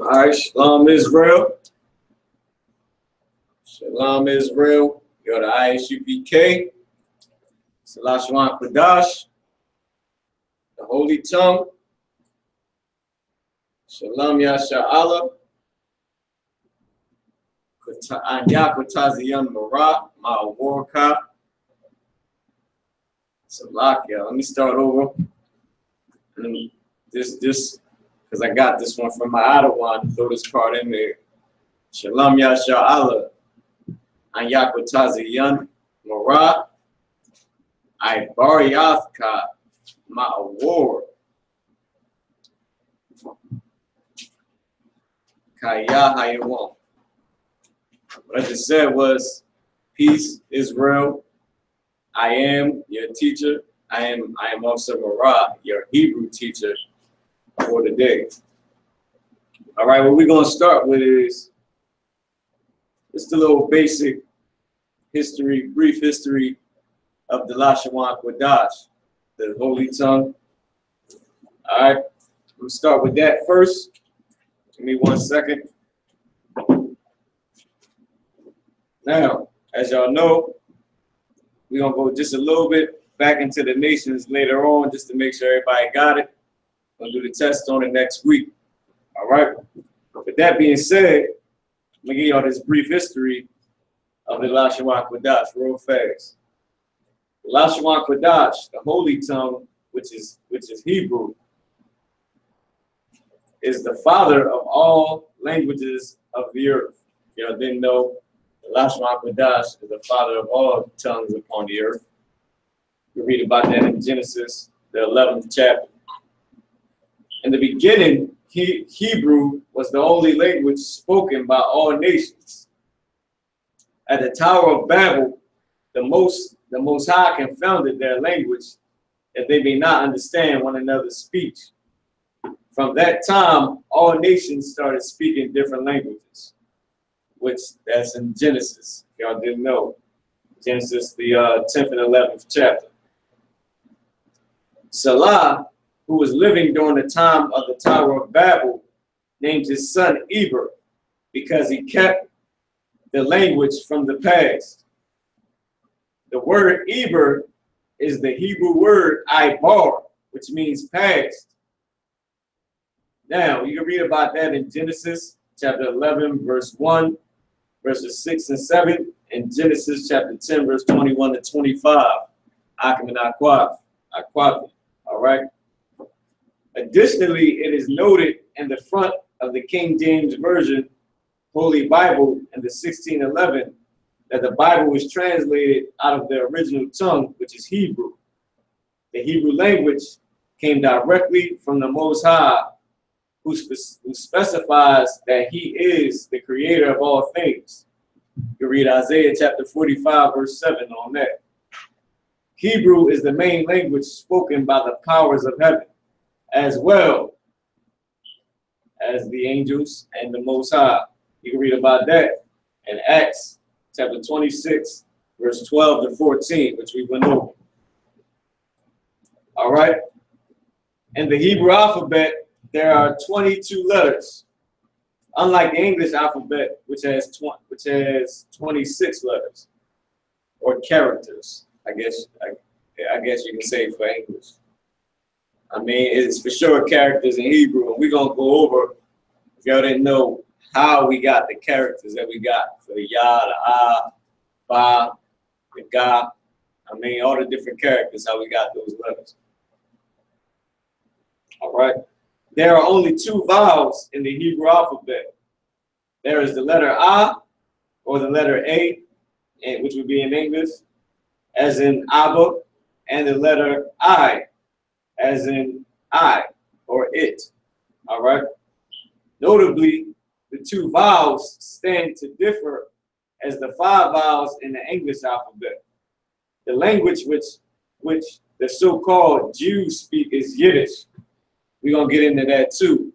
All right, Shalom Israel. Shalom Israel. You're the I.S.U.P.K. Lashawan Qadash, the Holy Tongue. Shalom Yasha'Allah. Anyakwataziyan Mara, Ma'awarka. Salakia. Let me start over. This, because I got this one from my Adawan, throw this part in there. Shalom Yasha'Allah. Anyakwataziyan Mara. I Baryathka, my award. Kaya Hayawan. What I just said was, peace, Israel. I am your teacher. I am Officer Marah, your Hebrew teacher for the day. All right, what we're going to start with is just a little basic history, brief history of the Lashawan Qadash, the Holy Tongue. All right, we'll start with that first. Give me 1 second. Now, as y'all know, we're going to go just a little bit back into the nations later on just to make sure everybody got it. We'll do the test on it next week. All right. With that being said, I'm going to give y'all this brief history of the Lashawan Qadash real fast. The Lashawan Qadash, the Holy Tongue, which is Hebrew, is the father of all languages of the earth. Y'all didn't know, the Lashawan Qadash is the father of all tongues upon the earth. You read about that in Genesis, the 11th chapter. In the beginning, Hebrew was the only language spoken by all nations. At the Tower of Babel, the Most High confounded their language, that they may not understand one another's speech. From that time, all nations started speaking different languages, which that's in Genesis, if y'all didn't know. Genesis, the 10th and 11th chapter. Salah, who was living during the time of the Tower of Babel, named his son Eber, because he kept the language from the past. The word Eber is the Hebrew word Ibar, which means past. Now, you can read about that in Genesis chapter 11, verse 1, verses 6 and 7, and Genesis chapter 10, verse 21 to 25. Akim and Akwav. All right. Additionally, it is noted in the front of the King James Version Holy Bible in the 1611 that the Bible was translated out of the original tongue, which is Hebrew. The Hebrew language came directly from the Most High, who specifies that he is the creator of all things. You can read Isaiah chapter 45, verse 7 on that. Hebrew is the main language spoken by the powers of heaven, as well as the angels and the Most High. You can read about that in Acts chapter 26, verse 12 to 14, which we went over. All right. In the Hebrew alphabet, there are 22 letters, unlike the English alphabet, which has 26 letters or characters. I guess you can say for English. I mean, it's for sure characters in Hebrew, and we're gonna go over, if y'all didn't know, how we got the characters that we got for the Yah, the Ah, Ba, the Ga. I mean, all the different characters, how we got those letters. All right. There are only 2 vowels in the Hebrew alphabet. There is the letter Ah, or the letter A, which would be in English, as in Abba, and the letter I, as in I, or it. All right. Notably, the 2 vowels stand to differ as the 5 vowels in the English alphabet. The language which the so-called Jews speak is Yiddish. We're going to get into that too.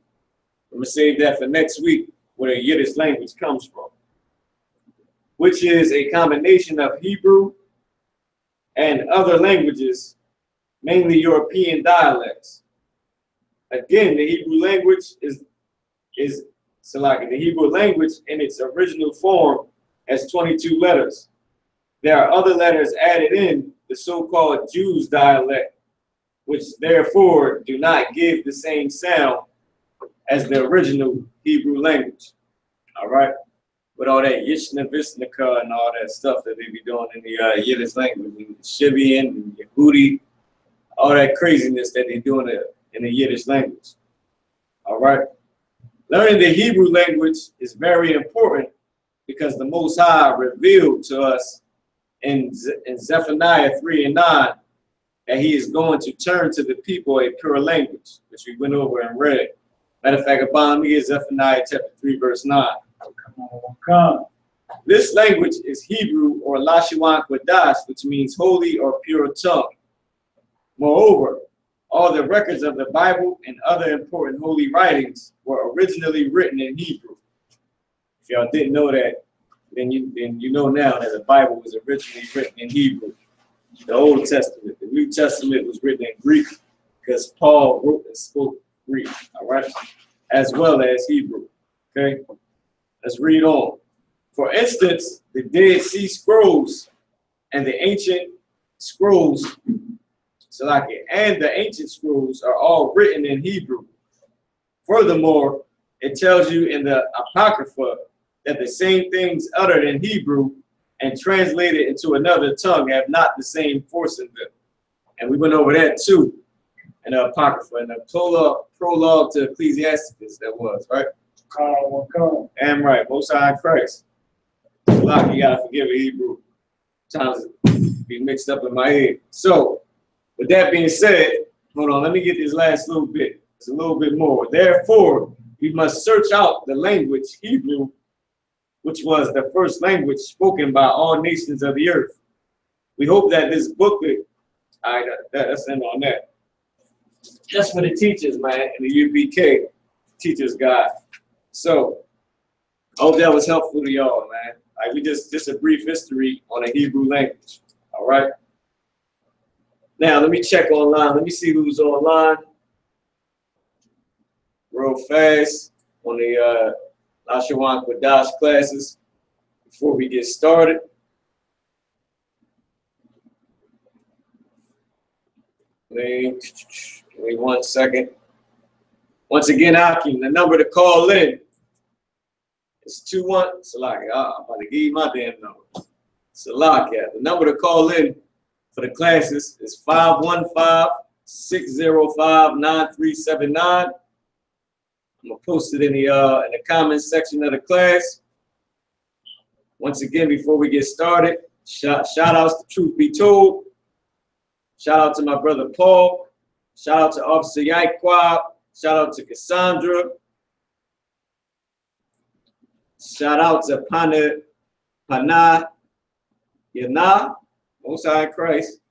I'm going to save that for next week, where the Yiddish language comes from, which is a combination of Hebrew and other languages, mainly European dialects. Again, the Hebrew language is So like the Hebrew language in its original form has 22 letters. There are other letters added in the so-called Jews dialect, which therefore do not give the same sound as the original Hebrew language. All right? With all that Yishna Visnika and all that stuff that they be doing in the Yiddish language, and Shivian and Yehudi, all that craziness that they doing in the Yiddish language. All right? Learning the Hebrew language is very important because the Most High revealed to us in Zephaniah 3 and 9 that he is going to turn to the people a pure language, which we went over and read. Matter of fact, about me is Zephaniah chapter 3, verse 9. Come. This language is Hebrew or Lashawan Qadash, which means holy or pure tongue. Moreover, all the records of the Bible and other important holy writings were originally written in Hebrew. If y'all didn't know that, then you know now that the Bible was originally written in Hebrew. The Old Testament, the New Testament was written in Greek because Paul wrote and spoke Greek, all right, as well as Hebrew. Okay, let's read on. For instance, the Dead Sea Scrolls and the ancient scrolls, and the ancient scrolls are all written in Hebrew. Furthermore, it tells you in the Apocrypha that the same things uttered in Hebrew and translated into another tongue have not the same force in them. And we went over that too in the Apocrypha, in the prologue to Ecclesiasticus that was, right? Damn right, Most High in Christ. Like you gotta forgive a Hebrew. Sometimes it be mixed up in my head. So, with that being said, hold on, let me get this last little bit. It's a little bit more. Therefore, we must search out the language Hebrew, which was the first language spoken by all nations of the earth. We hope that this booklet, all right, that's end on that. That's for the teachers, man, in the U.P.K. Teachers Guide. So, I hope that was helpful to y'all, man. Like we just a brief history on the Hebrew language. All right. Now let me check online. Let me see who's online. Real fast on the Lashawan Qadash classes before we get started. Wait 1 second. Once again, Akim, the number to call in is 21. Salakia, I'm about to give you my damn number. Salakia, the number to call in for the classes is 515-605-9379. I'm gonna post it in the comments section of the class. Once again, before we get started, shout outs to Truth Be Told. Shout out to my brother Paul. Shout out to Officer I.S.U.P.K. Shout out to Cassandra. Shout out to Pana Yana, Most High in Christ.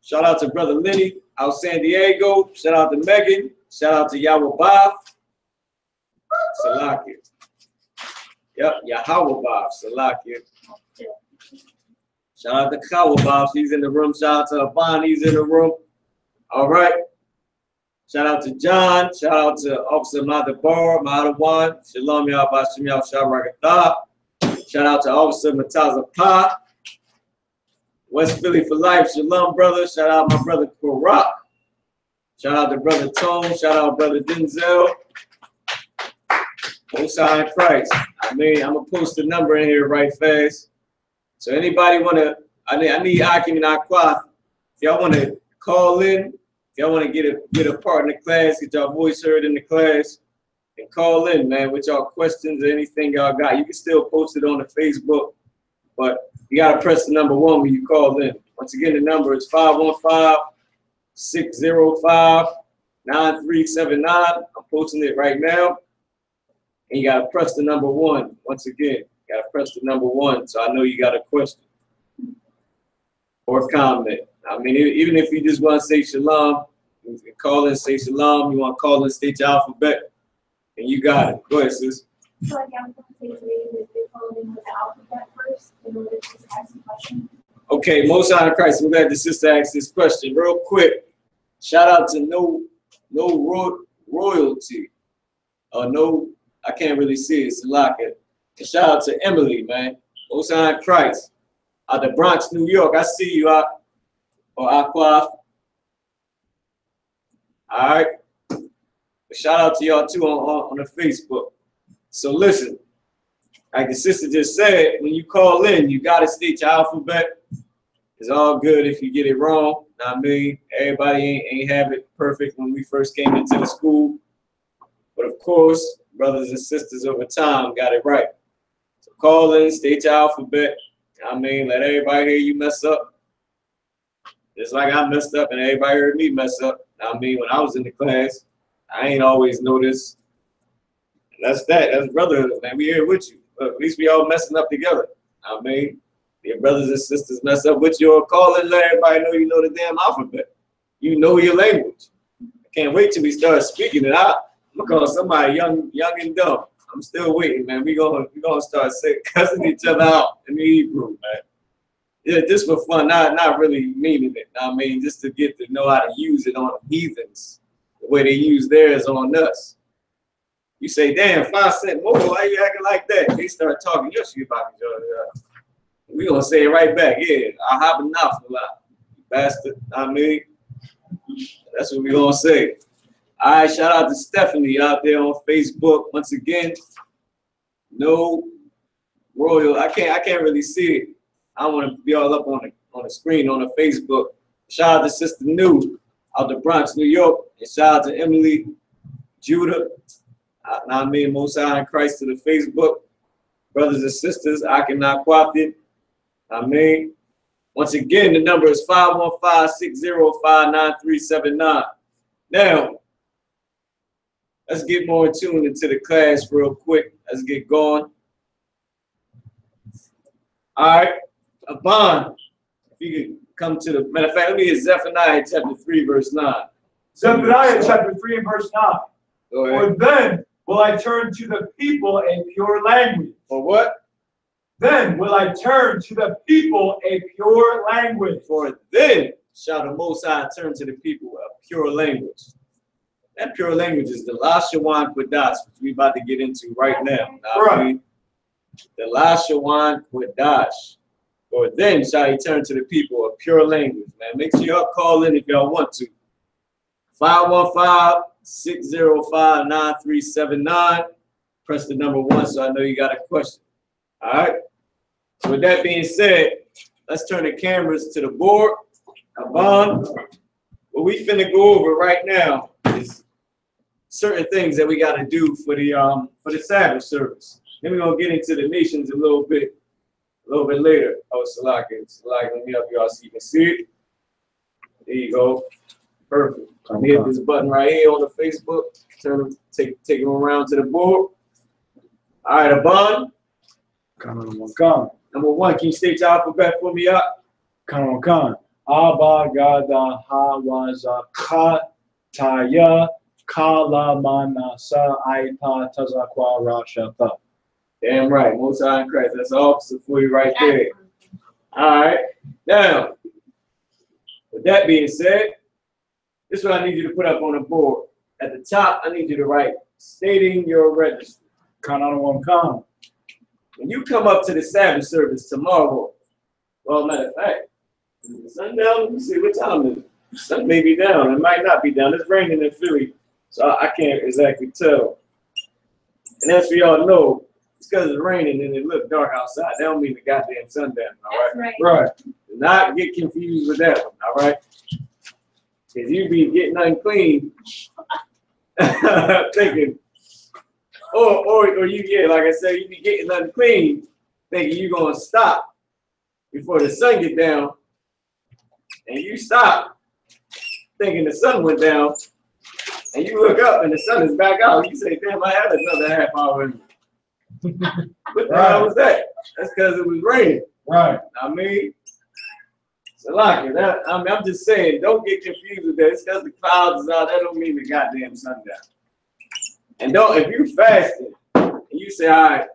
Shout out to Brother Lenny out San Diego. Shout out to Megan. Shout out to Yahweh Salakia. Yep, Yahweh Salakia. Shout out to Kawabab, she's in the room. Shout out to Aban, he's in the room. All right. Shout out to John. Shout out to Officer Madabar, Madawan. Shalom Yahbashim Yah Shabarakatha. Shout out to Officer Mataza Pa. West Philly for life. Shalom, brother. Shout out my brother Korak. Shout out to brother Tone. Shout out brother Denzel. Most High in Christ. I mean, I'm gonna post the number in here right fast. So anybody wanna? I need Akim and Aquath. If y'all wanna call in, if y'all wanna get a part in the class, get y'all voice heard in the class, and call in, man, with y'all questions or anything y'all got. You can still post it on the Facebook, but you gotta press the number 1 when you call in. Once again, the number is 515-605-9379. I'm posting it right now. And you gotta press the number 1. Once again, you gotta press the number 1 so I know you got a question or comment. I mean, even if you just want to say shalom, you can call in, say shalom. You want to call in, state your alphabet, and you got it. Go ahead, sis. So like I'm going to say today that they call in with the alphabet first in order to ask the question. Okay, Most High in Christ. I'm glad the sister asked this question real quick. Shout out to no royalty. No I can't really see it. It's a lock it. And shout out to Emily, man. Osan Christ. Out the Bronx, New York. I see you out. Or Aquaf. All right. Shout out to y'all too on the Facebook. So listen, like the sister just said, when you call in, you gotta state your alphabet. It's all good if you get it wrong. I mean, everybody ain't have it perfect when we first came into the school. But of course, brothers and sisters over time got it right. So call in, state your alphabet. I mean, let everybody hear you mess up. Just like I messed up and everybody heard me mess up. I mean, when I was in the class, I ain't always noticed. That's that. That's brotherhood, man. We here with you. Look, at least we all messing up together. I mean, your brothers and sisters mess up with you, or call and let everybody know you know the damn alphabet. You know your language. I can't wait till we start speaking it out. I'm gonna call somebody young and dumb. I'm still waiting, man. We gonna start cussing each other out in the Hebrew, man. Yeah, just for fun, not really meaning it. I mean, just to get to know how to use it on the heathens, the way they use theirs on us. You say, damn, 5 cents more, why you acting like that? They start talking your shit about each other. We gonna say it right back. Yeah, I have enough a lot, bastard. I mean, that's what we gonna say. All right, shout out to Stephanie out there on Facebook once again. No royal. I can't really see it. I want to be all up on the screen on the Facebook. Shout out to Sister New out the Bronx, New York, and shout out to Emily, Judah. I mean, Most High in Christ to the Facebook. Brothers and sisters, I cannot quaff it. I mean, once again, the number is 515-605-9379. Now, let's get more tuned into the class real quick. Let's get going. All right, Abban, if you could come to the, matter of fact, let me get Zephaniah chapter 3, verse 9. Zephaniah chapter 3 and verse 9. Go ahead. For then will I turn to the people a pure language. For what? Then will I turn to the people a pure language. For then shall the Most High turn to the people a pure language. That pure language is the Lashawan Qadash, which we're about to get into right now. Right. The Lashawan Qadash. For then shall he turn to the people a pure language, man. Make sure y'all call in if y'all want to. 515-605-9379. Press the number 1 so I know you got a question. All right. So with that being said, let's turn the cameras to the board. Abban, what we finna go over right now is certain things that we got to do for the Sabbath service. Then we're gonna get into the nations a little bit later. Oh, Salak, let me help y'all so you can see it. There you go. Perfect. Hit this button right here on the Facebook. Take them around to the board. All right, Abban. Number 1, can you state your alphabet for me up? Abba Gada Hawaza Taya Kalamanasa Aipa Tazakwa Rashata. Damn right, Most High in Christ. That's an officer for you right there. All right. Now, with that being said, this is what I need you to put up on the board. At the top, I need you to write stating your registry. When you come up to the Sabbath service tomorrow, well, matter of fact, is the sun down? Let me see what time it is. The sun may be down. It might not be down. It's raining in Philly, so I can't exactly tell. And as for y'all know, it's because it's raining and it looks dark outside. That don't mean the goddamn sun down, all right? Right. Do not get confused with that one, all right? Because you be getting unclean thinking, or you get, like I said, you be getting unclean thinking you're going to stop before the sun get down, and you stop thinking the sun went down, and you look up and the sun is back out. You say, damn, I had another half hour. What the hell was that? That's because it was raining. Right. I mean, so like that. I mean, I'm just saying, don't get confused with that. It's because the clouds is out. That don't mean the goddamn sun down. And don't, if you fasting and you say, all right,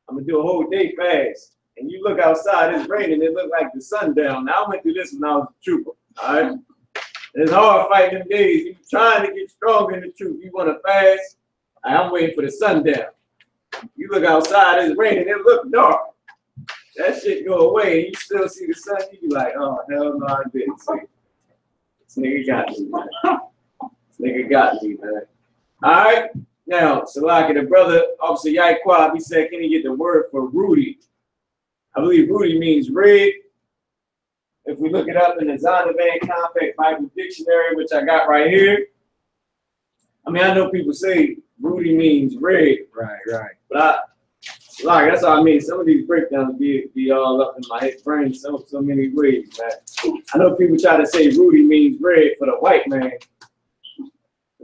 I'm gonna do a whole day fast, and you look outside, it's raining, it look like the sun down. Now I went through this when I was a trooper. All right. It's hard fighting them days. You're trying to get strong in the truth. You want to fast, I'm waiting for the sun down. You look outside, it's raining, it look dark. That shit go away, and you still see the sun, you be like, oh, hell no, I didn't see it. This nigga got me, man. This nigga got me, man. All right, now, so like the brother, Officer I.S.U.P.K, he said, can he get the word for Rudy? I believe Rudy means red. If we look it up in the Zondervan Compact Bible Dictionary, which I got right here, I mean, I know people say Rudy means red. Right. But that's what I mean. Some of these breakdowns be all up in my head brain so many ways, man. I know people try to say Rudy means red for the white man.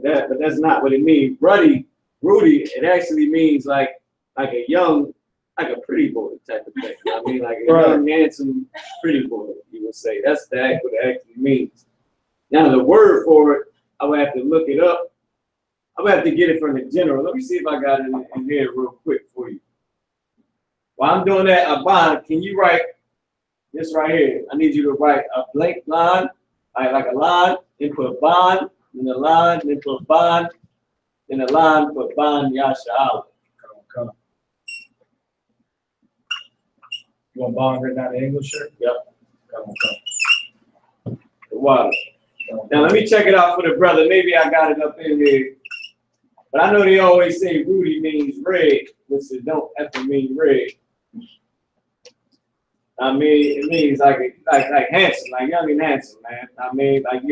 But that's not what it means. Rudy, it actually means like a young, like a pretty boy type of thing. You know what I mean? Like a young, handsome, pretty boy, you would say. That's what it actually means. Now the word for it, I would have to look it up. I would have to get it from the general. Let me see if I got it in here real quick for you. While I'm doing that, Abban, can you write this right here? I need you to write a blank line, like a line, then put bond, then a line, then put bond, then a line, put bond, Yasha. Come on. You want bond written out in English, sir? Yep. Come on. The water. Now let me check it out for the brother. Maybe I got it up in here. But I know they always say Rudy means red, which it don't ever mean red. I mean, it means like handsome, like young and handsome, man. I mean, like you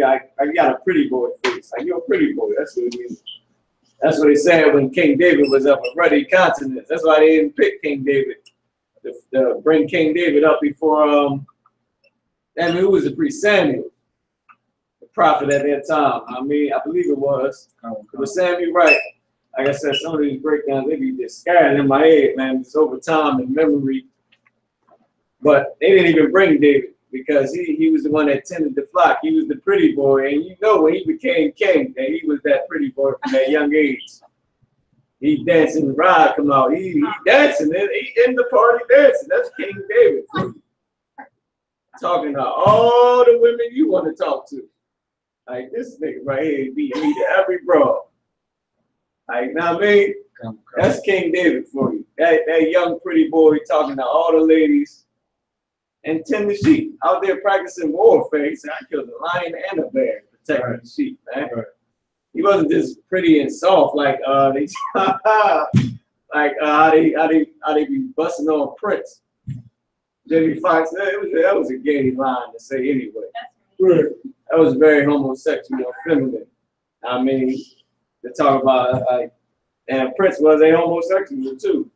got a pretty boy face. Like you're a pretty boy. That's what it means. That's what they said when King David was up with ruddy countenance. That's why they didn't pick King David to bring King David up before who was the priest? Samuel, the prophet at that time. I mean, I believe it was. But Samuel, right? Like I said, some of these breakdowns, they be just scattered in my head, man. It's over time and memory. But they didn't even bring David because he was the one that tended the flock. He was the pretty boy. And you know when he became king, that he was that pretty boy from that young age. He dancing, rod come out. He dancing. He in the party dancing. That's King David. Talking to all the women you want to talk to. Like this nigga right here beat me to every broad. Like, now I mean, that's King David for you. That young pretty boy talking to all the ladies and tend the sheep out there practicing warfare. He said, I killed a lion and a bear protecting the sheep, man. Right. He wasn't just pretty and soft like how they be busting on Prince. Jimmy Fox, that was a gay line to say anyway. Right. That was very homosexual and feminine. I mean, to talk about and Prince was a homosexual too.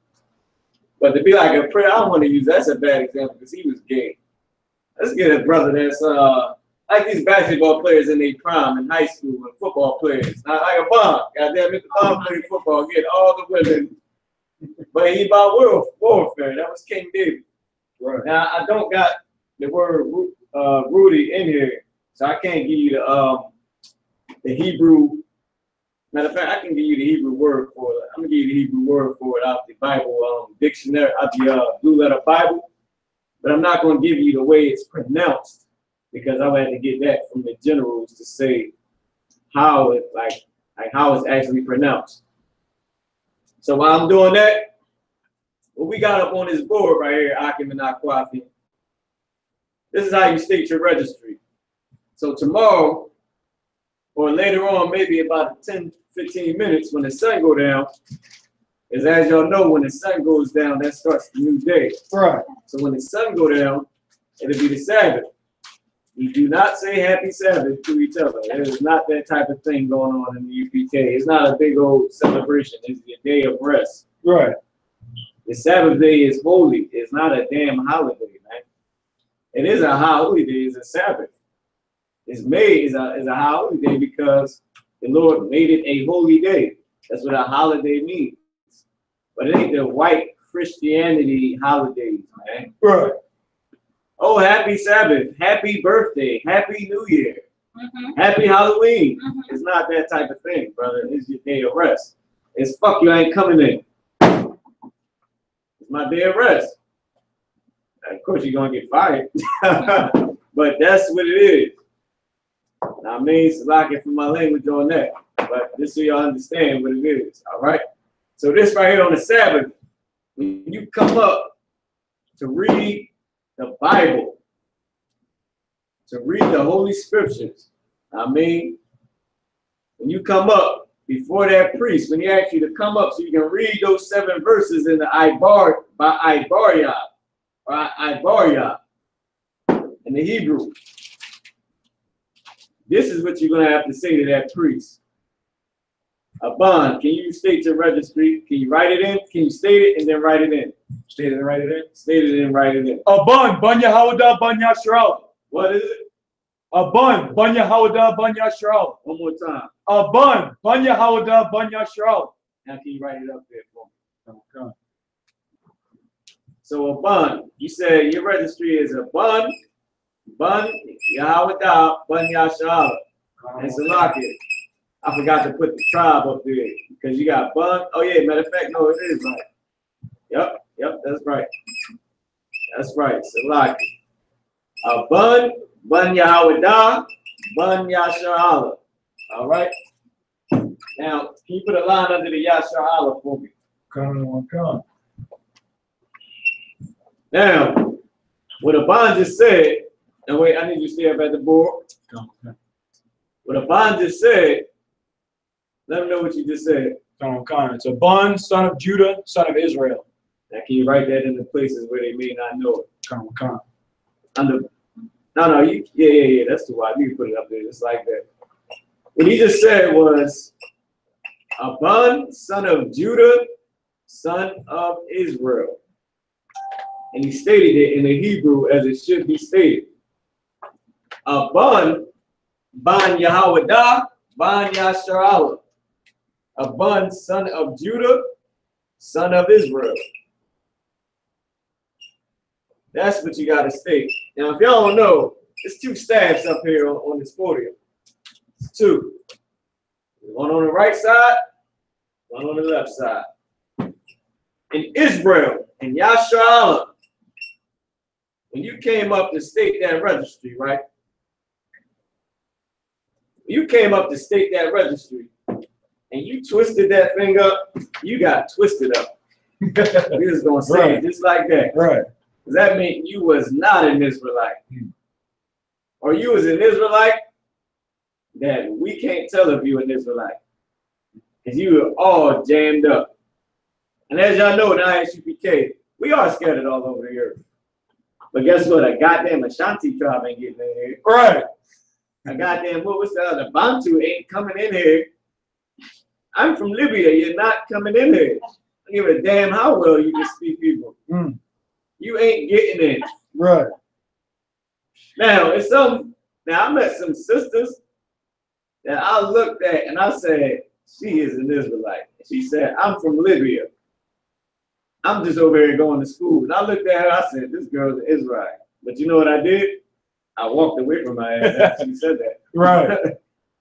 But to be like a Prince, I don't want to use that's a bad example because he was gay. Let's get a brother that's like these basketball players in their prime in high school and football players. Not like a Bond. Goddamn it, the Bond played football, get all the women. But he about warfare. That was King David. Right. Now I don't got the word Rudy in here, so I can't give you the Hebrew. Matter of fact, I can give you the Hebrew word for it. I'm gonna give you the Hebrew word for it out the Bible dictionary, out the Blue Letter Bible. But I'm not gonna give you the way it's pronounced because I would have to get that from the generals to say how it like how it's actually pronounced. So while I'm doing that, what we got up on this board right here, Akim and Akwafi, this is how you state your registry. So tomorrow, or later on, maybe about 10-15 minutes when the sun go down, is as y'all know, when the sun goes down, that starts the new day. Right. So when the sun go down, it'll be the Sabbath. We do not say happy Sabbath to each other. There is not that type of thing going on in the UPK. It's not a big old celebration. It's a day of rest. Right. The Sabbath day is holy. It's not a damn holiday, man. It is a holiday. It's a Sabbath. It's made is a holiday because the Lord made it a holy day. That's what a holiday means. But it ain't the white Christianity holidays, man. Right. Oh, happy Sabbath, happy birthday, happy New Year, happy Halloween. It's not that type of thing, brother. It's your day of rest. It's fuck you, I ain't coming in. It's my day of rest. Of course, you're gonna get fired, but that's what it is. I mean, it's locking for my language on that, but just so y'all understand what it is. All right. So this right here on the Sabbath, when you come up to read the Bible, to read the Holy Scriptures, I mean, when you come up before that priest, when he asks you to come up so you can read those 7 verses in the Ibar by Ibaria or Ibaria in the Hebrew, this is what you're going to have to say to that priest. Aban, can you state your registry? Can you write it in? Can you state it and then write it in? State it and write it in? State it and write it in. Aban, ban Yehuda, ban Yashral. What is it? Aban, ban Yehuda, ban Yashral. One more time. Aban, ban Yehuda, ban Yashral. Now can you write it up there for me? Okay. So Aban, you said your registry is Aban, Ban Yehuda, ban Yashral. And Salaki. I forgot to put the tribe up there because you got Bun. Oh yeah, matter of fact, no, it is right. Yep, that's right. That's right. Salaki. Bun Yehuda, Bun Yasha'ala. All right. Now, can you put a line under the Yasha'ala for me? Come. Now, what Aban just said, and wait, I need you to stay up at the board. Okay. What Aban just said, let me know what you just said. It's Aban, son of Judah, son of Israel. Now, can you write that in the places where they may not know it? Come. No, yeah, that's too wide. You can put it up there just like that. What he just said was, Aban, son of Judah, son of Israel. And he stated it in the Hebrew as it should be stated. Aban, ban Yehuda, ban Yasharala. Aban, son of Judah, son of Israel. That's what you got to state. Now, if y'all don't know, there's 2 staffs up here on this podium. It's 2. One on the right side, one on the left side. In Israel, in Yasharala, when you came up to state that registry, right? You came up to state that registry, and you twisted that thing up, you got twisted up. We just gonna say it just like that. Right. Does that mean you was not an Israelite? Or you was an Israelite that we can't tell if you an Israelite. Because you were all jammed up. And as y'all know in I.S.U.P.K, we are scattered all over the earth. But guess what? A goddamn Ashanti tribe ain't getting in here. Right. A goddamn, what's the other? Bantu ain't coming in here. I'm from Libya. You're not coming in here. I give a damn how well you can speak people. You ain't getting in. Right. Now, I met some sisters that I looked at and I said, she is an Israelite. She said, I'm from Libya. I'm just over here going to school. And I looked at her, I said, this girl's an Israelite. But you know what I did? I walked away from her after she said that. Right.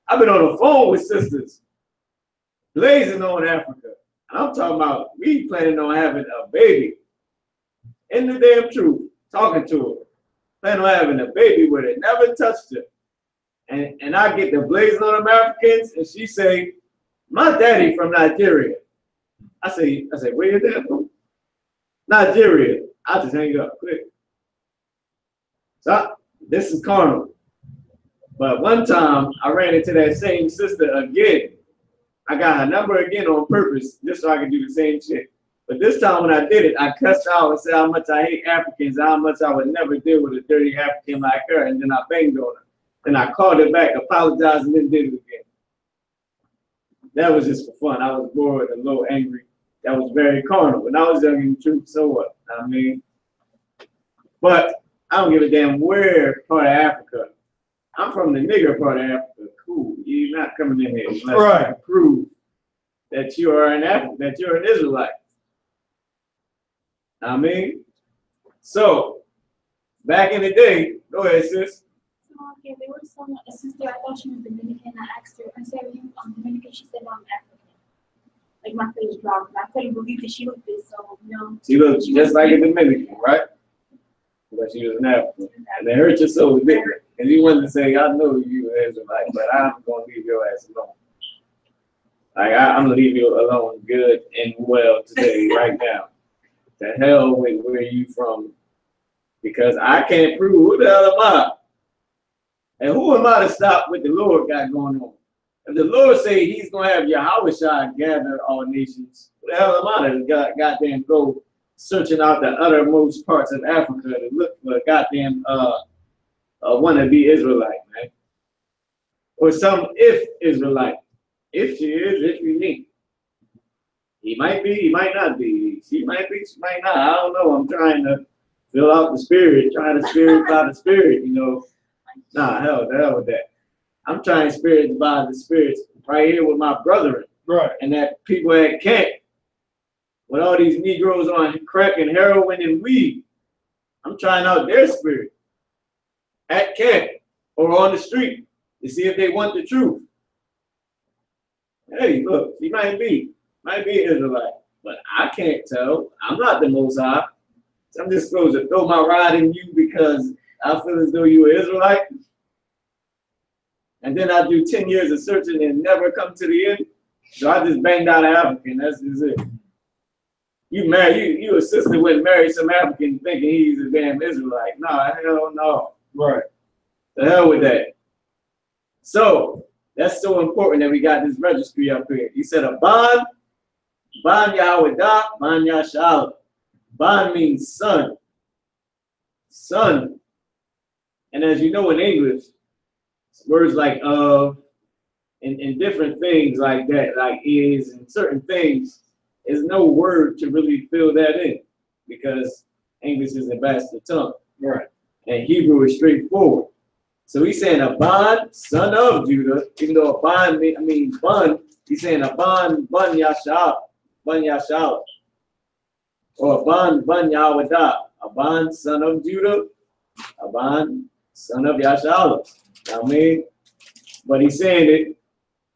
I've been on the phone with sisters, blazing on Africa. And I'm talking about, we planning on having a baby. In the damn truth, talking to her. Planning on having a baby with her, never touched her. And I get the blazing on them Africans, and she say, my daddy from Nigeria. I say, where your dad from? Nigeria. I just hang up quick. So this is carnal. But one time I ran into that same sister again. I got her number again on purpose just so I could do the same shit. But this time when I did it, I cussed her out and said how much I hate Africans, how much I would never deal with a dirty African like her, and then I banged on her. Then I called her back, apologized, and then did it again. That was just for fun. I was bored, a little angry. That was very carnal. When I was young in the truth, so what? I mean, but I don't give a damn where part of Africa. I'm from the nigger part of Africa. Cool. You're not coming in here unless you prove that you are an African, that you're an Israelite. I mean, so back in the day, go ahead, sis. Okay, there was a sister, I thought she was Dominican. I asked her, I said, I'm Dominican. She said, no, I'm African. Like my face dropped. I couldn't believe that she looked this, so, you know. She looked just like a Dominican, right? But she was an African. And it hurt your soul different. And you wanted to say, I know you were Israelite, but I'm going to leave your ass alone. Like, I'm going to leave you alone good and well today, right now. to hell with where you from, because I can't prove who the hell am I. And who am I to stop what the Lord got going on? If the Lord say he's going to have Yahushua gather all nations, who the hell am I to goddamn go searching out the uttermost parts of Africa to look for a goddamn wannabe Israelite, man? Or some if Israelite. If she is, if you need. He might be, he might not be. She might be, she might not. I don't know. I'm trying to fill out the spirit, trying to spirit by the spirit, you know. Nah, hell with that. I'm trying spirits by the spirits right here with my brethren. Right. And that people at camp with all these Negroes on crack and heroin and weed. I'm trying out their spirit at camp or on the street to see if they want the truth. Hey, look, she might be Israelite, but I can't tell. I'm not the Most High. So I'm just supposed to throw my rod in you because I feel as though you're an Israelite. And then I do 10 years of searching and never come to the end. So I just banged out an African. That's just it. You marry, you a sister wouldn't marry some African thinking he's a damn Israelite. No, hell no. Right. The hell with that. So that's so important that we got this registry up here. He said a bond Yahawadah, bond Yashalam. Bond means son. Son. And as you know in English, words like of and different things like that, like is and certain things, there's no word to really fill that in because English is a bastard tongue. Right. And Hebrew is straightforward. So he's saying a bond, son of Judah, even though a bond means bun, he's saying a bond, bun Yashal, or a bond, bun Yahawadah, a bond, son of Judah, a bond, son of Yashal. I mean, but he's saying it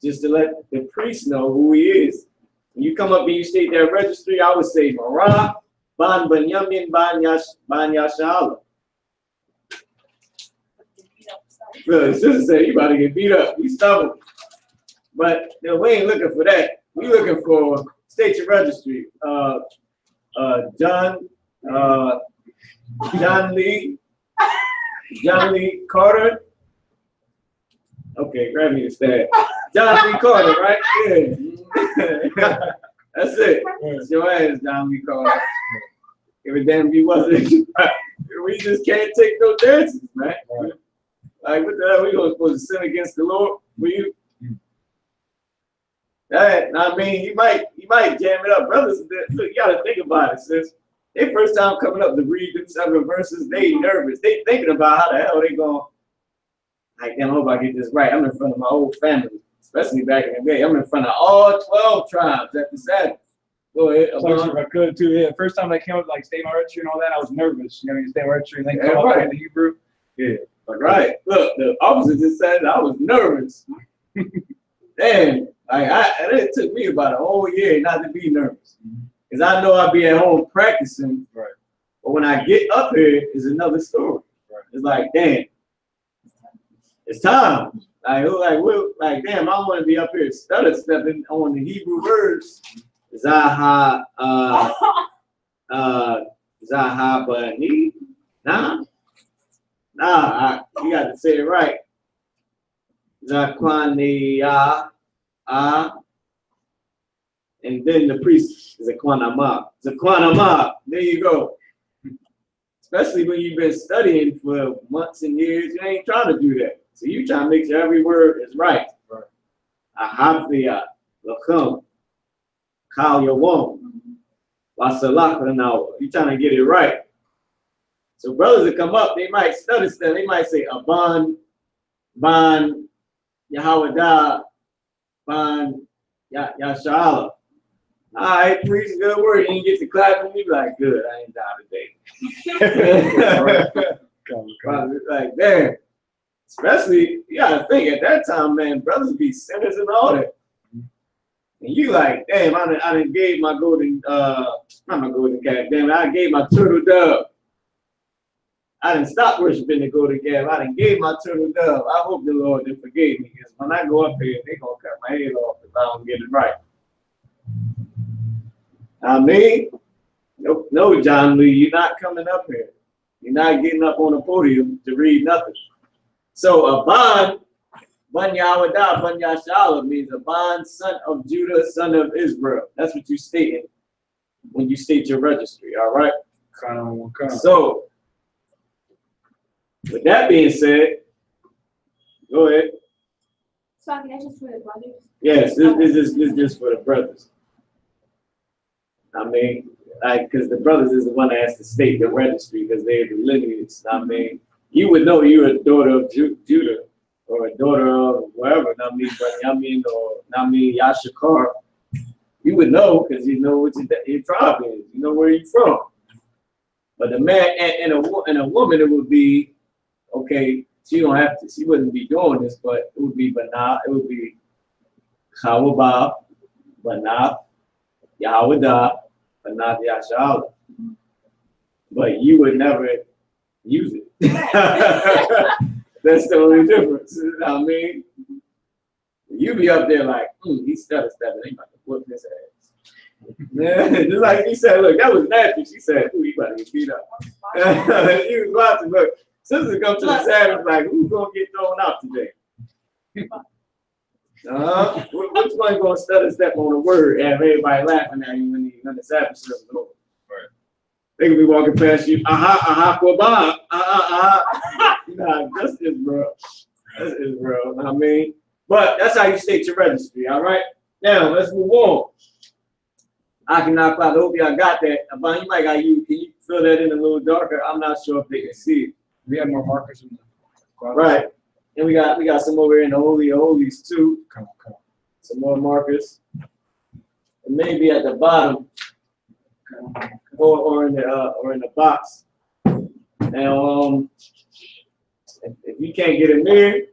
just to let the priest know who he is. When you come up and you state that registry, I would say Marah, Ban Banyamin, Ban Yashala. Well, his sister said, you about to get beat up. You stubborn. But you know, we ain't looking for that. We looking for state your registry. John Lee Carter. Okay, grab me the stat. John Lee Carter, right? Yeah. That's it. It's your ass, John Lee Carter. If a damn he wasn't, we just can't take no chances, man. Right. Like, what the hell we gonna supposed to sin against the Lord for you? That, I mean, you might jam it up, brothers. Look, you gotta think about it, sis. They first time coming up to read them 7 verses, they nervous. They thinking about how the hell they going. Like, damn, I hope I get this right. I'm in front of my whole family, especially back in the day. I'm in front of all 12 tribes at the Sabbath. Go ahead. If I could too. Yeah, first time I came up like state archery and all that, I was nervous. You know, you state archery and then come up in the Hebrew. Yeah. Right. Look, the officer just said I was nervous. Damn. Like it took me about a whole year not to be nervous. Because I know I'll be at home practicing. Right. But when I get up here, it's another story. Right. It's like, damn. It's time. Like damn, I want to be up here stepping on the Hebrew words. Zaha Bani. Nah, you got to say it right. Zakwaniya, and then the priest Zakwanama. Zakwanama. There you go. Especially when you've been studying for months and years, you ain't trying to do that. So you trying to make sure every word is right. Ahavia, Lakum, Kal Yawon, Wasalaka now. You trying to get it right. So brothers that come up, they might study stuff. They might say Aban, Ban, Yahawadah, Ban, Yashala. All right, preach good word. You ain't get to clap and you be like, good, I ain't down today. Like, damn. Especially, you gotta think at that time, man, brothers be sinners and all that. And you like, damn, I done gave my golden, not my golden calf, damn it, I gave my turtle dove. I didn't stop worshiping the golden calf. I done gave my turtle dove. I hope the Lord did forgive me, because when I go up here, they gonna cut my head off if I don't get it right. I mean, Nope, no, John Lee, you're not coming up here. You're not getting up on the podium to read nothing. So a bond, Ban Yawadah, Ban Yashala means a bond, son of Judah, son of Israel. That's what you stating when you state your registry, all right? So, with that being said, go ahead. So I can that's just for the brothers? Yes, this is just for the brothers. I mean, like, because the brothers is the one that has to state the registry because they're the lineage. I mean, you would know you're a daughter of Judah or a daughter of wherever. I mean, but I mean, Yashakar. You would know because you know what your tribe is. You know where you're from. But the man and a woman, it would be okay. She don't have to. She wouldn't be doing this, but it would be Banah. It would be Chawabah, Banah, Yahawadah, Banah Yashala. But you would never use it. That's the only difference. You know what I mean? You be up there like, he's stepping. He about to whip his ass. Yeah, just like he said, look, that was nasty. She said, he about to get beat up. He was watching, look. Sister come to the Sabbath like, who's gonna get thrown out today? Which one gonna stutter step on a word and have everybody laughing at you when the Sabbath service is over? Right. They could be walking past you, Quabah, Nah, that's Israel. That's Israel, I mean. But that's how you state your registry, all right? Now, let's move on. I cannot I hope y'all got that. But you might got you. Can you fill that in a little darker? I'm not sure if they can see it. We have more markers in the right. And we got some over here in the Holy of Holies too. Come. Some more markers. And maybe at the bottom. Or in the box. And if you can't get them here,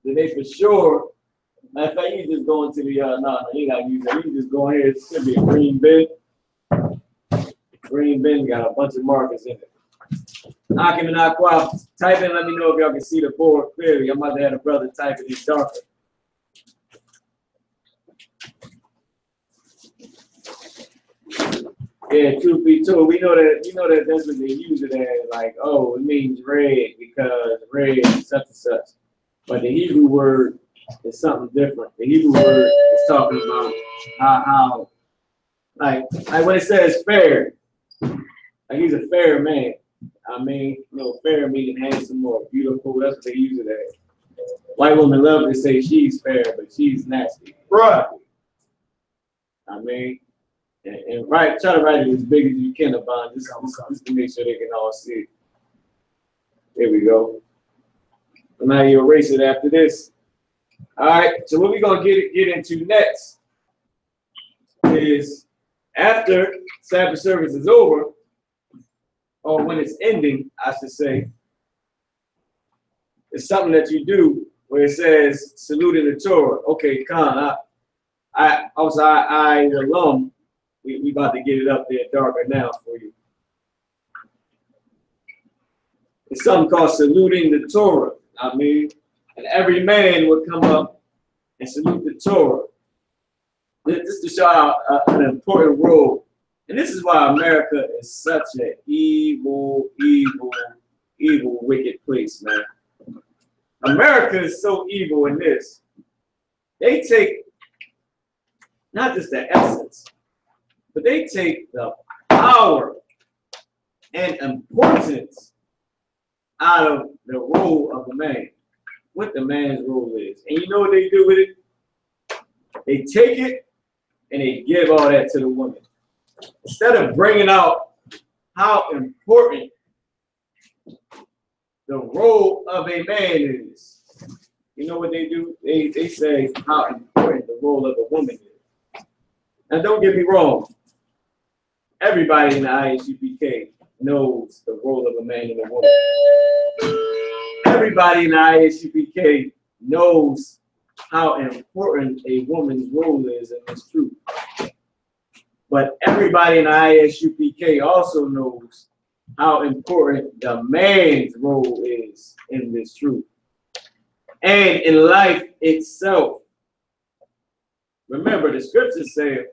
then they for sure. Matter of fact, you just go into the no, you gotta use it. You can just go in here. It's gonna be a green bin. Green bin got a bunch of markers in it. Knocking and not quiet. Type in, let me know if y'all can see the board clearly. I'm about to have a brother type it in darker. Yeah, truth be told, we know that that's what they use it as, like, oh, it means red because red is such and such. But the Hebrew word is something different. The Hebrew word is talking about how like when it says fair, like he's a fair man. I mean, fair meaning handsome or beautiful. That's what they use it as. White women love to say she's fair, but she's nasty. Right. I mean, and try to write it as big as you can, Abon, just to make sure they can all see it. There we go. And now you erase it after this. All right, so what we're gonna get into next is after Sabbath service is over, or when it's ending, I should say, it's something that you do where it says saluting the Torah. Okay, Khan, I alum, we about to get it up there darker now for you. It's something called saluting the Torah. I mean, and every man would come up and salute the Torah. This to show an important role. And this is why America is such an evil, wicked place, man. America is so evil in this. They take not just the essence, but they take the power and importance out of the role of the man, what the man's role is. And you know what they do with it? They take it and they give all that to the woman. Instead of bringing out how important the role of a man is, you know what they do? They say how important the role of a woman is. Now, don't get me wrong. Everybody in the I.S.U.P.K knows the role of a man and a woman. Everybody in the I.S.U.P.K knows how important a woman's role is in this truth. But everybody in the I.S.U.P.K also knows how important the man's role is in this truth. And in life itself. Remember, the scriptures say,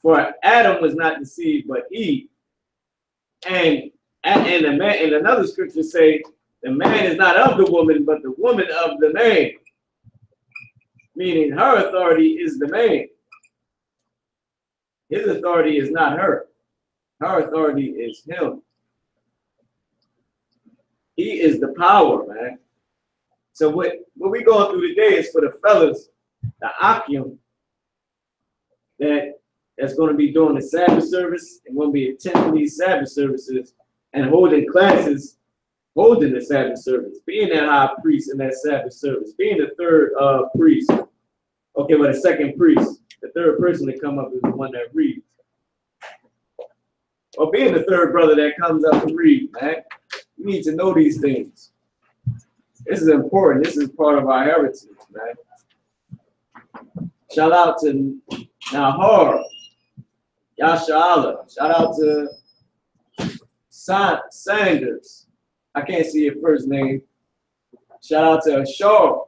For Adam was not deceived, but Eve. And the man, and another scripture say, the man is not of the woman, but the woman of the man. Meaning her authority is the man. His authority is not her. Her authority is him. He is the power, man. So what we going through today is for the fellas, the Akim, that's going to be doing the Sabbath service and going to be attending these Sabbath services and holding classes, holding the Sabbath service, being that high priest in that Sabbath service, being the third priest. Okay, well, the second priest, the third person to come up is the one that reads. Or being the third brother that comes up to read, man. You need to know these things. This is important. This is part of our heritage, man. Shout out to Nahar, Yashala. Shout out to Sanders. I can't see your first name. Shout out to Ashar,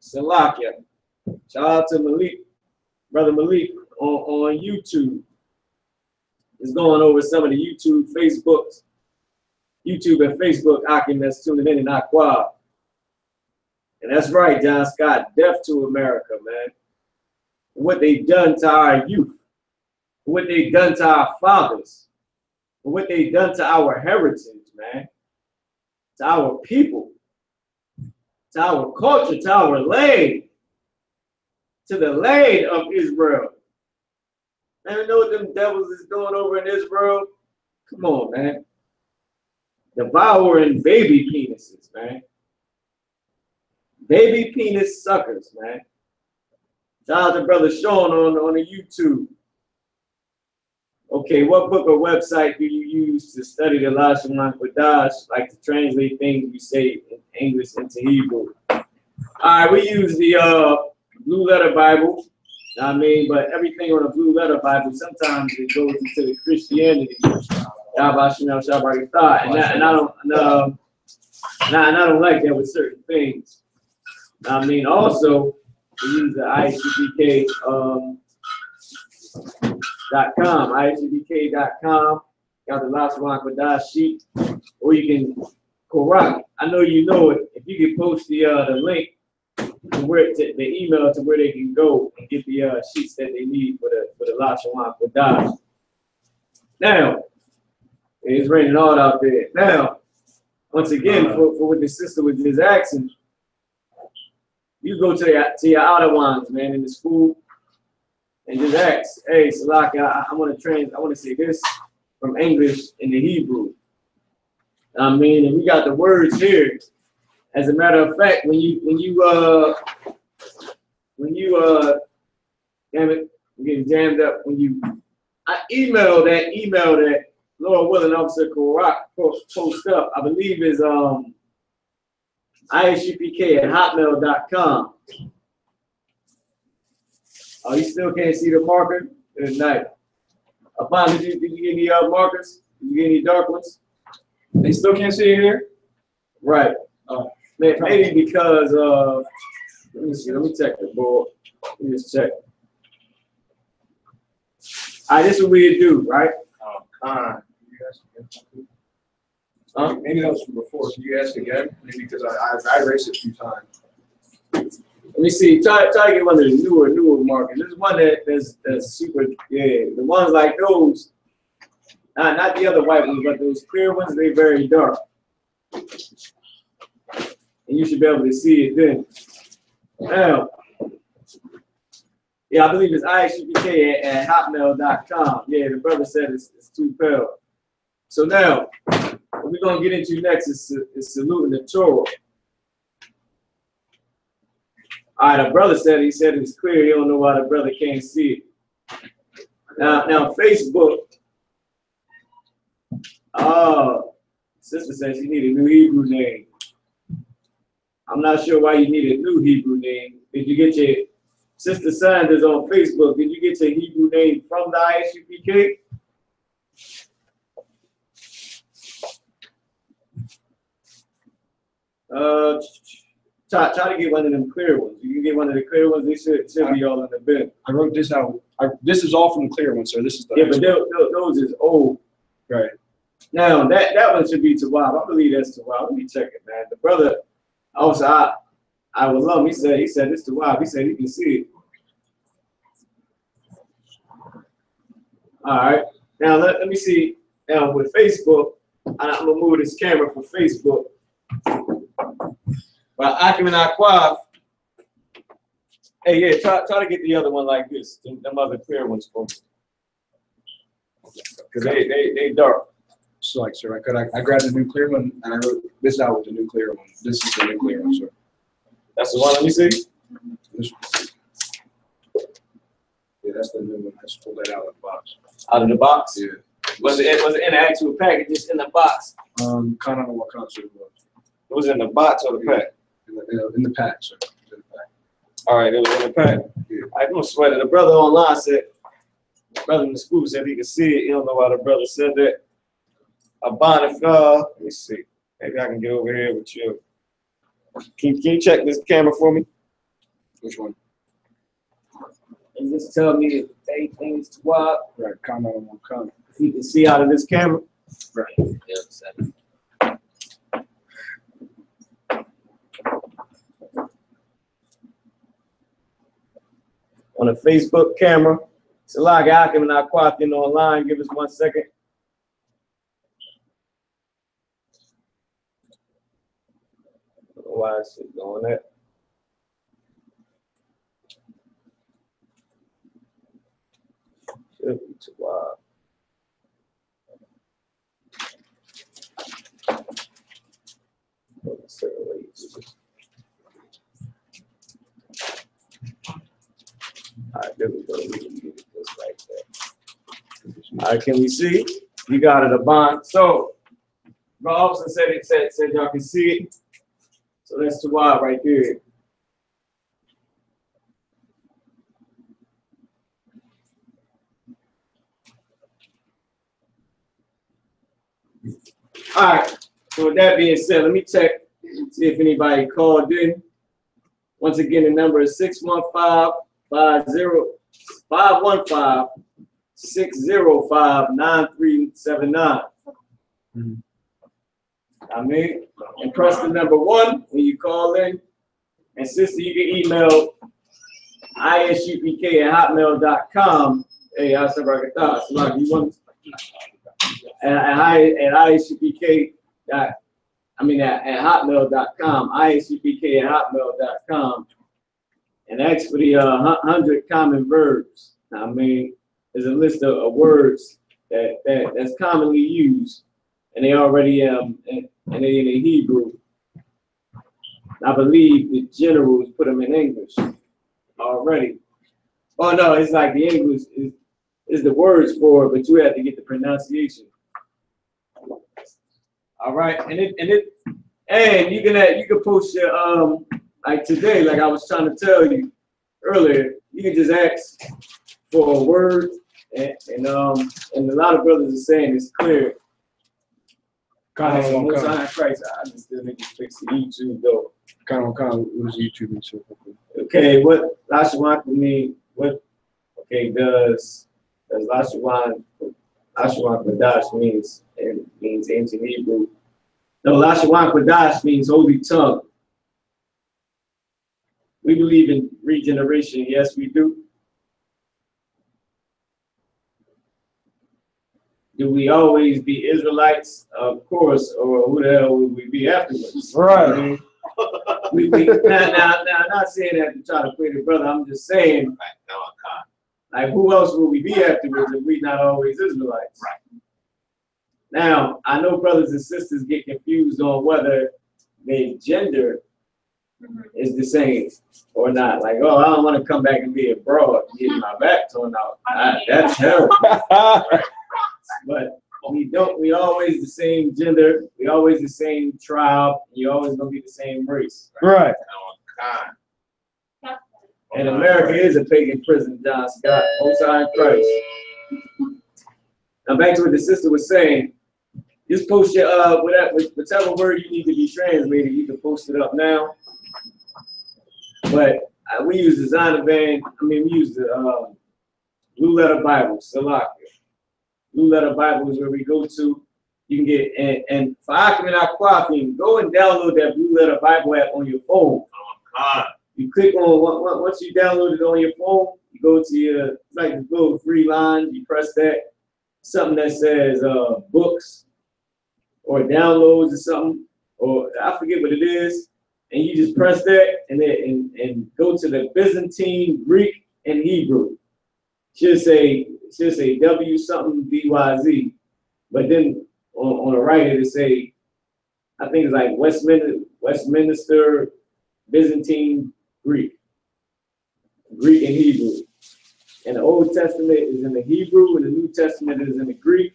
Salakia. Shout out to Malik, Brother Malik on YouTube. It's going over some of the YouTube and Facebook Akim that's tuning in Aqua. And that's right, John Scott, deaf to America, man. What they've done to our youth, what they've done to our fathers, what they've done to our heritage, man, to our people, to our culture, to our land, to the land of Israel. Man, you know what them devils is doing over in Israel? Come on, man. Devouring baby penises, man. Baby penis suckers, man. Shout out to Brother Sean on the YouTube. Okay, what book or website do you use to study the Lashawan Qadash, like to translate things you say in English into Hebrew? All right, we use the Blue Letter Bible. I mean, but everything on the Blue Letter Bible, sometimes it goes into the Christianity. And I don't like that with certain things. I mean, also we use the I.S.U.P.K.com, I.S.U.P.K.com. Got the Lashawan Qadash sheet, or you can Korach. I know you know it. If you can post the link to where the email to where they can go and get the sheets that they need for the Lashawan Qadash. Now, it's raining hard out there. Now, once again, for what the sister was just asking, you go to your outer ones, man, in the school, and just ask, hey, Salaki, I want to say this from English into Hebrew. I mean, and we got the words here. As a matter of fact, when you damn it, I'm getting jammed up. I email that Lord willing, Officer Korach post up, I believe is I.S.U.P.K@hotmail.com. Oh, you still can't see the marker? Good night. Upon, did you get any markers? Did you get any dark ones? They still can't see it here? Right. Maybe because let me see, let me check the board. Let me just check. All right, this is what we do, right? Maybe that was from before. Can you ask again? Maybe because I erased it a few times. Let me see. Try to get one of the newer markers. There's one that's super. Yeah, the ones like those. Not the other white ones, but those clear ones. They're very dark, and you should be able to see it then. Now, yeah, I believe it's I.S.U.P.K@hotmail.com. Yeah, the brother said it's too pale. So now, what we're gonna get into next is saluting the Torah. All right, the brother said it's clear. He don't know why the brother can't see it. Now Facebook. Sister says she need a new Hebrew name. I'm not sure why you need a new Hebrew name. Did you get your Sister Sanders on Facebook? Did you get your Hebrew name from the I.S.U.P.K? Try to get one of them clear ones. You can get one of the clear ones. They should be all in the bin. I wrote this out. This is all from the clear one, sir. This is the Yeah, but those is old. right. Now that one should be Tawab. I believe that's Tawab. Let me check it, man. The brother, also I would love him. He said it's Tawab. He said he can see it. All right. Now let me see. Now with Facebook, I'm gonna move this camera for Facebook. But Akim and Aquaf, hey, yeah, try to get the other one like this. Them other clear ones for me. Because they dark. So like, sir, I grabbed a new clear one and I wrote this out with the new clear one. This is the new clear one, sir. That's the one. Let me see. This one. Yeah, that's the new one. Let's pull that out of the box. Out of the box? Yeah. Was it in the actual package, just in the box? Kind of know what concert it was. It was in the box or the pack? In the pack, sir. In the pack. All right, it was in the pack. Yeah. I don't sweat it. The brother online said, the brother in the school said he could see it. You don't know why the brother said that. A bonnet, let me see. Maybe I can get over here with you. Can you check this camera for me? Which one? And just tell me if anything's to what. Right, comment on one comment. If you can see out of this camera. Right. Yeah, on a Facebook camera. Salag Akim and Aquaf online. Give us 1 second. I don't know why it's doing that. Should be too wild. All right, there we go. We can get it just like that. All right, can we see? You got it, a bond. So, the officer said y'all can see it. So that's too wide right there. All right. So with that being said, let me check, see if anybody called in. Once again, the number is 615-605-9379. I mean, and press the number 1 when you call in. And sister, you can email ISUPK@hotmail.com. Hey, I said right there. So like you want at ISUPK. At hotmail.com. ISUPK@hotmail.com. And ask for the 100 common verbs. I mean, there's a list of words that's commonly used, and they already and they in the Hebrew. I believe the generals put them in English already. Oh no, it's like the English is the words for it, but you have to get the pronunciation. All right, and you can post your like today, like I was trying to tell you earlier, you can just ask for a word, and a lot of brothers are saying it's clear. Most High Christ, I just still need to fix the YouTube though. What is YouTube? Okay, what Lashawan mean? What? Okay, does Lashawan Qadash means ancient Hebrew? No, Lashawan Qadash means holy tongue. We believe in regeneration. Yes, we do. Do we always be Israelites? Of course, or who the hell would we be afterwards? Right. I mean, now, I'm not saying that to try to play the brother. I'm just saying, like, who else will we be afterwards if we not always Israelites? Right. Now, I know brothers and sisters get confused on whether their gender is the same or not. Like, oh, I don't want to come back and be a broad, getting my back torn out. That's terrible. But we always the same gender, we always the same tribe, you always gonna be the same race. Right. And America is a pagan prison, John Scott, Most High in Christ. Now back to what the sister was saying. Just post your whatever word you need to be translated, you can post it up now. But we use the Zonovan. I mean, we use the Blue Letter Bible, SKYPE. Blue Letter Bible is where we go to. You can get, and for Akim and Aquafim, go and download that Blue Letter Bible app on your phone. You click on, once you download it on your phone, you go to your, like the little 3 lines, you press that, something that says books or downloads or something, or I forget what it is, and you just press that and then and go to the Byzantine, Greek, and Hebrew. Should say W something BYZ, but then on the right it'll say, I think it's like Westminster, Byzantine, Greek and Hebrew. And the Old Testament is in the Hebrew, and the New Testament is in the Greek.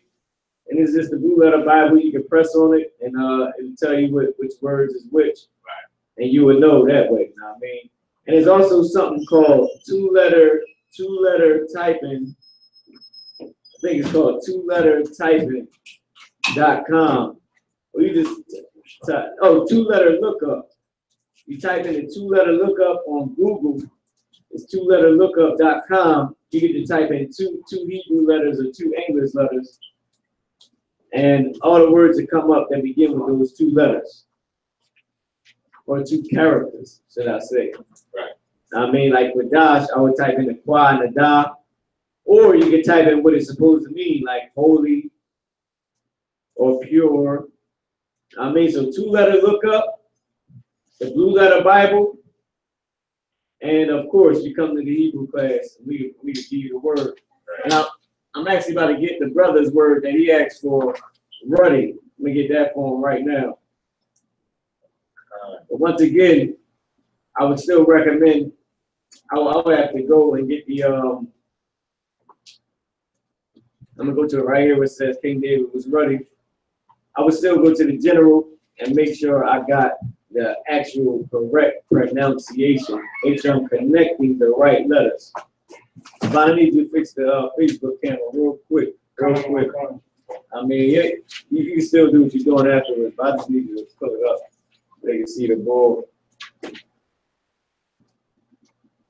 And it's just the Blue Letter Bible. You can press on it, and it'll tell you which words is which. Right. And you would know that way. You know what I mean? And there's also something called two-letter typing. I think it's called twolettertyping.com. Or you just type, two-letter lookup. You type in the two-letter lookup on Google. It's twoletterlookup.com. You get to type in two Hebrew letters or 2 English letters. And all the words that come up that begin with those 2 letters. Or 2 characters, should I say. Right. I mean, like with Qadash, I would type in the Qua and the Da. Or you can type in what it's supposed to mean, like holy or pure. I mean, so 2-letter lookup, the Blue Letter Bible, and of course, you come to the Hebrew class, we can give you the word. And I'm actually about to get the brother's word that he asked for, Ruddy. Let me get that for him right now. But once again, I would still recommend, I would have to go and get the, I'm going to go to it right here where it says King David was Ruddy. I would still go to the general and make sure I got the actual correct pronunciation. Make sure I'm connecting the right letters. But I need you to fix the Facebook camera real quick. I mean, yeah, you can still do what you're doing afterwards, but I just need you to pull it up so you can see the board.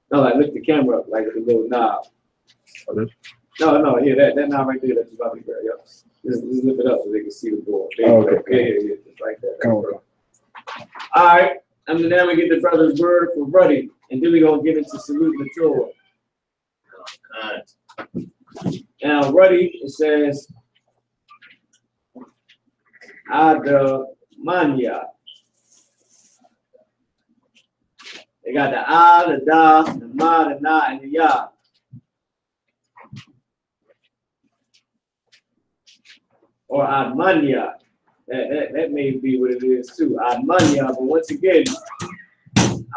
No, like lift the camera up like with a little knob. No, yeah, that knob right there, that's about to be there, yeah. Just lift it up so they can see the board. Okay. Yeah, just like that. All right, and then we get the brother's word for Ruddy, and then we're going to get into saluting the Torah. Now, Ruddy, it says, Adamanya. They got the the Da, the Ma, the Na, and the Ya. Or Admanya. That may be what it is too. Admanya, but once again,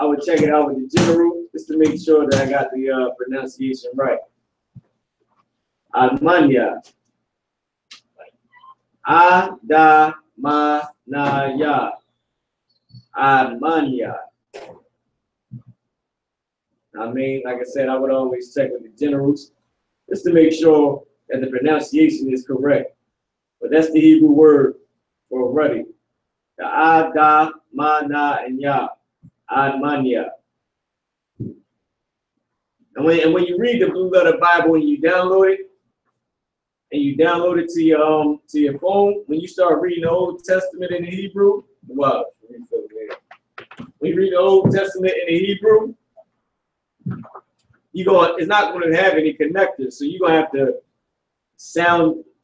I would check it out with the general just to make sure that I got the pronunciation right. Admanya. Adamanaya. Admanya. I mean, like I said, I would always check with the generals just to make sure that the pronunciation is correct. But that's the Hebrew word for Ruddy. The Ada, Mana, and Ya. Admanya. And when you read the Blue Letter Bible and you download it, to your phone, when you start reading the Old Testament in the Hebrew, wow. When you read the Old Testament in the Hebrew, it's not going to have any connectors, so you're going to have to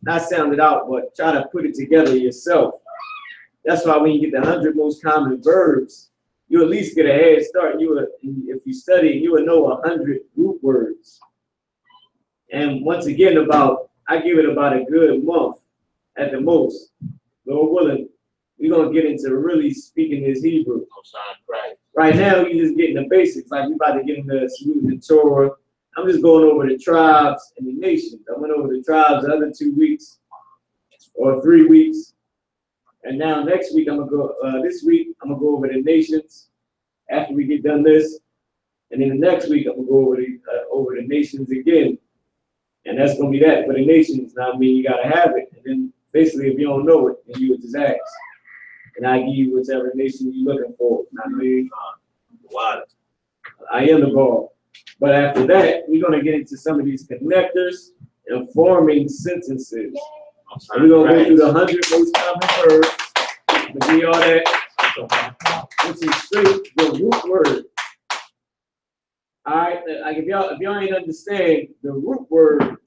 not sound it out, but try to put it together yourself. That's why when you get the 100 most common verbs, you at least get a head start. If you study, you will know 100 root words. And once again, I give it about a good month at the most. Lord willing, we're going to get into really speaking this Hebrew. Right now, you're just getting the basics. Like, you're about to get into saluting the Torah. I'm just going over the tribes and the nations. I went over the tribes the other 2 weeks or 3 weeks. And now next week, this week, I'm going to go over the nations after we get done this. And then the next week, I'm going to go over the nations again. And that's going to be that for the nations. Now, I mean, you got to have it. And then basically, if you don't know it, then you would just ask. And I give you whichever nation you're looking for. I mean, I am the ball. But after that, we're gonna get into some of these connectors and forming sentences. And we're gonna go through the 100 most common verbs. To be all that, which is straight the root word. All right, like if y'all ain't understand, the root word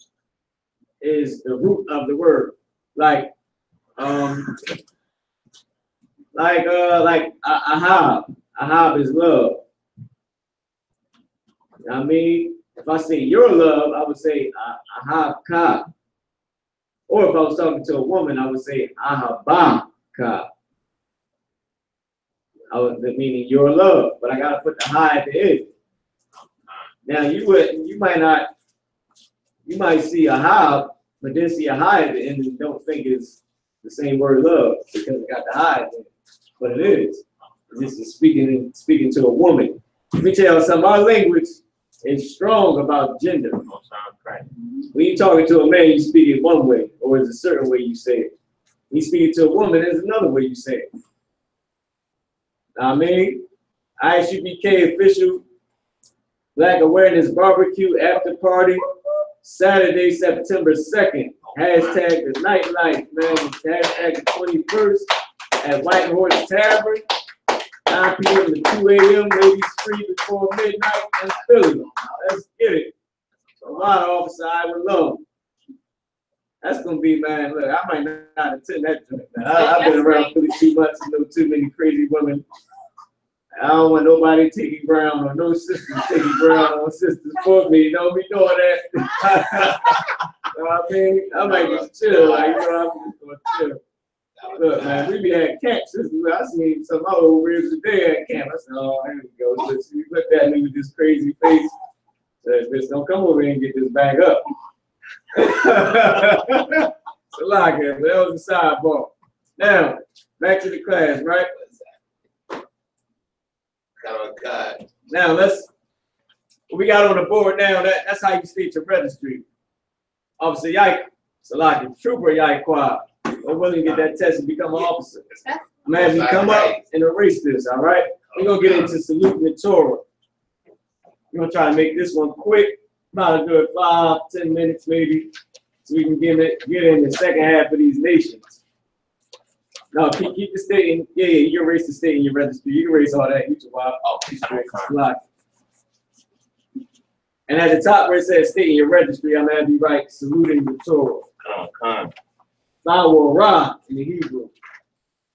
is the root of the word. Like ahab. Ahab is love. I mean, if I say your love, I would say ahabka. Or if I was talking to a woman, I would say ahabaka. Meaning your love, but I gotta put the ha at the end. Now you might see ahab, but then see a ha at the end and don't think it's the same word love because it got the ha at the end. But it is. This is speaking to a woman. Let me tell you something. Our language is strong about gender. When you're talking to a man, you speak it one way, or it's a certain way you say it. When you speak it to a woman, there's another way you say it. I mean, I.S.U.P.K official Black Awareness Barbecue After Party, Saturday, September 2nd. Hashtag the nightlife, man. Hashtag the 21st at White Horse Tavern. 9 p.m. to 2 a.m. Ladies free before midnight in Philly. Let's get it. A lot of officer I would love. That's gonna be, man. Look, I might not attend that joint, man. I've been around Philly too much to know too many crazy women. I don't want nobody taking ground or no sisters taking ground on sisters for me. You know me doing that. You know what I mean? I might just chill, like, you know, I'm just gonna chill. Look, man, we be at camps. I seen some other ribs today at camp. I said, oh, here we go. So you looked at me with this crazy face. Said, bitch, don't come over here and get this bag up. It's a lot here, but that was a sidebar. Now, back to the class, right? Oh, God. Now, what we got on the board now, that's how you state your registry. Officer Yike, Salaki, Trooper Yike Quad. I'm willing to get that test and become an officer. I'm having you come up and erase this, all right? We're going to get into saluting the Torah. We're going to try to make this one quick, about a good 5-10 minutes maybe, so we can get in the second half of these nations. No, keep the state in, yeah, you erase the state in your registry. You erase all that. And at the top where it says state in your registry, I'm going to have you write saluting the Torah. Ra in the Hebrew.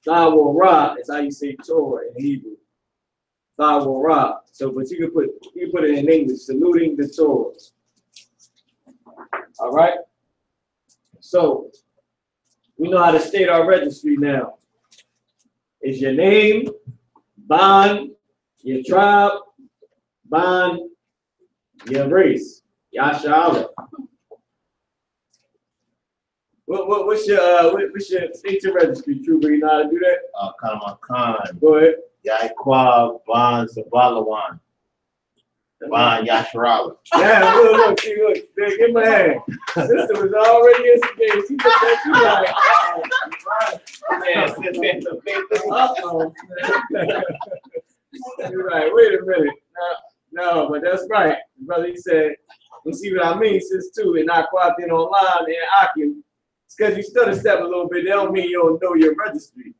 Ra is how you say Torah in Hebrew. Ra. So, but you can put it in English, saluting the Torah. All right. So we know how to state our registry now. It's your name, bond, your tribe, bond, your race, Yashala. What's your state your registry, Trooper? You know how to do that? Khan. Go ahead. Yaiqua, Ban Sabalawan. Ban Yasharala. Yeah, look, give him a hand. Sister was already instigated. She put that You're right, wait a minute. No, but that's right. Brother, he said, you see what I mean, sis, too, and not quite in online and Akim. It's because you stutter step a little bit. That don't mean you don't know your registry.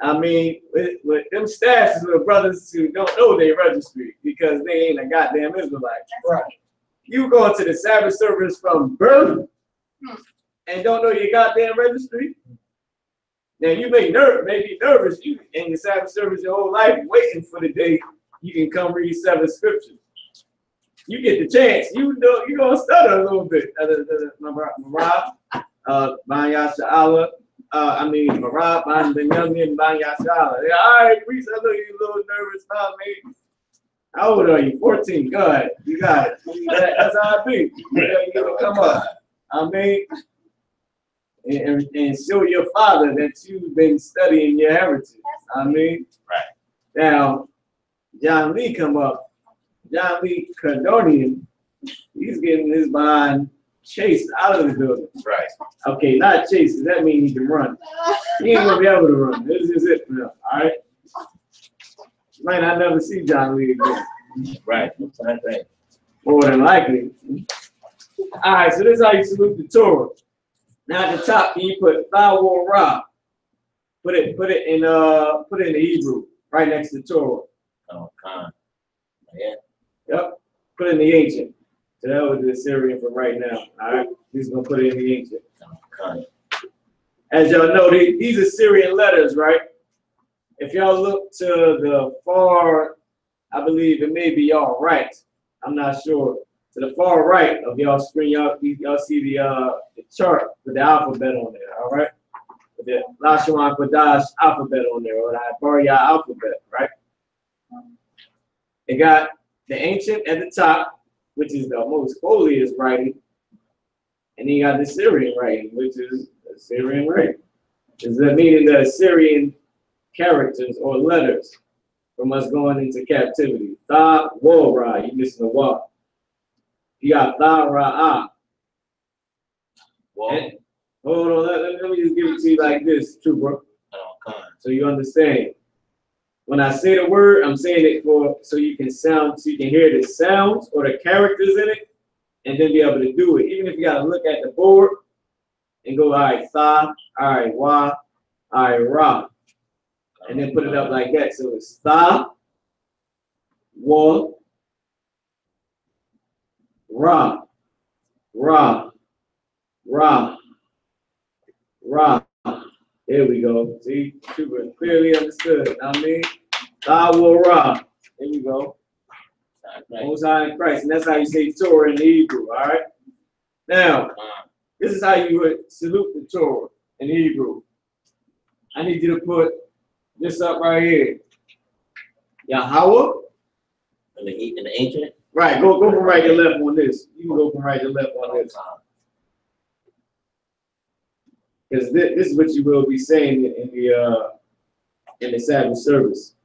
I mean, with them stats is with brothers who don't know their registry because they ain't a goddamn Israelite. Right. You go to the Sabbath service from birth and don't know your goddamn registry. Now you may be nervous. You in your Sabbath service your whole life waiting for the day you can come read 7 scriptures. You get the chance. You're gonna stutter a little bit. Marab, Banyashala. Marab, Benjamin, Banyashala. All right, Reese, I know you're a little nervous about me. How old are you? 14. Go ahead. You got it. That's how I be. You gotta come up. And show your father that you've been studying your heritage. Right. Now, John Lee come up. John Lee Cardonian, he's getting his behind chased out of the building. Right. Okay, not chased. That means he can run. He ain't gonna be able to run. This is it for him. All right. You might not never see John Lee again. Right. What's that thing? More than likely. All right, so this is how you salute the Torah. Now at the top, you put Thawor Ra. Put it in the Hebrew, right next to Torah. Oh, Khan. Yeah. Yep. Put it in the ancient. So that was the Assyrian for right now. All right. He's gonna put it in the ancient. Oh, Khan. As y'all know, these are Syrian letters, right? If y'all look to the far, I believe it may be y'all right. I'm not sure. To the far right of y'all screen, y'all see the chart with the alphabet on there. All right. With the Lashawan Qadash alphabet on there, or the Ibaria alphabet, right? It got the ancient at the top, which is the most holiest writing, and then you got the Syrian writing, which is the Syrian writing. Is that meaning the Assyrian characters or letters from us going into captivity? Tha, Wo, Ra, you missing the Wa. You got Tha, Ra, Ah. And, hold on, let me just give it to you like this, true, bro. Oh, Khan. So you understand. When I say the word, I'm saying it so you can hear the sounds or the characters in it, and then be able to do it. Even if you gotta look at the board and go, all right, Tha, all right, Wa, all right, Ra. And then put it up like that. So it's Tha, Wa, Ra, Ra, Ra, Ra. There we go. See, super clearly understood. I mean, Tha, Wa, Ra. There we go. Most High in Christ. And that's how you say Torah in the Hebrew. All right. Now, this is how you would salute the Torah in Hebrew. I need you to put this up right here. Yahweh. In the ancient? Right, go from right to left on this. You can go from right to left on this. Because this is what you will be saying in the Sabbath service.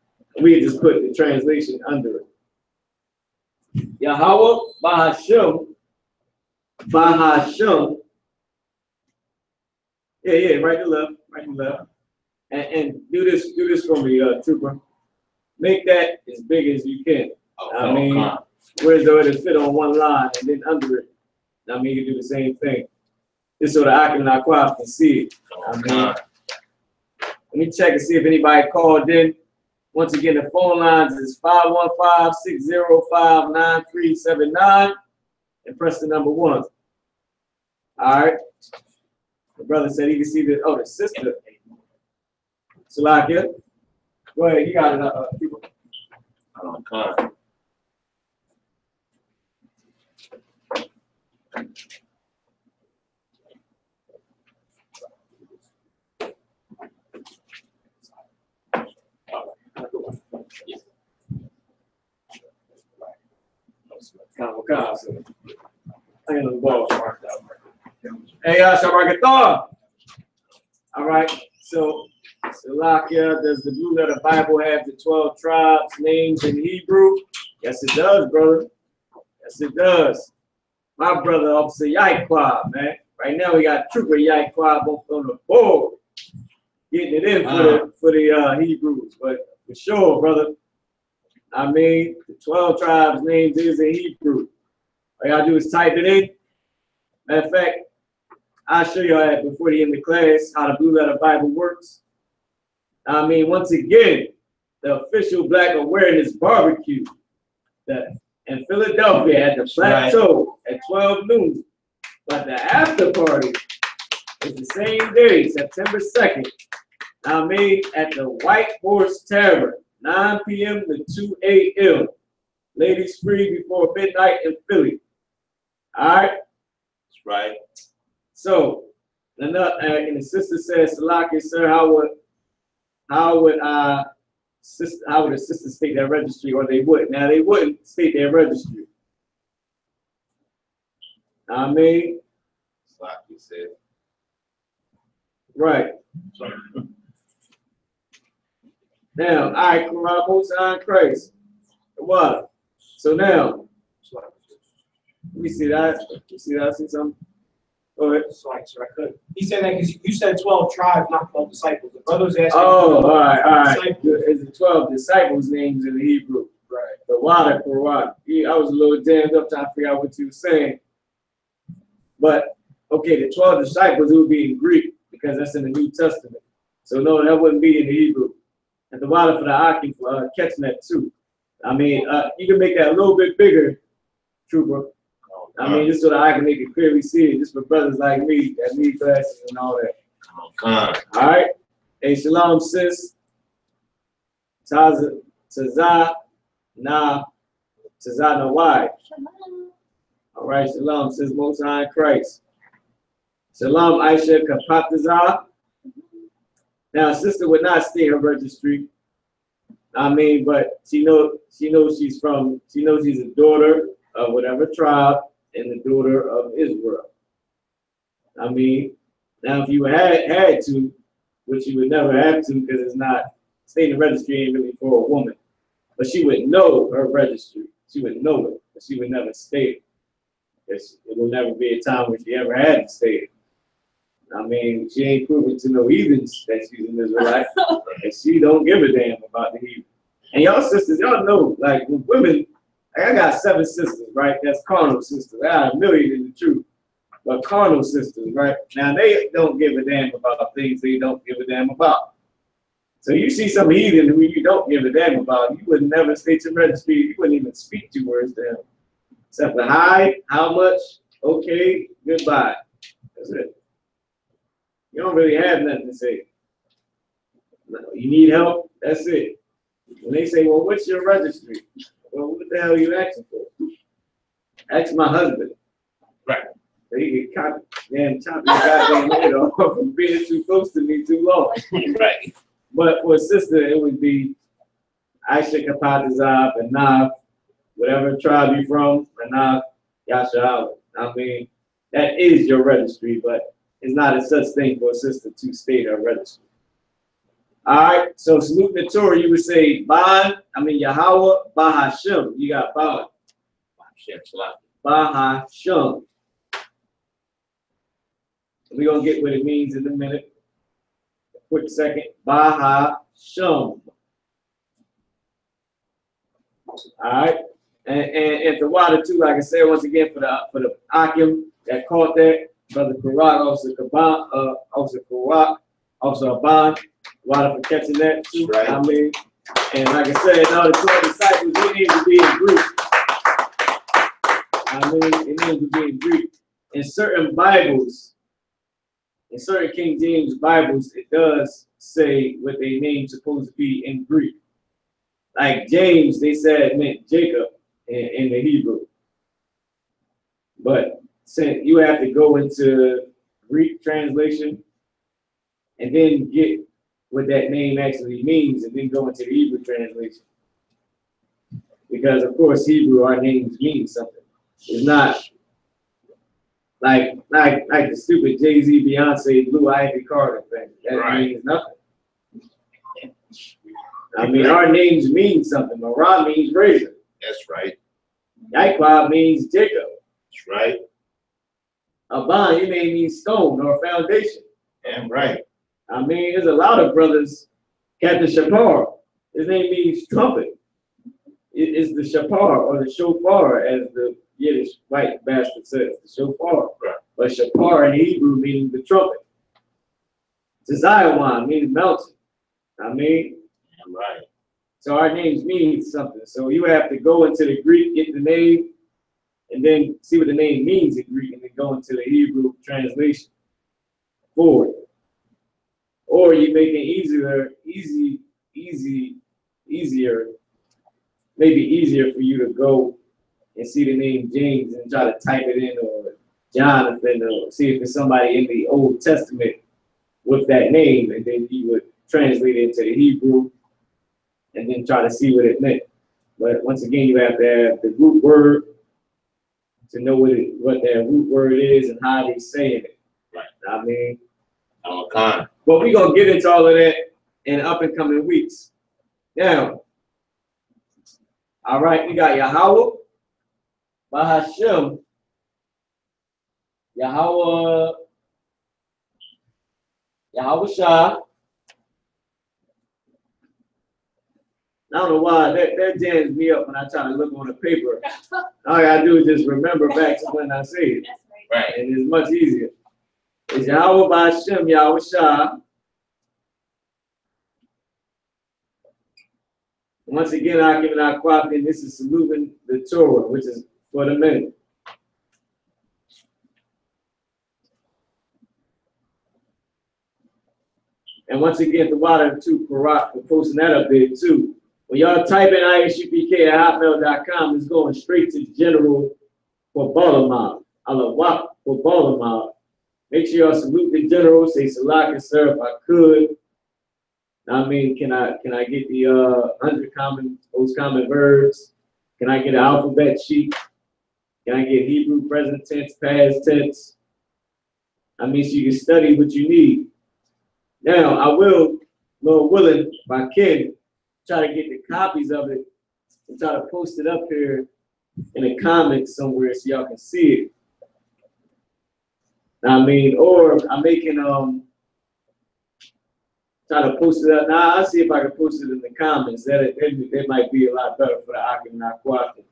We just put the translation under it. Yahweh Bahasham. Bahasham. Yeah, right to left. And do this for me, trooper. Make that as big as you can. I mean, where's the way to fit on one line and then under it? I mean, you can do the same thing. Just so the Akim and Aquaf can see it. I mean, let me check and see if anybody called in. Once again, the phone lines is 515-605-9379 and press the number 1. All right. The brother said he can see the sister. Salakia. Go ahead, you got it. People. Oh, God. Hey, Shabbat. All right, so Salakia, does the Blue Letter Bible have the 12 tribes names in Hebrew? Yes, it does, brother. Yes, it does. My brother, Officer Yaquab, man. Right now, we got Trooper Yaquab on the board, getting it in for the Hebrews. But for sure, brother, I mean, the 12 tribes names is in Hebrew. All y'all do is type it in. Matter of fact, I'll show y'all that before the end of the class how the Blue Letter Bible works. I mean, once again, the official Black Awareness Barbecue in Philadelphia at the Plateau at 12 noon. But the after party is the same day, September 2nd. I mean, at the White Horse Tavern, 9 p.m. to 2 a.m. Ladies free before midnight in Philly. All right? That's right. So, and the sister says, Salaki, sir, how would a sister state their registry, or they wouldn't? Now, they wouldn't state their registry. I mean, Salaki said. Right. Now, all right, Most High in Christ. What? So now, let me see that. I see something. Go ahead. Sorry, sir, I couldn't. He said that because you said 12 tribes, not 12 disciples. The brother's asking. Oh, all right. Is the 12 disciples' names in the Hebrew? Right. The water Quran. I was a little jammed up trying to figure out what you were saying. But okay, the 12 disciples, it would be in Greek because that's in the New Testament. So no, that wouldn't be in the Hebrew. And the water for the Aki for catching that too. I mean, you can make that a little bit bigger, Trooper. I mean, just so that I can make it clearly see it, just for brothers like me that need glasses and all that. All right. Hey, shalom, sis. Taza na why? All right, shalom, sis, Most High in Christ. Shalom, I.S.U.P.K. Now, sister would not stay her registry. I mean, but she knows she's a daughter of whatever tribe and the daughter of Israel. I mean, now if you had to, which you would never have to because it's not, staying in the registry ain't really for a woman. But she would know her registry. She would know it, but she would never stay. It will never be a time when she ever had to stay. I mean, she ain't proven to no heathens that she's an Israelite, and she don't give a damn about the heathen. And y'all sisters, y'all know, like with women, like I got 7 sisters, right? That's carnal sisters. I got 1 million in the truth, but carnal sisters, right? Now they don't give a damn about things they don't give a damn about. So you see some heathen who you don't give a damn about, you would never state your registry. You wouldn't even speak 2 words to him, except for hi, how much, okay, goodbye. That's it. You don't really have nothing to say. You need help? That's it. When they say, well, what's your registry? Well, what the hell are you asking for? Ask my husband. Right. He get chopping the goddamn head off from being too close to me too long. Right. But for a sister, it would be I.S.U.P.K. and Nav, whatever tribe you're from, and Nav, Yashawan. I mean, that is your registry, but it's not a such thing for a sister to state her registry. All right, so salute the Torah, you would say Yahweh, Bahashem. You got Bah. Bahashem. We're going to get what it means in a minute. A quick second. Bahashem. All right, and the water too, like I said, once again, for the Akim that caught that, Brother Karak, Officer Karak, Officer Aban, water for catching that too. Right. I mean, and like I said, now the 12 disciples, they need to be in Greek. I mean, it needs to be in Greek. In certain Bibles, in certain King James Bibles, it does say what their name's supposed to be in Greek. Like James, they said it meant Jacob in the Hebrew. But since you have to go into Greek translation and then get what that name actually means and then go into the Hebrew translation. Because of course Hebrew, our names mean something. It's not like the stupid Jay-Z, Beyonce, Blue Ivy Carter thing. That means nothing. I mean, our names mean something. Marah means razor. That's right. Yaquab means Jacob. That's right. Aban, your name means stone or foundation. Damn right. I mean, there's a lot of brothers. Captain Shapar, his name means trumpet. It's the Shapar or the shofar, as the Yiddish white bastard says, the shofar. Right. But Shapar in Hebrew means the trumpet. Tzayawan means mountain. I mean, damn right. So our names mean something. So you have to go into the Greek, get the name, and then see what the name means in Greek, and then go into the Hebrew translation for it. Or you make it maybe easier for you to go and see the name James and try to type it in, or Jonathan, or see if it's somebody in the Old Testament with that name, and then you would translate it into the Hebrew and then try to see what it meant. But once again, you have to have the root word to know what that root word is and how they say it. Right. I mean, but we're going to get into all of that in up and coming weeks. Now, all right, we got Yahweh, Bahashem, Yahweh Shah, I don't know why that jams me up when I try to look on the paper. All I gotta do is just remember back to when I say it. That's right. Right. And it's much easier. It's Yahweh by Hashem, Yahweh Shah. Once again, I give it our quality, and this is saluting the Torah, which is for the minute. And once again, the water too, Barak, for posting that up there too. When y'all type in I.S.U.P.K at hotmail.com, it's going straight to general for Baltimore. Allah for Baltimore. Make sure y'all salute the general, say Salak, sir, if I could. I mean, can I get the 100 most common verbs? Can I get an alphabet sheet? Can I get Hebrew present tense, past tense? I mean, so you can study what you need. Now, I will, Lord willing, if I can, try to get the copies of it and try to post it up here in the comments somewhere so y'all can see it. I mean, or I'm making try to post it up. Now I'll see if I can post it in the comments. That might be a lot better for the Akim Nakwaki.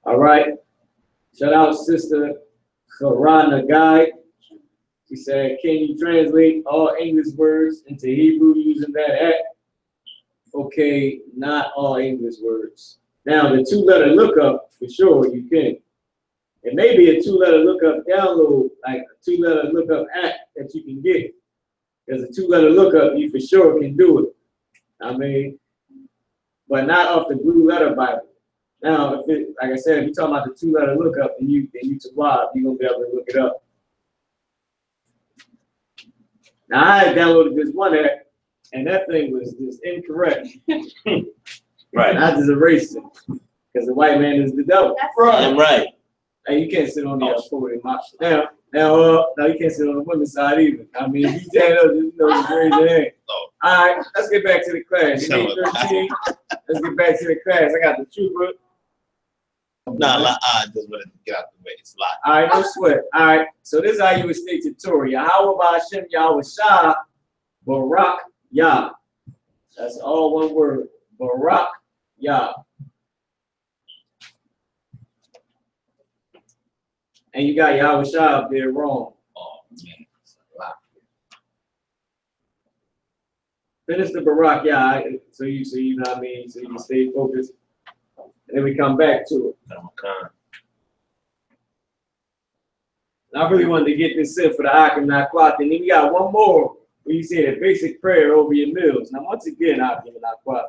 All right. Shout out Sister Kharana Guy. She said, can you translate all English words into Hebrew using that app? Okay, not all English words. Now the 2-letter lookup, for sure you can. It may be a 2-letter lookup download, like a 2-letter lookup app that you can get. Because a 2-letter lookup, you for sure can do it. I mean, but not off the Blue Letter Bible. Now, if it, like I said, if you're talking about the 2-letter lookup and you Tawab, you're gonna be able to look it up. Now I had downloaded this one app, and that thing was just incorrect. Right. I just erased it because the white man is the devil. That's Right. Right. Hey, you can't sit on the forward now you can't sit on the women's side either. I mean, if you stand up, just raise your hand. Oh. All right, let's get back to the class. 13. Let's get back to the class. I got the trooper. Nah, I just want to get out the way. It's a lot. All right, no sweat. All right, so this is how you would state the Torah. Yahweh by Hashem, Yahweh Shah, Barak Yah. That's all one word. Barak Yah. And you got Yahweh Shah up there wrong. Oh, man. It's a lot. Finish the Barak Yah, so you know what I mean, so you can stay focused. And then we come back to it. And I really wanted to get this in for the Akim Nakwat. And then we got one more where you say the basic prayer over your meals. Now, once again, Akim Nakwat,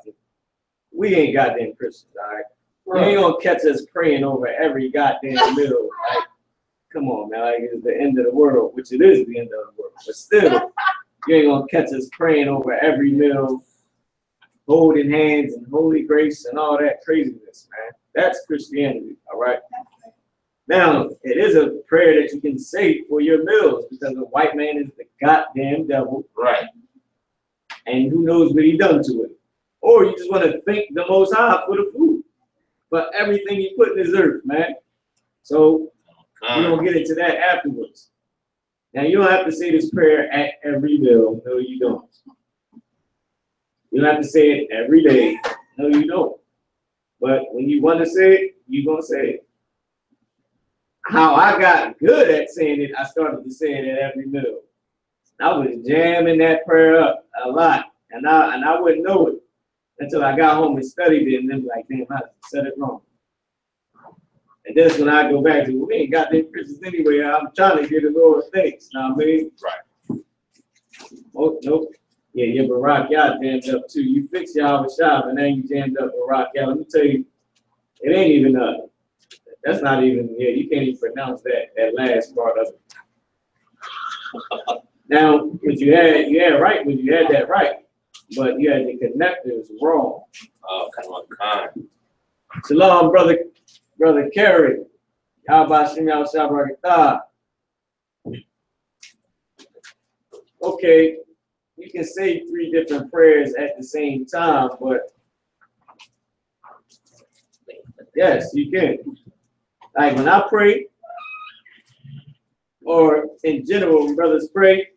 we ain't goddamn Christians, all right? You ain't gonna catch us praying over every goddamn meal. Like, come on, man. Like, it's the end of the world, which it is the end of the world. But still, you ain't gonna catch us praying over every meal, holding hands and holy grace and all that craziness, man. That's Christianity, all right? Now, it is a prayer that you can say for your meals because the white man is the goddamn devil. Right. And who knows what he done to it. Or you just want to thank the Most High for the food, for everything he put in this earth, man. So we're going to get into that afterwards. Now, you don't have to say this prayer at every meal. No, you don't. You don't have to say it every day. No, you don't. But when you want to say it, you're going to say it. How I got good at saying it, I started to say it at every meal. I was jamming that prayer up a lot, and I wouldn't know it until I got home and studied it, and then like, damn, I said it wrong. And that's when I go back to, well, we ain't got them Christians anyway. I'm trying to get the Lord thanks. Know what I mean? Right. Oh, nope. Yeah, your Barak Yah jammed up too. You fixed Yahweh Shah, and now you jammed up Barak Yah. Let me tell you, it ain't even that's not even, yeah, you can't even pronounce that last part of it. Now, what you had right when you had that right, but you had the connectors wrong. Oh, come on. Shalom, brother Kerry. Yahbashim Yahweh Shah Barakatah. Okay, you can say 3 different prayers at the same time, but yes, you can. Like when I pray, or in general, when brothers pray,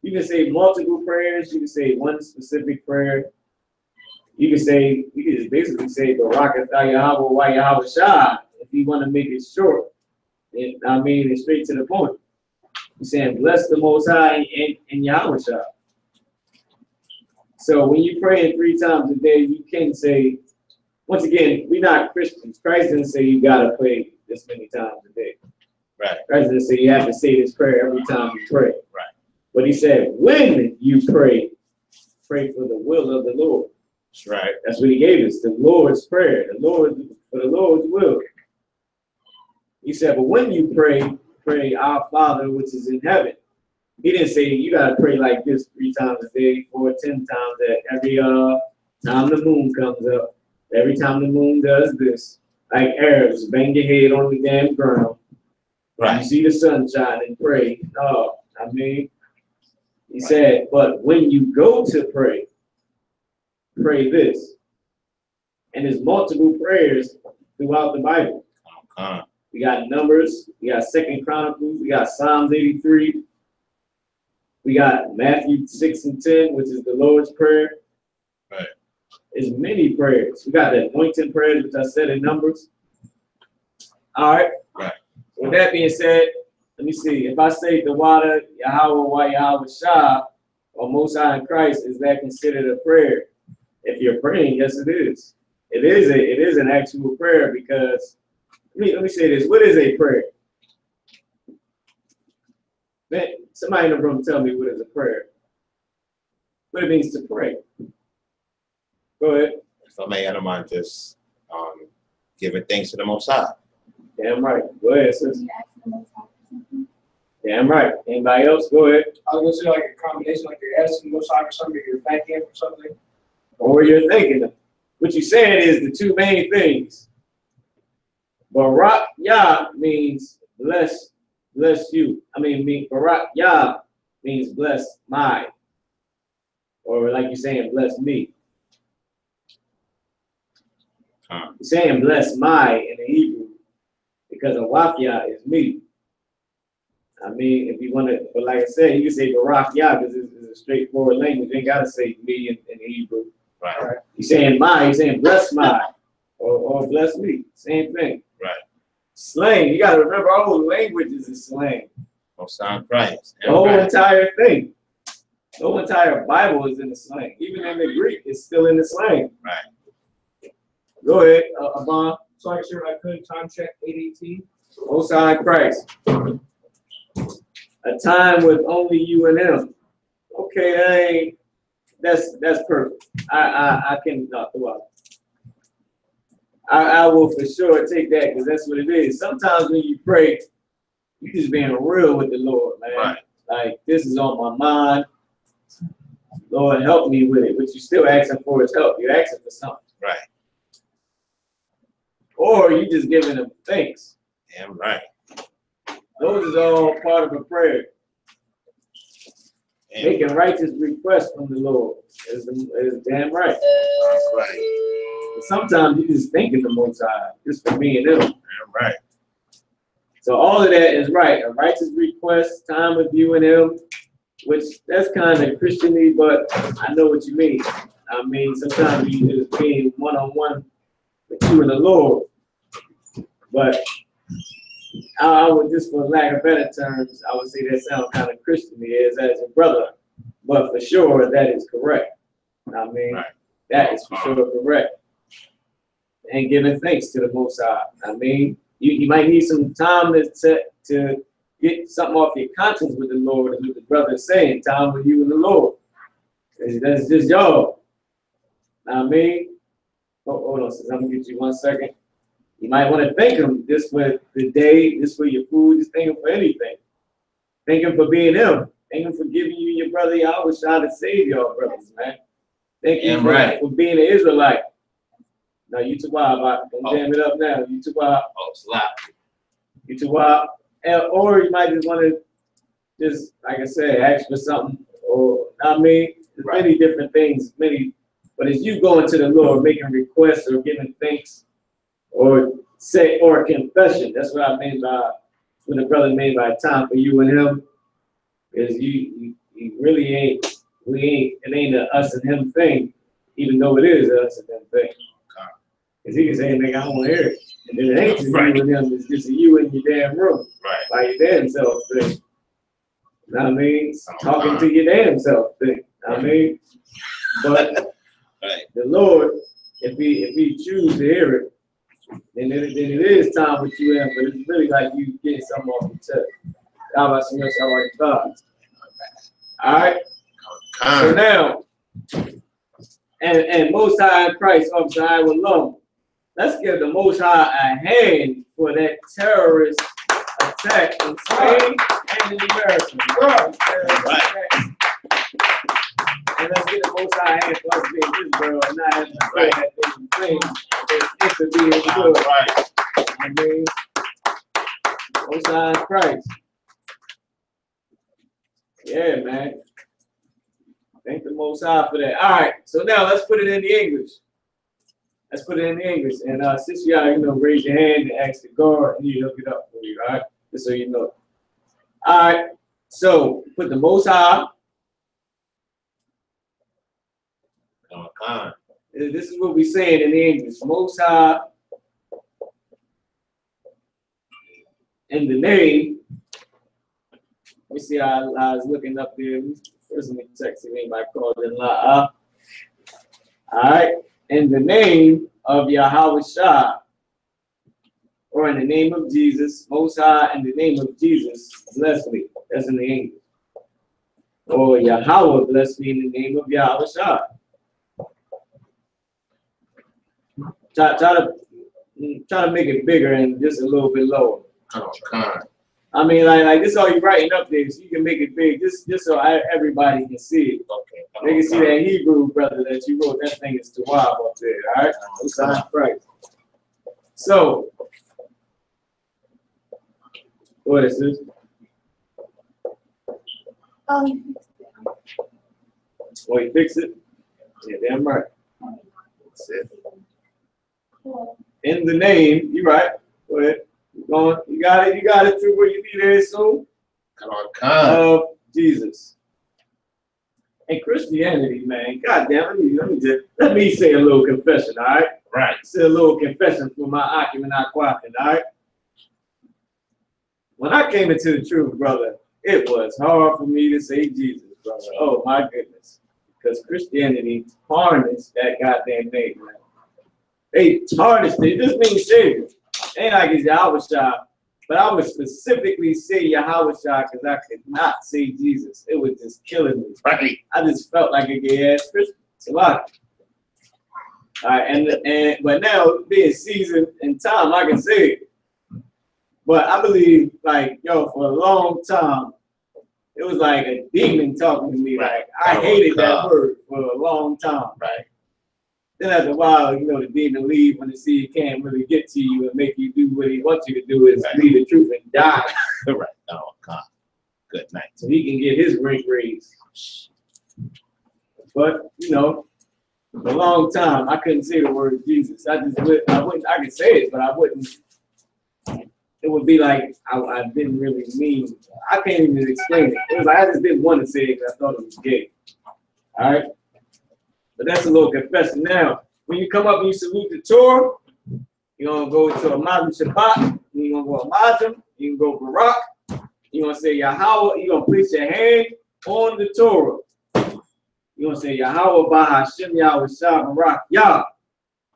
you can say multiple prayers. You can say one specific prayer. You can just basically say Barak Atah Yahweh Wa Yahweh Shah if you want to make it short. I mean, it's straight to the point. You're saying bless the Most High and Yahweh Shah. So when you pray 3 times a day, you can say, once again, we're not Christians. Christ didn't say you gotta pray this many times a day. Right. Christ didn't say you have to say this prayer every time you pray. Right. But he said, when you pray for the will of the Lord. That's right. That's what he gave us, the Lord's prayer, for the Lord's will. He said, but when you pray our Father which is in heaven. He didn't say you gotta pray like this 3 times a day, 4, 10 times every time the moon comes up, every time the moon does this, like Arabs, bang your head on the damn ground. Right. You see the sun shine and pray. No, I mean, he said, but when you go to pray this. And there's multiple prayers throughout the Bible. We got Numbers, we got 2nd Chronicles, we got Psalms 83. We got Matthew 6 and 10, which is the Lord's Prayer. Right. There's many prayers. We got the anointing prayers, which I said in Numbers. All right. Right. With that being said, let me see. If I say the water, Yahweh Wa Yahweh Shah, or Most High in Christ, is that considered a prayer? If you're praying, yes, it is. It is an actual prayer because let me say this. What is a prayer? Man, somebody in the room tell me what is a prayer. What it means to pray. Go ahead. If I may, I don't mind just giving thanks to the Most High. Damn right. Go ahead, sis. You ask the Most High for something? Damn right. Anybody else? Go ahead. I was gonna say like a combination, like you're asking Most High for something, you're thanking him for something. Or you're thinking of. What you're saying is the 2 main things. Barak Yah means bless you. Barak Yah means bless my. Or like you're saying, bless me. You're saying bless my in the Hebrew because a Wafia is me. I mean, if you want to, but like I said, you can say Barak Yah because it's a straightforward language. You ain't got to say me in the Hebrew. Right. You're saying my, you're saying bless my, or bless me. Same thing. Right. Slang, you got to remember all languages is slang. Most High in Christ. The whole entire thing. The whole entire Bible is in the slang. Even in the Greek, it's still in the slang. Right. Go ahead, Avon. So I sure I could time check 8:18. Most High Christ. A time with only you and him. Okay, that's perfect. I can throughout. I will for sure take that because that's what it is. Sometimes when you pray, you just being real with the Lord, man. Right. Like this is on my mind. Lord, help me with it. But you're still asking for his help. You're asking for something. Right. Or you just giving him thanks. Damn right. Those is all part of a prayer. Damn Making righteous requests from the Lord is damn right. That's right. But sometimes you just thinking the Most High, just for me and them. Damn right. So all of that is right. A righteous request, time with you and him, which that's kind of Christian-y, but I know what you mean. I mean, sometimes you just being one-on-one with you and the Lord. But I would just, for lack of better terms, I would say that sounds kind of Christian-y as a brother. But for sure, that is correct. I mean, Right. that is for sure correct. And giving thanks to the Most High. I mean, you might need some time to get something off your conscience with the Lord, as what the brother is saying, time with you and the Lord. That's just y'all. I mean, hold on, sis, I'm gonna get you 1 second. You might want to thank him just for the day, just for your food, just thank him for anything. Thank him for being him. Thank him for giving you your brother. Y'all was trying to save y'all brothers, man. Thank you for being an Israelite. Now you too wild, don't jam it up now. You too wild. Oh, slap. You too wild. Or you might just want to just, like I said, ask for something. Or I mean, there's many different things, but as you go into the Lord making requests or giving thanks or confession, that's what I mean by what the brother mean by time for you and him. Is you really ain't, it ain't a us and him thing. even though it is us and them thing. Because he can say, nigga, I don't want to hear it. And then it ain't just Right. you and them, it's just you in your damn room. Right. By your damn self thing. You know what I mean? Oh, Talking God. to your damn self thing. You know what I mean? But Right. the Lord, if he choose to hear it, then it is time with you in, but it's really like you getting something off your chest. How about some else already thought? All right. So now, and Most High in Christ, officer, I will love. Let's give the Most High a hand for that terrorist attack in Spain and in America. Right. And let's get the Most High hand for us being this world and not having to say that thing. It's to be good. Right. I mean, Most High in Christ. Yeah, man. Thank the Most High for that. All right, so now let's put it in the English. Let's put it in the English. And since you gotta, raise your hand and ask the guard, and you look it up for you, all right? Just so you know. All right, so put the Most High. This is what we're saying in the English. Most High in the name. Let me see how I was looking up there. First, let me text if anybody called in. All right. In the name of Yahweh Shah, or in the name of Jesus, Most High, in the name of Jesus, bless me. That's in the English. Or Yahweh, bless me in the name of Yahweh Shah. Try to make it bigger and just a little bit lower. I mean, like this is all you're writing up there, so you can make it big, just so everybody can see it. Okay. They can see that Hebrew, brother, that you wrote. That thing is Tawab up there, all right? Besides Christ. So, what is this? Oh, you fixed it. Oh, you fix it? Yeah, damn right. That's it. Cool. In the name, you right. Go ahead. Keep going. You got it through where you be there soon. Of Jesus. And Christianity, man. God damn, let me say a little confession, all right? Right. Say a little confession for my argument, not quaffing, all right? When I came into the truth, brother, it was hard for me to say Jesus, brother. Oh my goodness. Because Christianity tarnished that goddamn name, man. They tarnished it. It just means Savior. Ain't like it's Yahweh Shah. But I would specifically say Yahweh Shah because I could not say Jesus. It was just killing me. Right. I just felt like a gay ass Christian. It's a lot. All right, but now being seasoned in time, I can say it. But I believe, like, for a long time, it was like a demon talking to me. Like, I hated that word for a long time. Right. Then after a while, the demon leave when they see he can't really get to you and make you do what he wants you to do is leave the truth and die. Right. Oh, God. Good night. So he can get his rank raised. But, for a long time, I couldn't say the word Jesus. I could say it, but I wouldn't. It would be like I didn't really mean. I can't even explain it. It was like I just didn't want to say it because I thought it was gay. All right? But that's a little confession. Now, when you come up and you salute the Torah, you're going to go to a Mazim Shabbat, you're going to go a Mazim, you can go Barak, you're going to say Yahweh, you're going to place your hand on the Torah. You're going to say Yahweh Bahashem Yahweh Shah Barak Yah.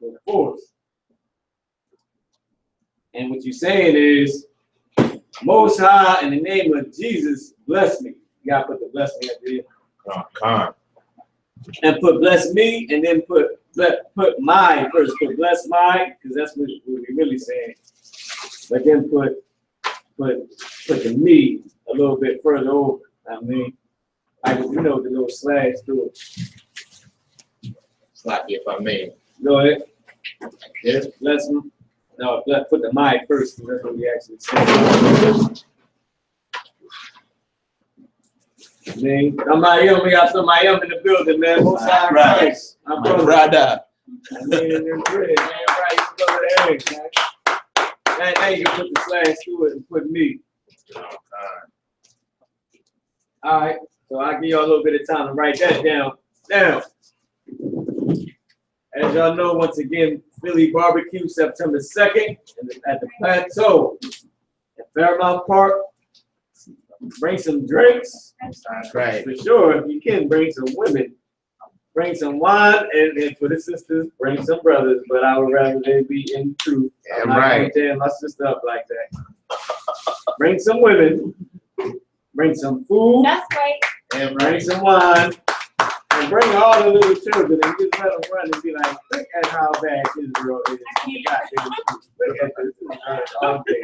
Of course. And what you're saying is, Most High, in the name of Jesus, bless me. You got to put the blessing at the end. And put bless me, and then put my first. Put bless my, because that's what we're really saying. But then put the me a little bit further over. I mean, the little slash through it. It's like if I may. Go ahead. Yes. Bless me. No, put the my first, because that's what we actually say. Man, we got some Miami in the building, man. Most High Christ. I'm brother. I mean, in the grid, man. Right, you go there, man. Now you can put the slash through it and put me. All right, so I'll give you a little bit of time to write that down. Now, As y'all know, once again, Philly barbecue September 2nd at the Plateau at Fairmount Park. Bring some drinks. Right. For sure, if you can, bring some women. Bring some wine, and for the sisters, bring some brothers. But I would rather they be in truth. I'm not gonna tear my sister up like that. Bring some women. Bring some food. That's right. And bring some wine. And bring all the little children and just let them run and be like, look at how bad Israel is. Look at this. All day.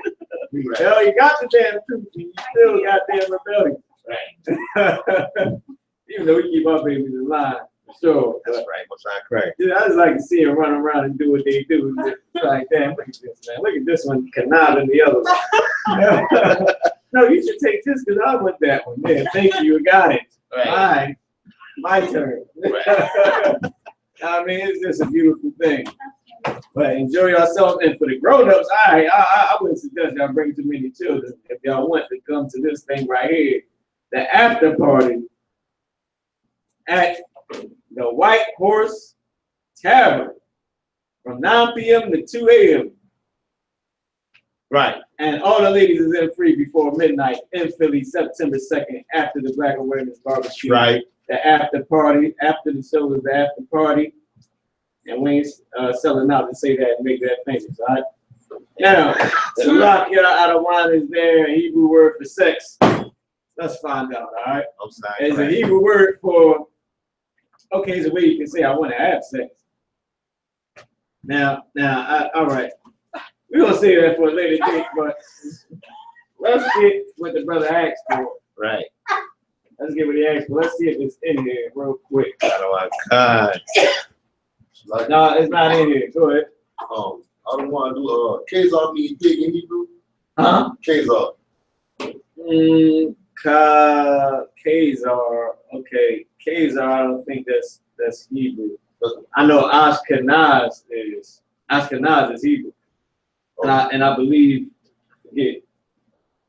Well, you got the damn truth, and you still got damn rebellion. Right. Even though we keep our babies alive. Sure. That's right. What's that correct? Yeah, I just like to see them run around and do what they do. It's like, damn, look at this, man. Look at this one, conniving the other one. No, you should take this because I want that one. Yeah, thank you. You got it. Right. All right. My turn. I mean, it's just a beautiful thing. But enjoy yourself. And for the grown-ups, I wouldn't suggest y'all bring too many children. If y'all want to come to this thing right here, the after party at the White Horse Tavern from 9 p.m. to 2 a.m. Right. And all the ladies is in free before midnight in Philly, September 2nd, after the Black Awareness Barbecue. Right. The after party, after the show is the after party. And we ain't selling out to say that and make that famous, all right? Now, the rock out of wine is there, a Hebrew word for sex. Let's find out, all right? I'm sorry. It's a Hebrew word for, okay, it's a way you can say I want to have sex. Now, all right. We're going to say that for a later date, but let's get what the brother asked for. Right. Let's get what he asked for. Let's see if it's in here real quick. Oh my God. No, it's not in here. Go ahead. I don't want to do Kazar means pig in Hebrew. Huh? Kazar. Kazar. Okay. Kazar, I don't think that's Hebrew. I know Ashkenaz is. Ashkenaz is Hebrew. And I believe, yeah,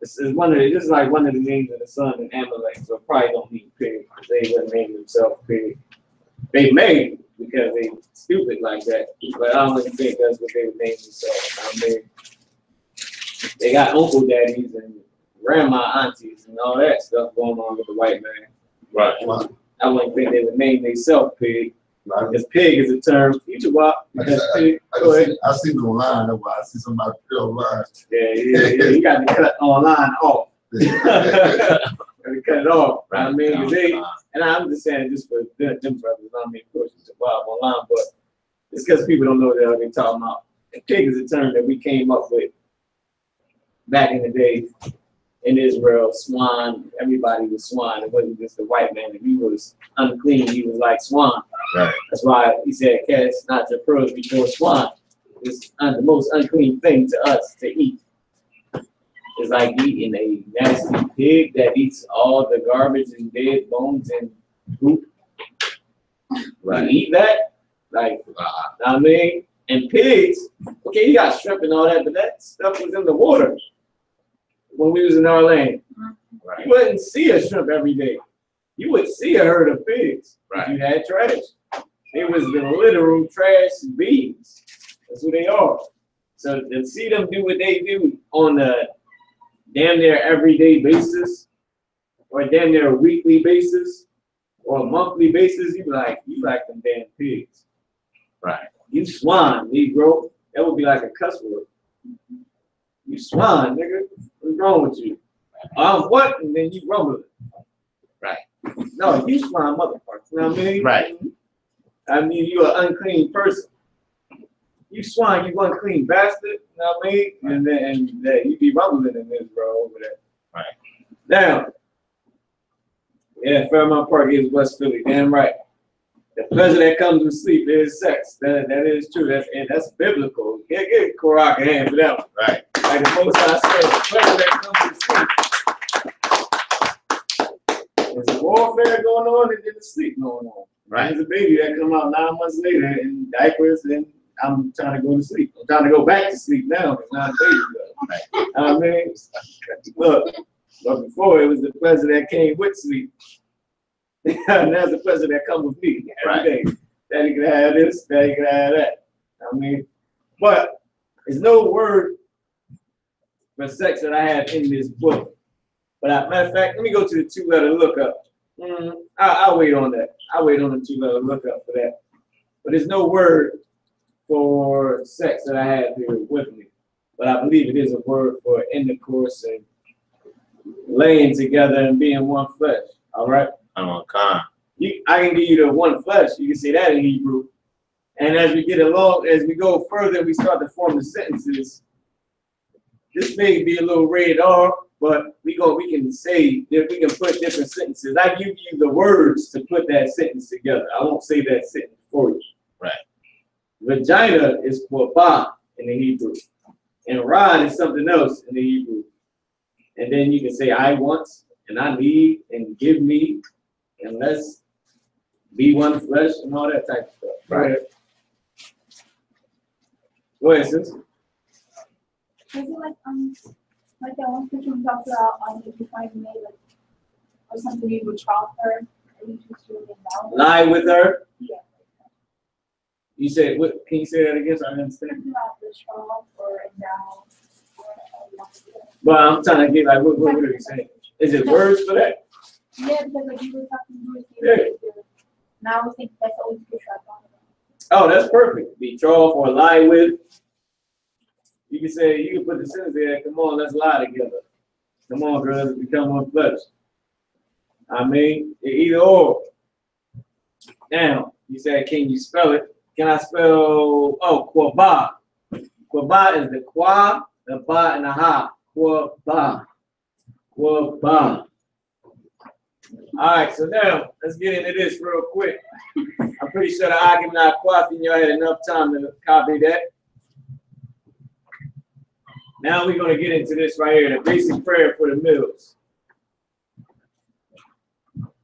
this is like one of the names of the son in Amalek, so probably don't mean pig. They wouldn't name themselves pig. They may because they stupid like that, but I don't even think that's what they would name themselves. I mean, they got uncle daddies and grandma aunties and all that stuff going on with the white man. Right. I wouldn't think they would name themselves pig. Because pig is a term. I see it online. That's why I see somebody put it online. Yeah. You got to cut online off. Got to cut it off. Right. I mean, and I'm just saying, just for them brothers, I mean, of course, it's a vibe online, but it's because people don't know what they're talking about. And pig is a term that we came up with back in the day in Israel. Swine, everybody was swine. It wasn't just the white man. If he was unclean, he was like swine. Right. That's why he said, cast not your pearls before swine. It's the most unclean thing to us to eat. It's like eating a nasty pig that eats all the garbage and dead bones and poop. Right. You eat that? Like, I mean, and pigs, okay, you got shrimp and all that, but that stuff was in the water when we was in our land. Right. You wouldn't see a shrimp every day. You would see a herd of pigs. Right. You had trash. It was the literal trash beings. That's who they are. So to see them do what they do on a damn near everyday basis, or damn near a weekly basis, or a monthly basis, you like them damn pigs. Right. You swine, Negro. That would be like a cuss word. You swine, nigga. What's wrong with you? What? And then you rumble it. Right. No, you swine motherfucker. You know what I mean? Right. I mean, you're an unclean person. You swine, you unclean bastard. You know what I mean? And then you be rumbling in this, bro, over there. Right. Now, yeah, Fairmount Park is West Philly. Damn right. The pleasure that comes with sleep is sex. That is true. That's biblical. Get Korak a hand for that one. Right. Like the most I said, the pleasure that comes with sleep. There's warfare going on and there's sleep going on. Right. There's a baby that come out 9 months later in diapers, and I'm trying to go to sleep. I'm trying to go back to sleep now. It's not a baby though. Right. I mean, look, but before it was the pleasure that came with sleep. And that's the pleasure that comes with me every day. Daddy can have this, daddy can have that. I mean, but there's no word for sex that I have in this book. But matter of fact, let me go to the 2-letter lookup. I'll wait on that. I'll wait on the 2-letter lookup for that. But there's no word for sex that I have here with me. But I believe it is a word for intercourse and laying together and being one flesh. All right? I'm on con. I can give you the one flesh. You can say that in Hebrew. And as we get along, as we go further, we start to form the sentences. This may be a little rated R, but we can say that we can put different sentences. I give you the words to put that sentence together. I won't say that sentence for you. Right. Vagina is ba in the Hebrew, and rod is something else in the Hebrew. And then you can say I want, and I need, and give me, and let's be one flesh, and all that type of stuff. Right. Go ahead, sis. Is it like that one picture we talked about if you find me like or something you would try her or you just do it down? Lie with her. Yeah. You said what? Can you say that again so I understand? About the straw or down. But I'm trying to get like what are you saying? Is it words for that? Yeah, because like you were talking to Yeah. now I was thinking that's always good try on. Oh, that's perfect. Betroth or lie with. You can say, you can put the sentence there, come on, let's lie together. Come on, girls, let's become one flesh. I mean, either or. Now, you said, can you spell it? Can I spell, Qaba. Qaba is the Qua, the Ba, and the Ha. Qaba. Qaba. All right, so now, let's get into this real quick. I'm pretty sure the argument y'all had enough time to copy that. Now we're going to get into this right here, the basic prayer for the meals.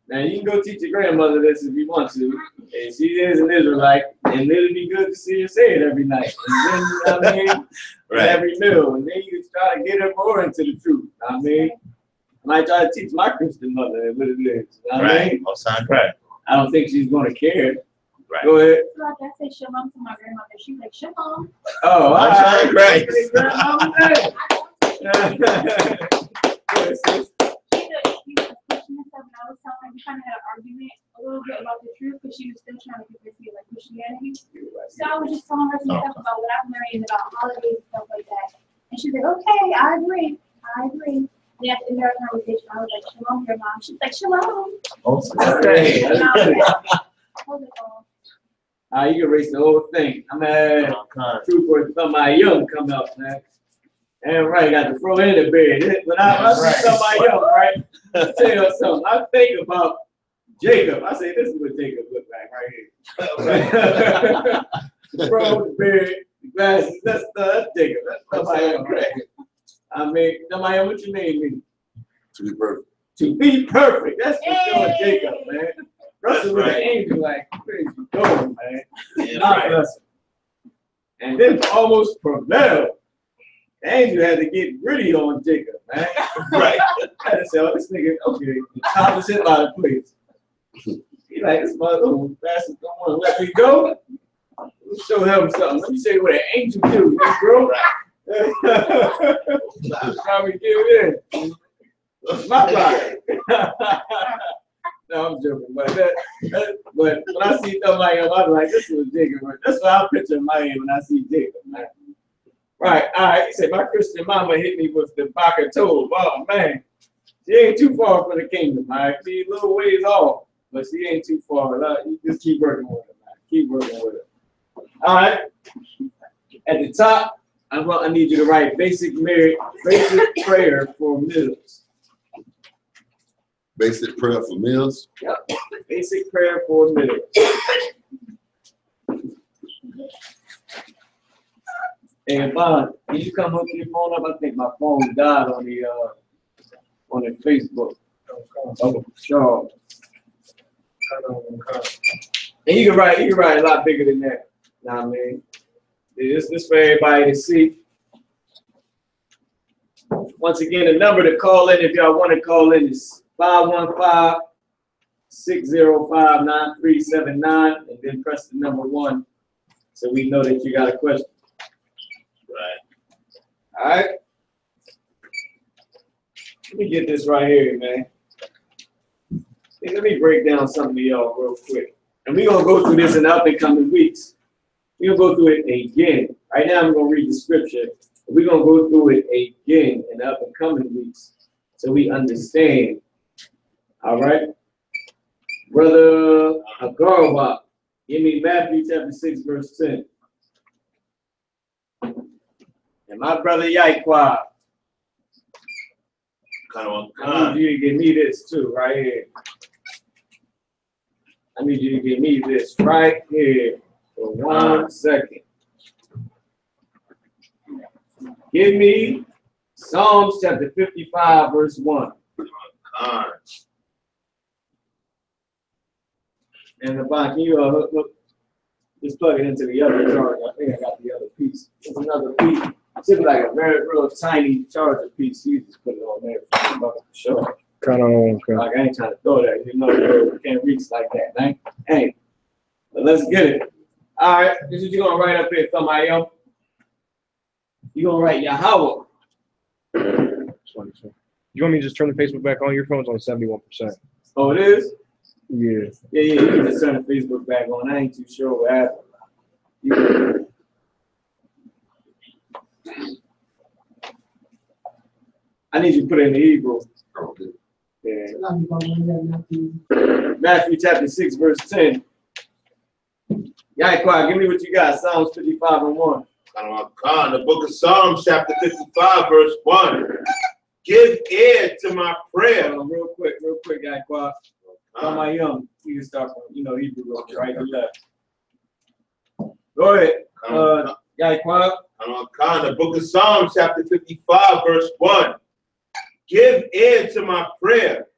Now you can go teach your grandmother this if you want to. And she is an Israelite, and it'll be good to see her say it every night. And then, you know what I mean? Right. Every meal. And then you can try to get her more into the truth. I mean, I might try to teach my Christian mother what it is. You know what I mean? Most time, right. I don't think she's going to care. Right. Go ahead. So like I said shalom to my grandmother. She's like, shalom. Oh, I'm sorry, Christ. She was pushing herself, and I was telling her we kind of had an argument a little bit about the truth, because she was still trying to convince me like Christianity. So I was just telling her some stuff about what I've learned about holidays and stuff like that. And she's like, okay, I agree. We had to end our conversation. I was like, shalom, your mom. She's like, shalom. Okay. And I was like, oh. You can erase the whole thing. I'm at truth for somebody young come up, man. And right, got to throw in the bed. When I see somebody young, right? I'll tell you something. I think about Jacob. I say, this is what Jacob looked like right here. Throw the beard, the glasses. That's Jacob. That's somebody young, right? I mean, somebody, what you mean? To be perfect. To be perfect. That's for sure, Jacob, man. Russell with an angel, like, where you going, man? Yeah, Not right. Russell. And then almost prevailed. The angel had to get gritty on Jacob, man. Right. I had to say, oh, this nigga, okay, the top is hit by the place. He like, this mother bastard don't want to let me go. Let's show him something. Let me show you what an angel do, bro. How we give in. My body. No, I'm joking, but but when I see somebody else, I'm like, this is Jacob. That's what I picture in my head when I see Jacob, man. Right, all right. He said, my Christian mama hit me with the Baka Tov. Oh, man. She ain't too far from the kingdom, all right? She a little ways off, but she ain't too far. You just keep working with her, man. Keep working with her. All right. At the top, I need you to write basic prayer for meals. Basic prayer for meals. Yep. Basic prayer for meals. Hey, Bond, can you come hook your phone up? I think my phone died on the Facebook. Oh, sure. And you can write a lot bigger than that. You know what I mean? This for everybody to see. Once again, the number to call in if y'all want to call in is 515 605-9379, and then press the number 1 so we know that you got a question. Right. All right. Let me get this right here, man. Hey, let me break down something to y'all real quick. And we're going to go through this in the up and coming weeks. We're going to go through it again. Right now, I'm going to read the scripture. We're going to go through it again in the up and coming weeks so we understand. All right? Brother Agarwa, give me Matthew chapter 6, verse 10. And my brother Yaikwa, I need you to give me this too, right here. I need you to give me this right here for 1 second. Give me Psalms chapter 55, verse 1. And the back, can you hook, just plug it into the other charger. I think I got the other piece. There's another piece. It's just like a very real tiny charger piece. You just put it on there for sure. Kind of. Like I ain't trying to throw that. You know, you can't reach like that, man. Hey, but let's get it. All right, this is what you're gonna write up here, somebody else. You're gonna write Yahweh. You want me to just turn the Facebook back on? Your phone's on 71%. Oh, it is? Yeah. Yeah, you can just turn the Facebook back on. I ain't too sure what happened. I need you to put it in the Hebrew. Yeah. Matthew chapter 6, verse 10. Yaikwa, give me what you got. Psalms 55 and 1. The book of Psalms, chapter 55, verse 1. Give ear to my prayer. Real quick, Yaikwa. My young, you can start from, Hebrew, right to left. Go ahead. Yaikwa. The book of Psalms, chapter 55, verse 1. Give ear to my prayer.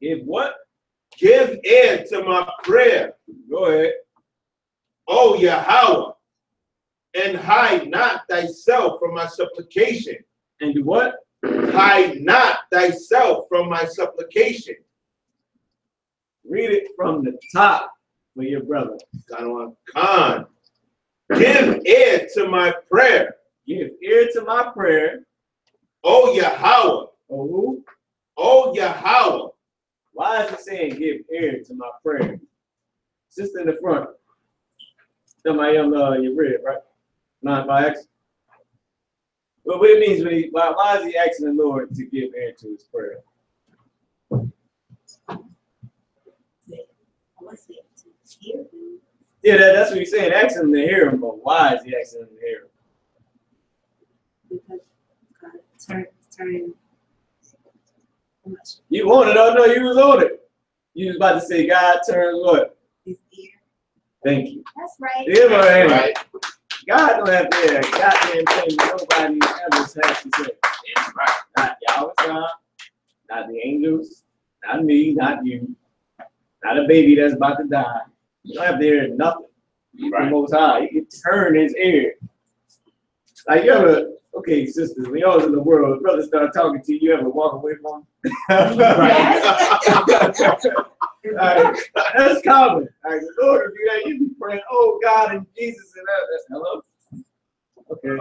Give what? Give ear to my prayer. Go ahead. O Yahweh, and hide not thyself from my supplication. And do what? Hide not thyself from my supplication. Read it from the top for your brother. Give ear to my prayer. Give ear to my prayer. O Yahweh. Oh, who? O Yahweh. Why is it saying give ear to my prayer? Sister in the front. Somebody on your rib, right? Not by accident. Well, what it means when why is he asking the Lord to give ear to his prayer? Yeah, that's what he's saying. Asking him to hear him, but why is he asking him to hear him? Because God turn. You wanted it? Oh no, you was on it. You was about to say God turns what? His ear. Thank you. That's right. Yeah, right. God don't have to hear goddamn thing nobody ever has to say. Right. Not Yahweh, not the angels, not me, not you, not a baby that's about to die. You don't have to hear nothing. He's the Most High. He can turn his ear. Like you ever, okay, sisters, when y'all was in the world, brothers start talking to you, you ever walk away from them? That's common. Like, the Lord will do that. You be praying, oh God and Jesus and that. Hello? Okay.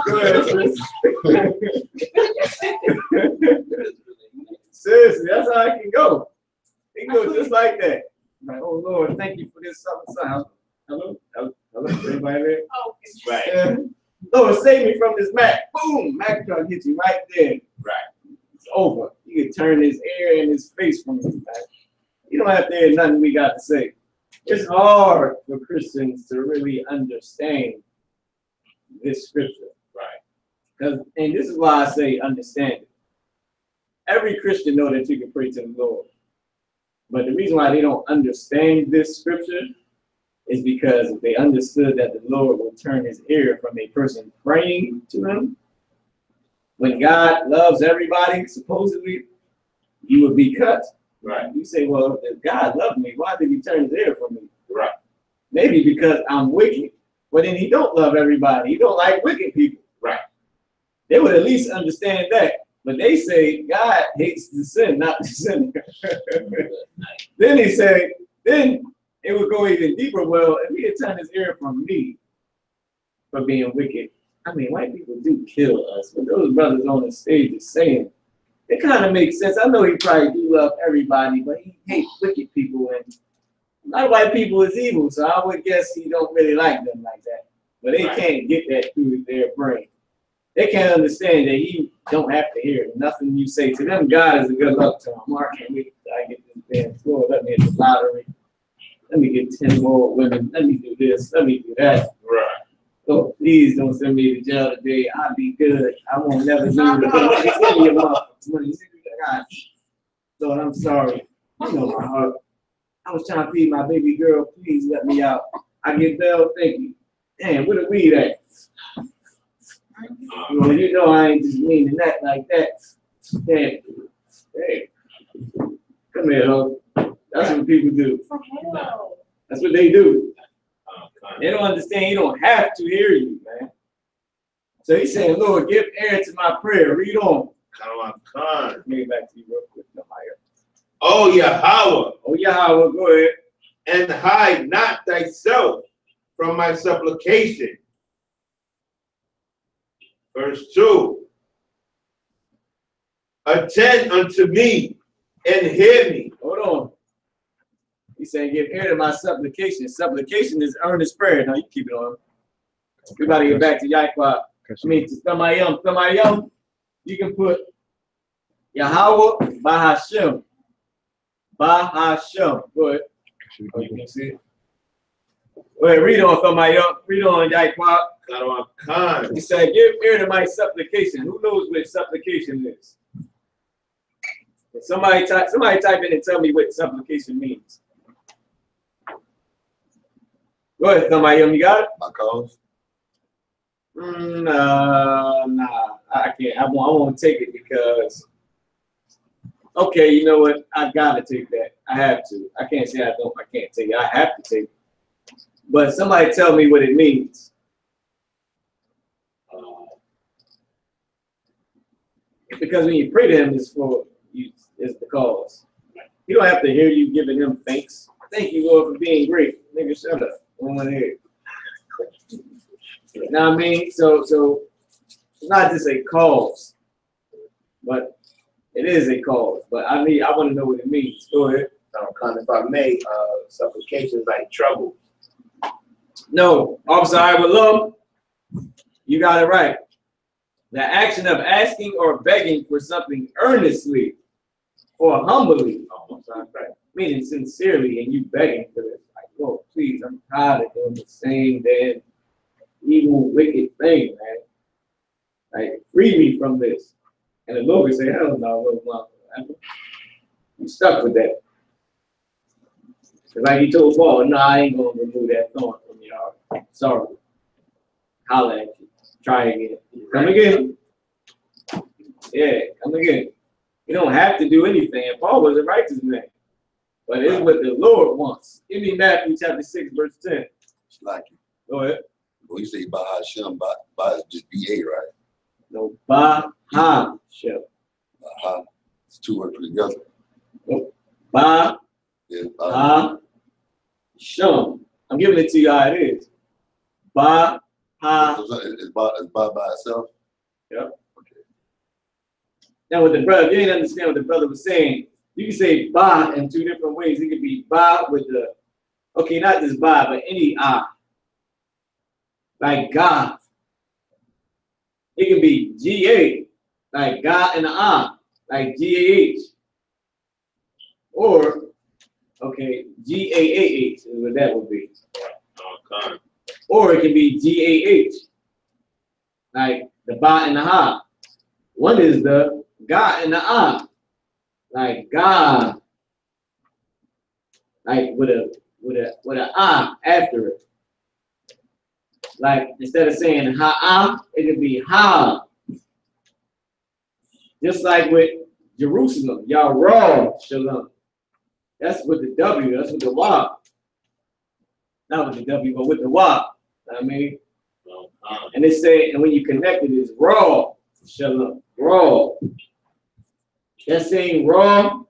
Go ahead, seriously, that's how I can go. It can go just like that. Like, oh Lord, thank you for this something. Hello? Hello? Anybody there? Oh, Right. Yeah. Lord, save me from this Mac. Boom! Mac trying to hit you right there. Right. It's over. You can turn his ear and his face from you. Right? You don't have to hear nothing we got to say. It's hard for Christians to really understand this scripture. Right. And this is why I say understand it. Every Christian knows that you can pray to the Lord. But the reason why they don't understand this scripture is because if they understood that the Lord will turn his ear from a person praying to him, when God loves everybody, supposedly, you would be cut. Right. You say, well, if God loved me, why did he turn his ear from me? Right. Maybe because I'm wicked. But then he don't love everybody. He don't like wicked people. Right. They would at least understand that. But they say God hates the sin, not the sinner. Then he said, then it would go even deeper. Well, if he had turned his ear from me for being wicked, I mean, white people do kill us. But those brothers on the stage are saying, it kind of makes sense. I know he probably do love everybody, but he hates wicked people. And a lot of white people is evil, so I would guess he don't really like them like that. But they can't get that through their brain. They can't understand that he don't have to hear it. Nothing you say to them, God is a good luck to them. Mark, can't wait till I get this damn score. Let me hit the lottery. Let me get 10 more women. Let me do this. Let me do that. Right. Oh, please don't send me to jail today. I'll be good. I won't never do it again. Send me a month. So I'm sorry. You know my heart. I was trying to feed my baby girl. Please let me out. I get bail. Thank you. Damn, where the weed at? Well, you know I ain't just meaning that like that. Damn. Hey. Come here, ho. That's what people do. That's what they do. They don't understand. You don't have to hear you, man. So he's saying, Lord, give ear to my prayer. Read on. Let me get back to you real quick. Oh, Yahweh. Oh, Yahweh, go ahead. And hide not thyself from my supplication. Verse 2. Attend unto me and hear me. Hold on. He's saying, give ear to my supplication. Supplication is earnest prayer. Now you keep it on. We got to get back to I.S.U.P.K. I mean, to Samayam. You can put Yahweh Bahashem. Bahashem. Go ahead. Oh, you can see it. Go ahead, read on Samayam. Read on I.S.U.P.K. He said, give ear to my supplication. Who knows what supplication is? Somebody type in and tell me what supplication means. Go ahead, Samayam. You got it? My cause. Nah, I can't. I won't take it because. Okay, you know what? I gotta take that. I have to. I can't say I don't. I can't take it. I have to take it. But somebody tell me what it means. Because when you pray to him, it's for you. It's the cause. You don't have to hear you giving him thanks. Thank you, Lord, for being great. Nigga, shut up. I don't want to hear it. You know what I mean? So it's not just a cause, but it is a cause. But I want to know what it means. Go ahead. If I may, supplications like trouble. No, Officer Iwalum, you got it right. The action of asking or begging for something earnestly or humbly, meaning sincerely, and you begging for this. Like, oh, please, I'm tired of doing the same damn evil, wicked thing, man. Like, free me from this. And the Lord would say, hell no, little motherfucker. You stuck with that. Like he told Paul, no, I ain't gonna remove that thorn from your heart. Sorry. Holla at you. Try again. Come again. Yeah, come again. You don't have to do anything. And Paul was a righteous man. But it's what the Lord wants. Give me Matthew chapter 6, verse 10. Like it. Go ahead. Well, you say Bahashem, Bah is just B-A, right? No, Bahashem. It's two words put together. No. Bahashem. I'm giving it to you how it is. Bahashem. It's by itself? Yep. Okay. Now with the brother, if you didn't understand what the brother was saying, you can say ba in two different ways. It could be ba with the, okay, not just ba, but any ah. Like God. It can be G-A, like God and the ah, like G-A-H. Or, okay, G-A-A-H is what that would be. Okay. Or it can be G-A-H, like the ba and the ha. One is the ga and the ah, like God, like with a ah after it. Like instead of saying ha-ah, it could be ha. Just like with Jerusalem, Yahweh Shalom. That's with the W, that's with the wa. Not with the W, but with the wa. I mean, and they say, and when you connect it, it's raw Shalom, raw. That same Ra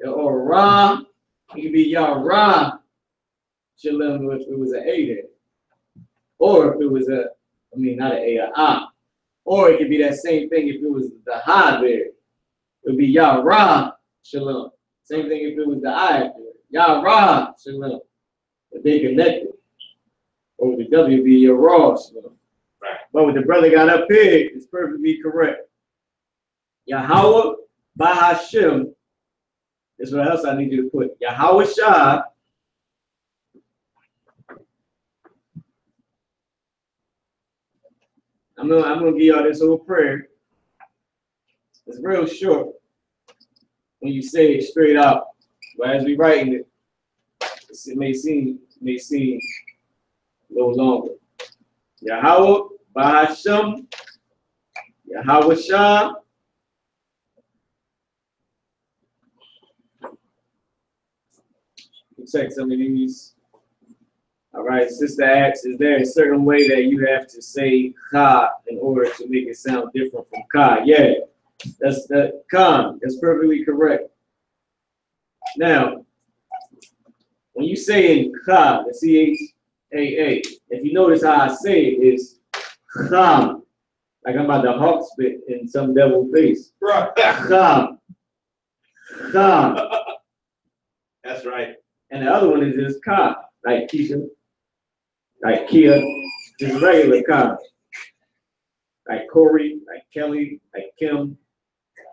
or Ra, it could be Yah-Ra Shalom if it was an A there. Or if it was not an A, a Ah. Or it could be that same thing if it was the Ha there. It would be Yah-Ra Shalom. Same thing if it was the I there. Yah-Ra Shalom. If they connected. Or with the W, be Yah-Ra Shalom. Right. But when the brother got up here, it's perfectly correct. Yahweh Bahashim. That's what else I need you to put. Yahweh Shah. I'm gonna give y'all this whole prayer. It's real short when you say it straight out. But as we writing it, it may seem a little longer. Yahweh Bahashim. Yahweh Shah. Check some of these. All right, Sister asks, is there a certain way that you have to say Ka in order to make it sound different from Ka? Yeah, that's the Khan. That's perfectly correct. Now, when you say in Ka, the C-H-A-A, if you notice how I say it is Kham, like I'm about to hawk spit in some devil's face. Right. Kham. Kham. That's right. And the other one is just Ka, like Keisha, like Kia, just regular Ka. Like Corey, like Kelly, like Kim.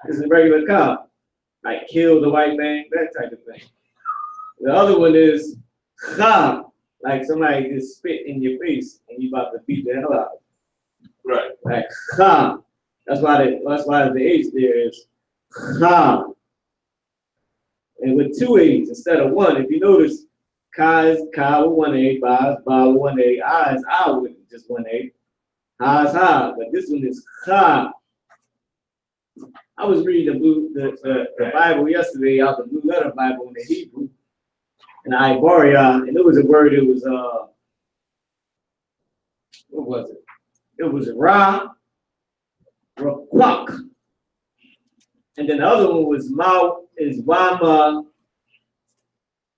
This is regular Ka. Like kill the white man, that type of thing. The other one is Kham, like somebody just spit in your face and you about to beat the hell out of it. Right. Like Kham. That's why the H there is Kham. And with two A's instead of one, if you notice, Ka is Ka with one A, Ba is Ba with one A, I is I with just one A, Ha is Ha, but this one is Ka. I was reading the Bible yesterday out the Blue Letter Bible in the Hebrew, and Ibaria, and it was a word. It was what was it? It was Ra, Raquak, and then the other one was Mau is Wama,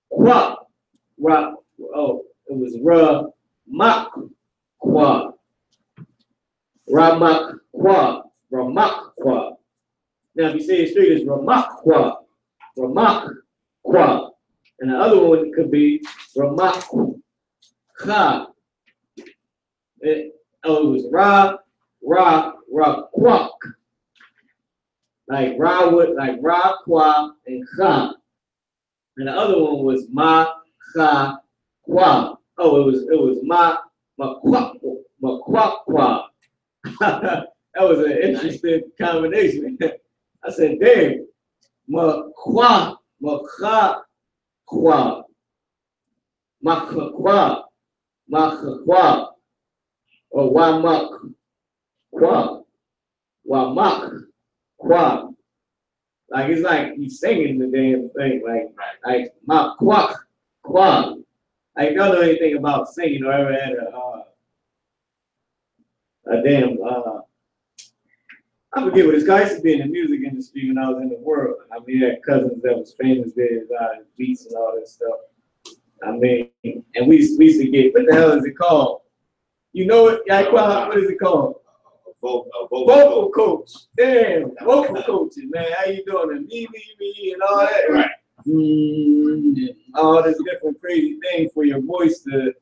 Qua, Ra. Oh, it was Ra Mak Qua, Ramak Qua, Ramak Qua. Now, if you say it straight, it's Ramak Qua, Ramak Qua. And the other one could be Ramak Kha. It was Ra, Quak. Like Ra would, like Ra, Qua, and Kha. And the other one was Ma, Kha, Qua. Oh, it was Ma, Quak, Qua. That was an interesting combination. I said, damn, Qua, Kha, Qua, Qua, Qua, or Wamak, Qua, Wamak, Qua. Like it's like he's singing the damn thing, like Mak, Qua, Qua. Like if y'all know anything about singing or ever had a damn I forget what it's called. I used to be in the music industry when I was in the world. I mean, I had cousins that was famous there, beats and all that stuff. I mean, and we used to get, what the hell is it called? You know it? What is it called? Vocal coach. Damn, vocal coaching, man. How you doing? And me, and all that. Right. All this different crazy things for your voice to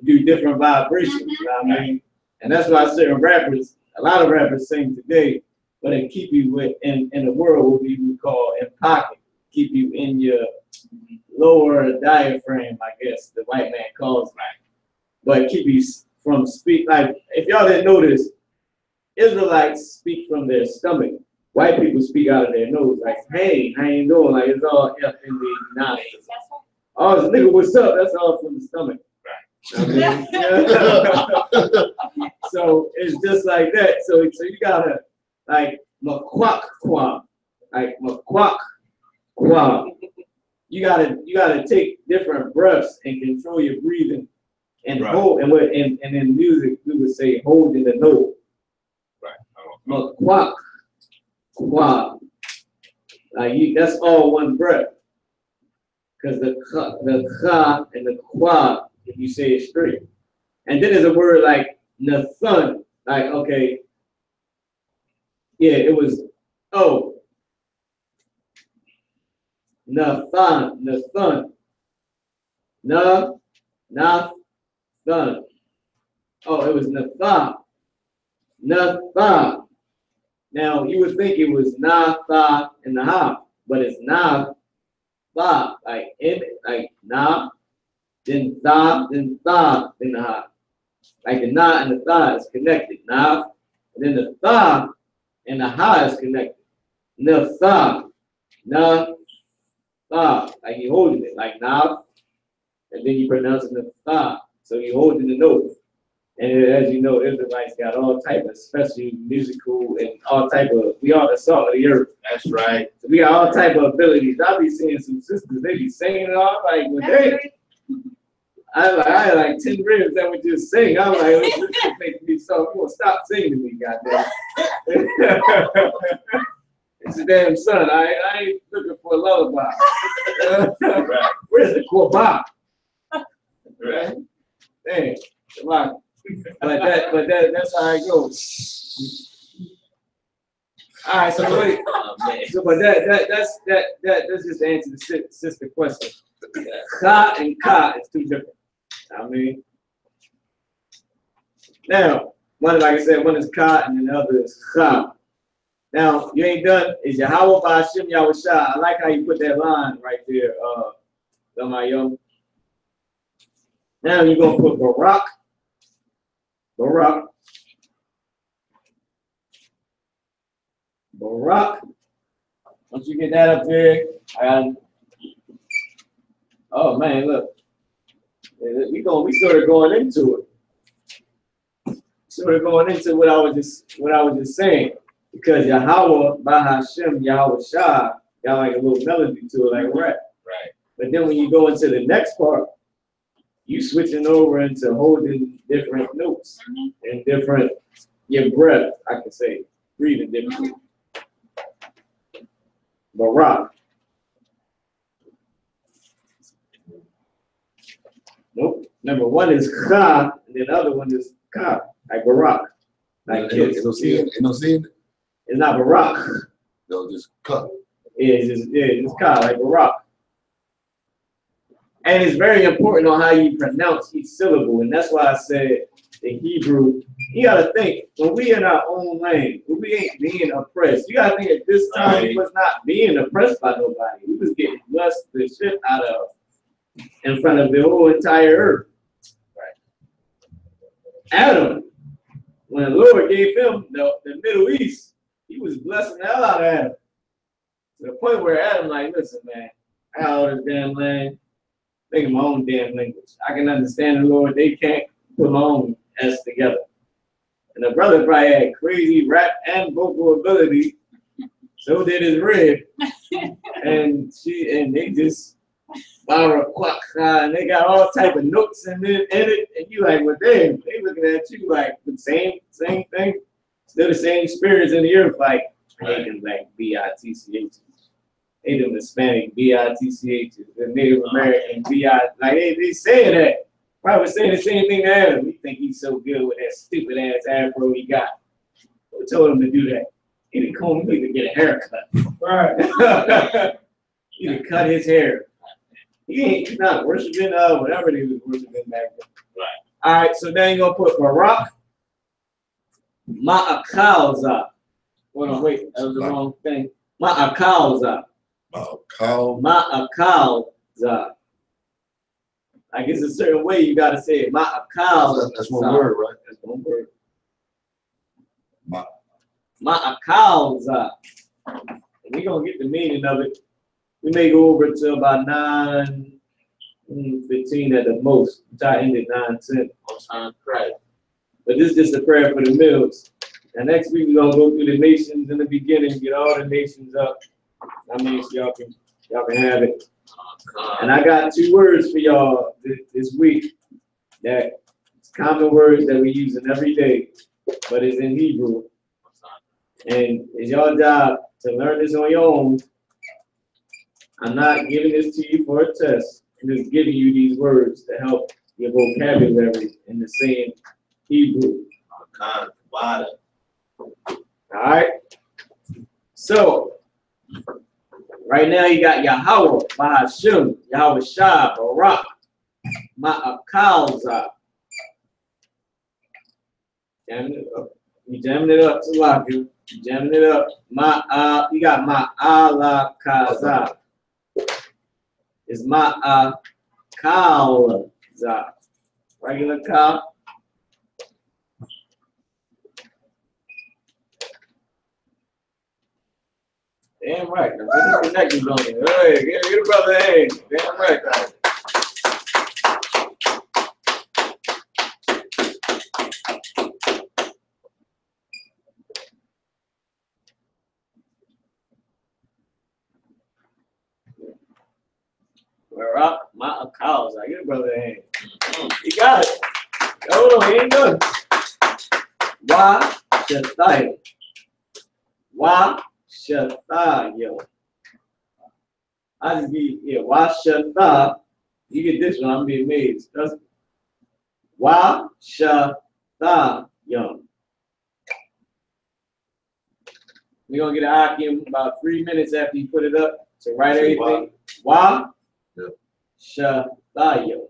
do different vibrations. You know what I mean? And that's why certain rappers, a lot of rappers sing today, but they keep you in the world what we would call in pocket, keep you in your lower diaphragm, I guess the white man calls it. But keep you from speak. Like if y'all didn't notice, Israelites speak from their stomach. White people speak out of their nose. Like, hey, how you doing? Like it's all F in the nine. Oh, this nigga, what's up? That's all from the stomach. I mean, so it's just like that. So you gotta like makwak kwa, like makwak kwa. You gotta take different breaths and control your breathing and hold. And in music we would say hold in the note. Makwak kwa, Like that's all one breath. Because the cha and the kwa, if you say it straight. And then there's a word like nathun. Like, okay, yeah, it was Nathan. Oh, it was Nathan. Now you would think it was Natha in the ha, but it's Natha, like in like na, then tha in the ha. Like the na and the tha is connected. Na, and then the tha and the ha is connected. Natha. Like you holding it, like nav, and then you pronounce it the so you holding the note. And as you know, Israelites got all type of special musical and all type of, we are the salt of the earth. That's right. So we got all type of abilities. I be seeing some sisters, they be singing it all like, well, I had like 10 ribs that would just sing. I'm like, this is making me so cool. Stop singing to me, goddamn. It's a damn son. I ain't looking for a lullaby. Right. Where's the korban? Right. Dang. But that's how it goes. All right, so wait. So but that's just to answer the sister question. Cha and ka is two different. I mean, now one, like I said, one is ka and then the other is cha. Now, you ain't done. Is Yahweh Ba'Shem Yahushua. I like how you put that line right there, Damayo. Now you're going to put Barak. Once you get that up there, oh man, look. We sort of going into it. Sort of going into what I was just saying. Because Yahweh, Bahashem, Yahushua, got like a little melody to it, like a rap. Right. But then when you go into the next part, you switching over into holding different notes and different, your breath, I can say, breathing differently. Barak. Nope. Number one is Cha, and then the other one is Ka, like Barak. Like kids. It's not Barak. No, just cut. It's Ka, like Barak. And it's very important on how you pronounce each syllable. And that's why I said in Hebrew, you gotta think, when we in our own lane, when we ain't being oppressed, you gotta think at this time we was not being oppressed by nobody. We was getting blessed the shit out of in front of the whole entire earth. Right. Adam, when the Lord gave him the Middle East, he was blessing the hell out of Adam. To the point where Adam like, listen, man, I got all this damn land. Think of my own damn language. I can understand the Lord. They can't put my own S together. And the brother probably had crazy rap and vocal ability. So did his rib. and they just and they got all type of notes in it. And you like, well, damn, they looking at you like the same thing. Still the same spirits in the earth, like Hagen, like B-I-T-C-H. They them Hispanic B-I-T-C-H, the Native American B-I, like they saying that. Probably saying the same thing to Adam. We think he's so good with that stupid ass afro he got. Who told him to do that? He didn't call me to get a haircut. Right. He didn't cut his hair. He's not worshiping whatever they was worshiping back then. Right. All right, so then you're gonna put Barak Ma'akalza. Hold on, wait, that was the wrong thing. Ma'akalza. Ma'akalza. I guess a certain way you gotta say it. Ma'akalza. That's one word, right? That's one word. Ma'akalza. We're gonna get the meaning of it. We may go over to about 9:15 at the most. Try to end at 9:10 on time prayer. But this is just a prayer for the mills. And next week we're gonna go through the nations in the beginning, get all the nations up. I mean, so y'all can have it. And I got 2 words for y'all this week that it's common words that we use in every day, but it's in Hebrew. And it's your job to learn this on your own I'm not giving this to you for a test. I'm just giving you these words to help your vocabulary in the same Hebrew. All right. So right now you got Yahweh, Bahashim, Yahweh Shah, Barak, Ma'akalza. Jamming it up. You jamming it up, Salaku. You jamming it up. You got Ma'alakaza. It's Ma'akalza. Regular cow. Damn right. Now, put the connections on it. Hey, get a brother. Hey, damn right. We're up. My cows. I get a brother. Hey, you got it. Hold on, he ain't done. Why Shathayo? Why Shathayo? I just get why Shatha. You get this one, I'm being amazed. Why Shathayo? We're gonna get an Akim about 3 minutes after you put it up to write everything. Why Shathayo?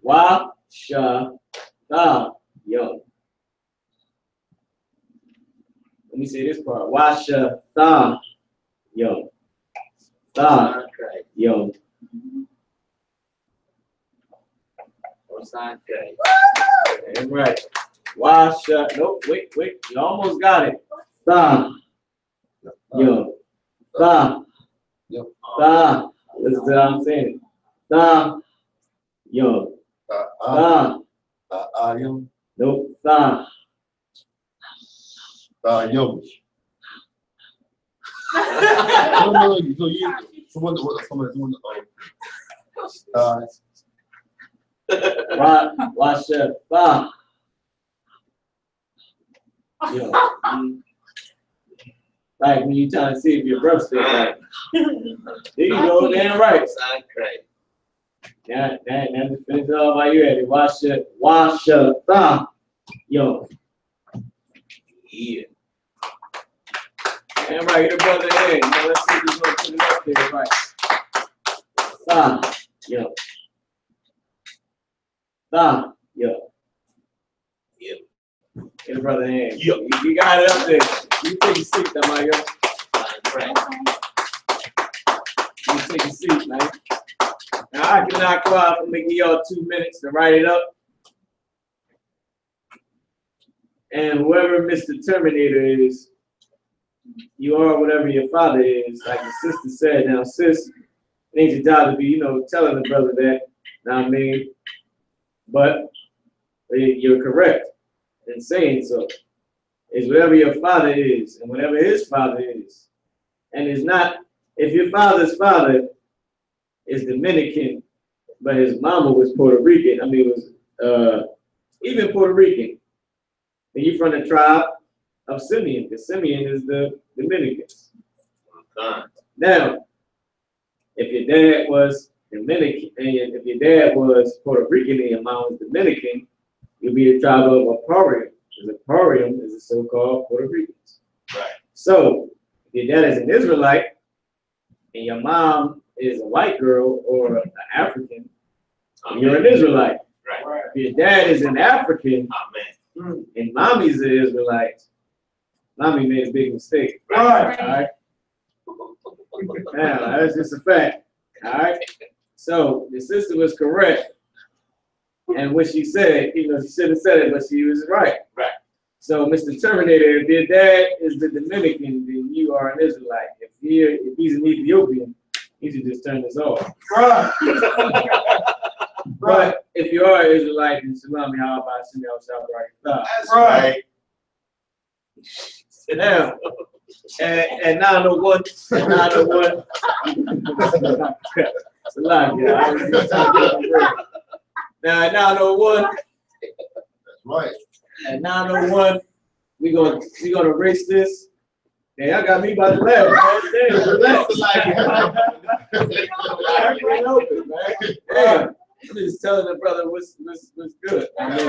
Why Shathayo? Let me say this part. Washa tha yo. Tha yo. That's right. Washa. Nope. Wait. You almost got it. Tha yo. Tha. Tha. Listen to what I'm saying. Tha yo. Tha. Nope. Tha. Yo. Washa tha. Yo. Like when you trying to see if your breath's still right. There you go, damn right. Now just finish it off while you're at it. Washa tha. Yo. Yeah. Damn right, get a brother in. Now let's see if he's gonna put it up there, right? Tha. Yo. Tha. Yo. Yep. Get a brother in. Yep. You got it up there. You take a seat, Mario. You take a seat, man. Now I cannot go out and give y'all 2 minutes to write it up. And whoever Mr. Terminator is, you are whatever your father is, like the sister said. Now, sis, it ain't your job to be, telling the brother that, know what I mean? But you're correct in saying so. It's whatever your father is and whatever his father is. And it's not, if your father's father is Dominican, but his mama was Puerto Rican, even Puerto Rican, and you're from the tribe of Simeon, because Simeon is the Dominicans. Now, if your dad was Dominican, and if your dad was Puerto Rican and your mom was Dominican, you'll be the tribe of Aparium. Because Aparium is the so-called Puerto Ricans. Right. So, if your dad is an Israelite, and your mom is a white girl or an African, you're an Israelite. Right. If your dad is an African, and mommy's an Israelite, mommy made a big mistake. Right. All right. Now, that's just a fact. All right. So the sister was correct. And what she said, she should have said it, but she was right. Right. So, Mr. Terminator, if your dad is the Dominican, then you are an Israelite. If he's an Ethiopian, he should just turn this off. Right. But if you are an Israelite, then Shalom, how about That's right. Now, and 901, and 901. It's a lot, yeah. Now, at 901. That's right. At 901, we're gonna erase this, Yeah, y'all got me by the laugh, man. Relax. Yeah. I'm just telling the brother what's good. I mean,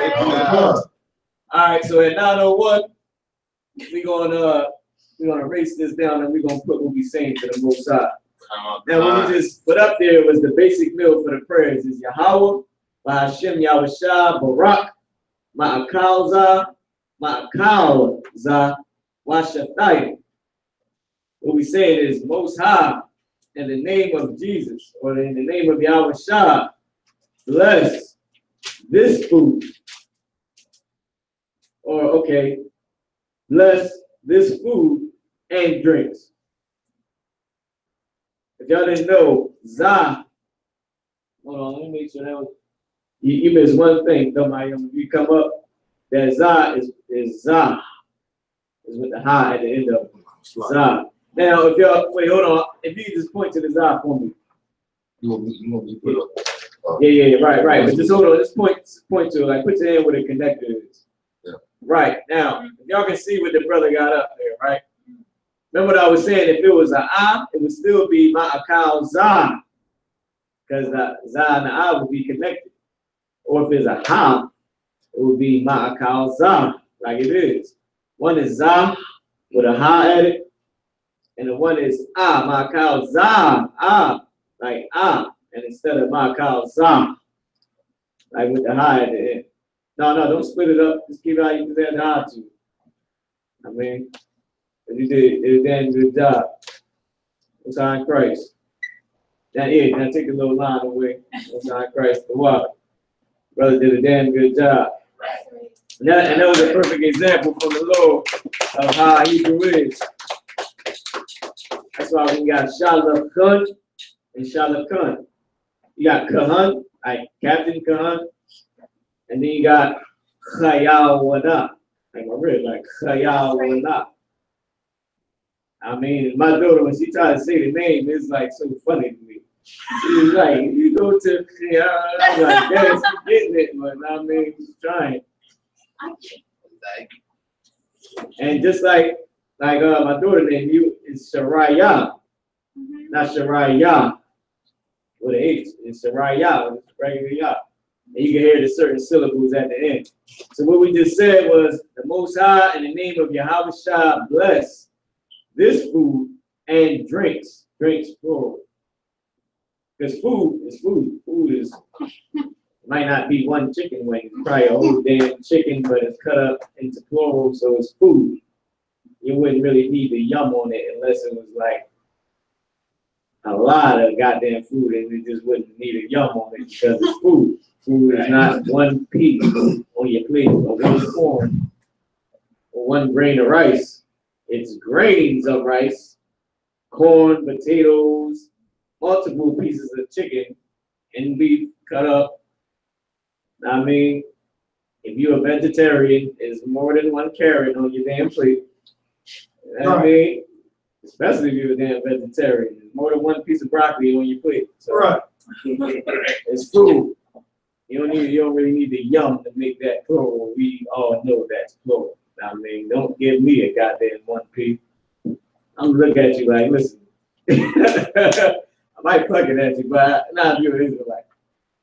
all right, so at 9:01, we're gonna race this down and we're gonna put what we saying to the Most High. Now, what we just put up there was the basic meal for the prayers is Yahweh, Hashem Yahushua, Barak, Ma'akalza, Washatayim. What we say is Most High, in the name of Jesus, or in the name of Yahushua, bless this food. Or, okay, bless this food and drinks. If y'all didn't know, Zah, hold on, let me make sure that was, you missed one thing, though, if you come up, that Zah is Zah, is with the ha at the end of it. Zah. Now, if y'all, wait, hold on, if you just point to the Zah for me. You want me to put up? Yeah, right. But just hold on, just point to it, like put your hand where the connector is. Yeah. Right. Now, if y'all can see what the brother got up there, right? Remember what I was saying, if it was an I, it would still be Ma'akal Zah. Because the Zah and the I would be connected. Or if it's a Ha, it would be Ma'akal Zah, like it is. One is Zah with a Ha at it. And the one is Ma'akal Zah, like and instead of Ma'akal Zah, like with the Ha at the end. No, don't split it up. Just keep it how you present the Ha to. I mean, you did a damn good job. It's on Christ. Now take a little line away. It's on Christ. The water. Brother did a damn good job. And that was a perfect example from the Lord of how Hebrew is. That's why we got SHALAM and SHALAM. You got Kahan, like Captain Kahan, and then you got Chayawana, like my rib, like Chayawana. I mean, my daughter, when she tried to say the name, it's like so funny to me. She's like, you go to I'm like, yes, she's getting it, but I mean, she's trying. And just like my daughter name, is Sharaya, not Sharaya with an H. It's Sharaya, it's regular Ya. And you can hear the certain syllables at the end. So what we just said was the Most High in the name of Yahushua bless this food and drinks plural. Because food is food. Food is might not be one chicken wing, it's probably a whole damn chicken, but it's cut up into plural, so it's food. You wouldn't really need the yum on it unless it was like a lot of goddamn food, and it just wouldn't need a yum on it because it's food. Food is not one piece on your plate, or one corn, or one grain of rice. It's grains of rice, corn, potatoes, multiple pieces of chicken and beef cut up. I mean, if you're a vegetarian, it's more than one carrot on your damn plate. I mean, especially if you're a damn vegetarian, there's more than one piece of broccoli on your plate. So Right. It's food. You don't really need the yum to make that plural. We all know that's plural. I mean, don't give me a goddamn one piece. I'm gonna look at you like, listen. I might pluck it at you, but not if you're an Israelite.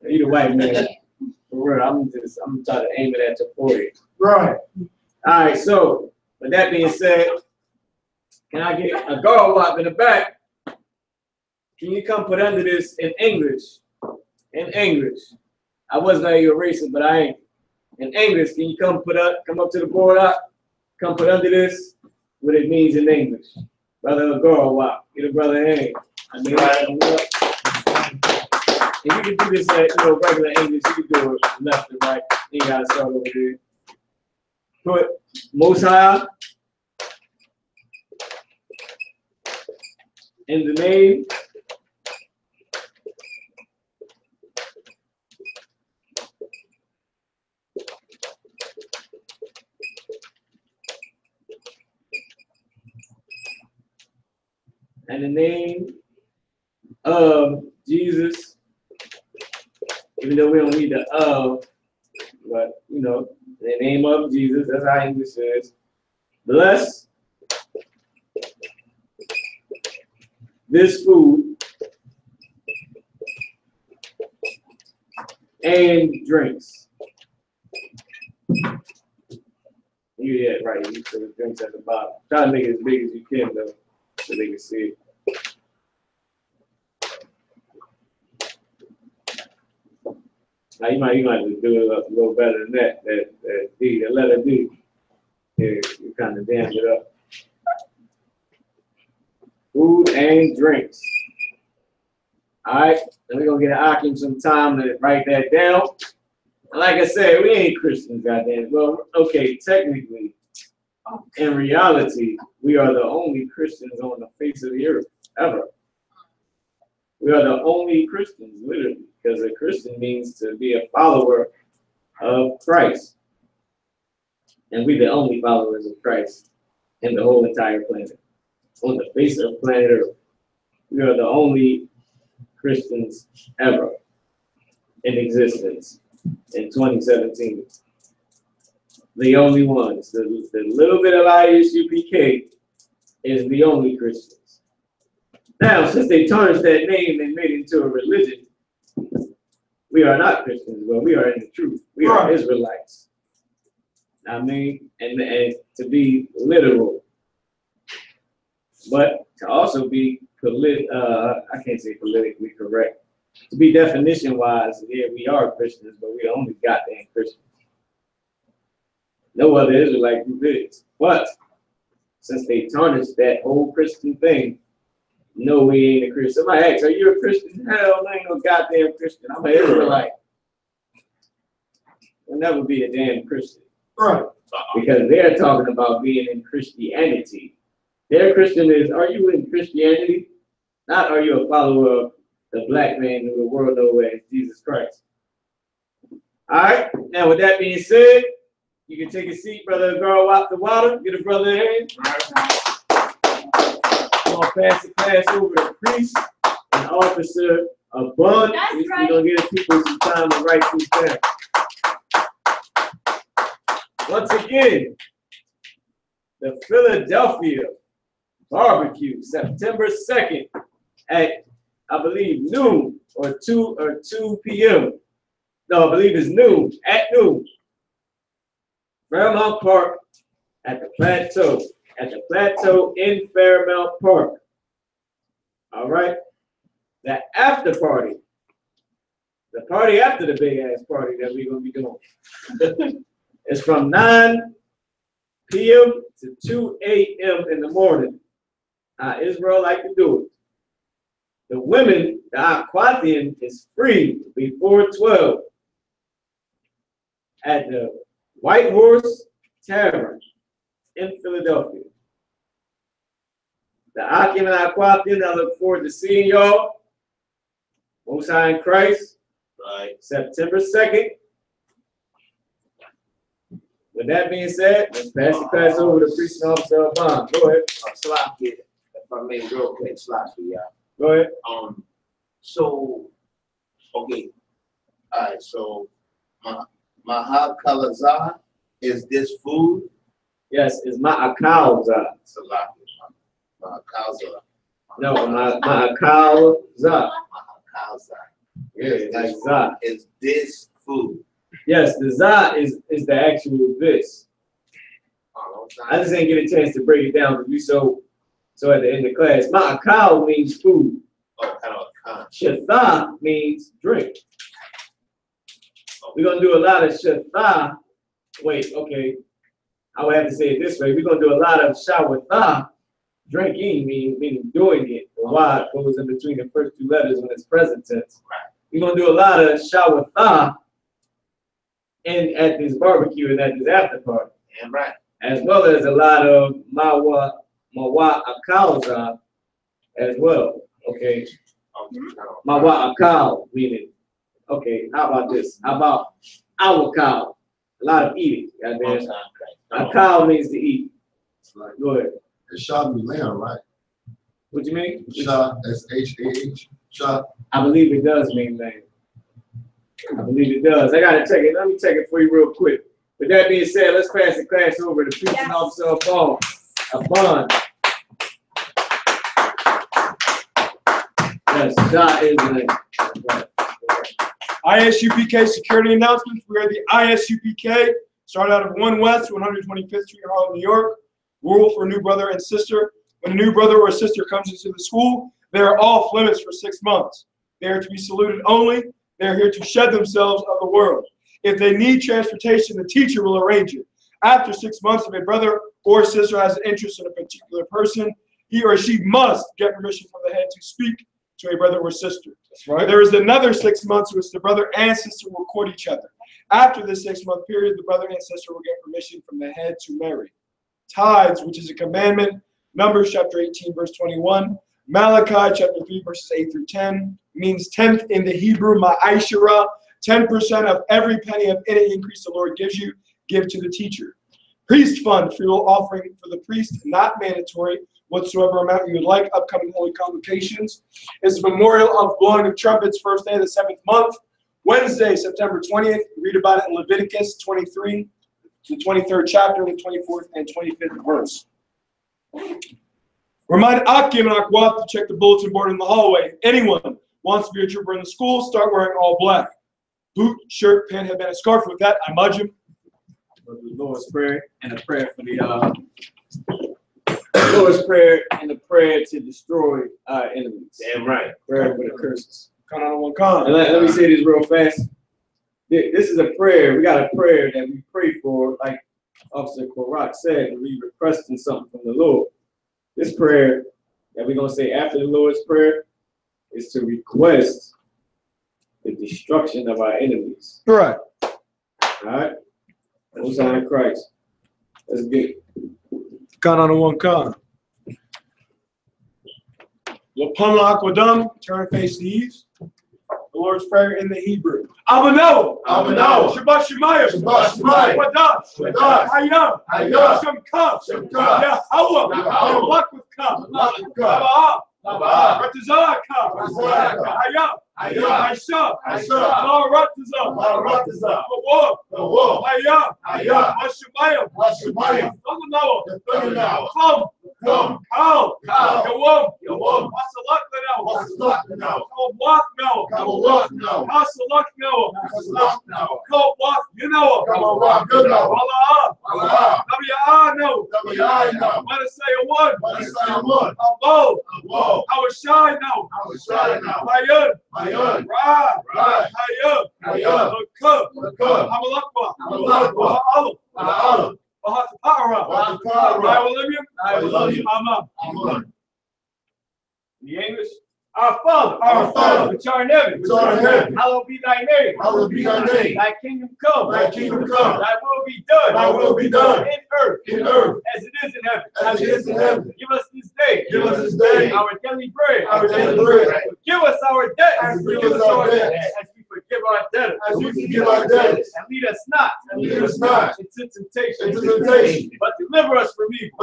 You're the white man. For real, I'm trying to aim it at your forehead. Right. All right, so with that being said, can I get a guard wop in the back? Can you come put under this in English? In English. I was gonna erase it, but I ain't. In English, can you come up to the board up? Come put under this what it means in English. Brother guard wop. Get a brother in. I mean, if you can do this at regular English, you can do it left and right. You gotta start over here. Put Most High in the name and the name of Jesus, even though we don't need the of, but the name of Jesus, that's how English says. Bless this food and drinks. Yeah, right. You put the drinks at the bottom. Try to make it as big as you can, though, so they can see it. Now you might just do it a little better than that. That D, the letter D. Yeah, you kind of dammed it up. Food and drinks. All right, then we're gonna get Akim some time to write that down. Like I said, we ain't Christians, goddamn. Well, okay, technically, in reality, we are the only Christians on the face of the earth ever. We are the only Christians, literally, because a Christian means to be a follower of Christ. And we're the only followers of Christ in the whole entire planet, on the face of planet Earth. We are the only Christians ever in existence in 2017. The only ones. The little bit of I.S.U.P.K is the only Christians. Now, since they tarnished that name and made it into a religion, we are not Christians, but we are in the truth. We are Israelites. I mean, and to be literal, but to also be I can't say politically correct. To be definition-wise, yeah, we are Christians, but we only goddamn Christians. No other Israelite group is. But since they tarnished that whole Christian thing, no, we ain't a Christian. Somebody asks, are you a Christian? Hell, I ain't no goddamn Christian. I'm an Israelite. We'll never be a damn Christian. Right. Because they're talking about being in Christianity. Their Christian is, are you in Christianity? Not are you a follower of the black man who the world knows as Jesus Christ. All right. Now, with that being said, you can take a seat, brother. Girl, out the water. Get a brother in. I'm gonna pass the class over to priest and officer of bond. We're gonna give people some time to write these down. Once again, the Philadelphia barbecue, September 2nd at, I believe, noon or 2 p.m. No, I believe it's noon, at noon. Fairmount Park at the Plateau in Fairmount Park. All right. The after party, the party after the big ass party that we're going to be doing, is from 9 p.m. to 2 a.m. in the morning. Israel like to do it. The women, the Aquathian, is free before 12 at the White Horse Tavern in Philadelphia. The Akim and Aquathian, I look forward to seeing y'all. Most High in Christ, right? September 2nd. With that being said, let's pass the class over to priest and officer of bond. Go ahead. If I may real quick, y'all. Go ahead. So, okay. All right, so Mahakalaza is this food? Yes, it's Ma'akalza. Mahakalaza. No, Ma'akalza. Mahakalaza. Yeah, like za. Is this food? Yes, the za is the actual this. I just didn't get a chance to break it down because we so at the end of class. Ma'akal means food. Shatha means drink. We're going to do a lot of shatha. Wait, okay. I would have to say it this way. We're going to do a lot of shawatha, drinking, meaning doing it. The Y goes in between the first two letters when it's present tense. We're going to do a lot of shawatha at this barbecue and at this after party. Yeah, right. As well as a lot of mawa akalza as well. Okay. Mawa akal, meaning, okay, how about this? How about awakal? A lot of eating. Goddamn. Akal means to eat. Go ahead. It's Shah Milan, right? What you mean? Shah, S-H-A-H. Shah. I believe it does mean land. I believe it does. I gotta check it. Let me check it for you real quick. With that being said, let's pass the class over to priest and officer of bond. Yes, God is the name. I.S.U.P.K. security announcements. We are the I.S.U.P.K. Started out of 1 West, 125th Street, Harlem, New York. Rule for a new brother and sister. When a new brother or sister comes into the school, they are off limits for 6 months. They are to be saluted only. They are here to shed themselves of the world. If they need transportation, the teacher will arrange it. After 6 months, if a brother or sister has an interest in a particular person, he or she must get permission from the head to speak to a brother or sister. That's right. There is another 6 months in which the brother and sister will court each other. After this 6-month period, the brother and sister will get permission from the head to marry. Tithes, which is a commandment. Numbers chapter 18, verse 21. Malachi chapter 3, verses 8 through 10. Means 10th in the Hebrew, ma'ashara. 10% of every penny of any increase the Lord gives you, give to the teacher. Priest fund, free will offering for the priest, not mandatory. Whatsoever amount you would like, upcoming holy convocations. Is the memorial of blowing of trumpets, first day of the 7th month. Wednesday, September 20th. Read about it in Leviticus 23, the 23rd chapter, the 24th and 25th verse. Remind Akim and Akwaf to check the bulletin board in the hallway. If anyone wants to be a trooper in the school, start wearing all black. Boot, shirt, pant, headband, and scarf. With that, I mudge him. The Lord's Prayer and a prayer for the Lord's Prayer and a prayer to destroy our enemies. Damn right. Prayer for the curses. Con on one con. And let me say this real fast. This is a prayer. We got a prayer that we pray for, like Officer Korak said, when we requesting something from the Lord. This prayer that we're going to say after the Lord's Prayer is to request the destruction of our enemies. Right. All right? Hosanna in Christ. Let's get it. Con on one con. Lapama Akwadam, turn face to east. The Lord's Prayer in the Hebrew. Abano. Abano. Shabbat Shemayim. Shabbat Shemayim. Qadash. Qadash. I.S.U.P.K. I.S.U.P.K. Shem Ka. Yahweh. Yahweh. Luck with Ka. Laba'ah. Ratazah Ka. I.S.U.P.K. Maratazah. Kawah. Lashawan. Come. Kal. Yawam. Wasalak now. Kawah now. Hasalak now. Kawah Wala'ah. Nabiyah now. Manasaya one. Abol. Awashai now. Mayan. Ra. Hayab. Lakub. Hamalakwa. Bahatapara. I will love you. Amen. The English. Our Father, which art in heaven, hallowed be thy name. Thy kingdom come. Thy will be done. In earth. As it is in heaven. Give us this day. Our daily bread. Forgive us our debts. As we forgive our debtors. And lead us not into temptation. But deliver us from evil.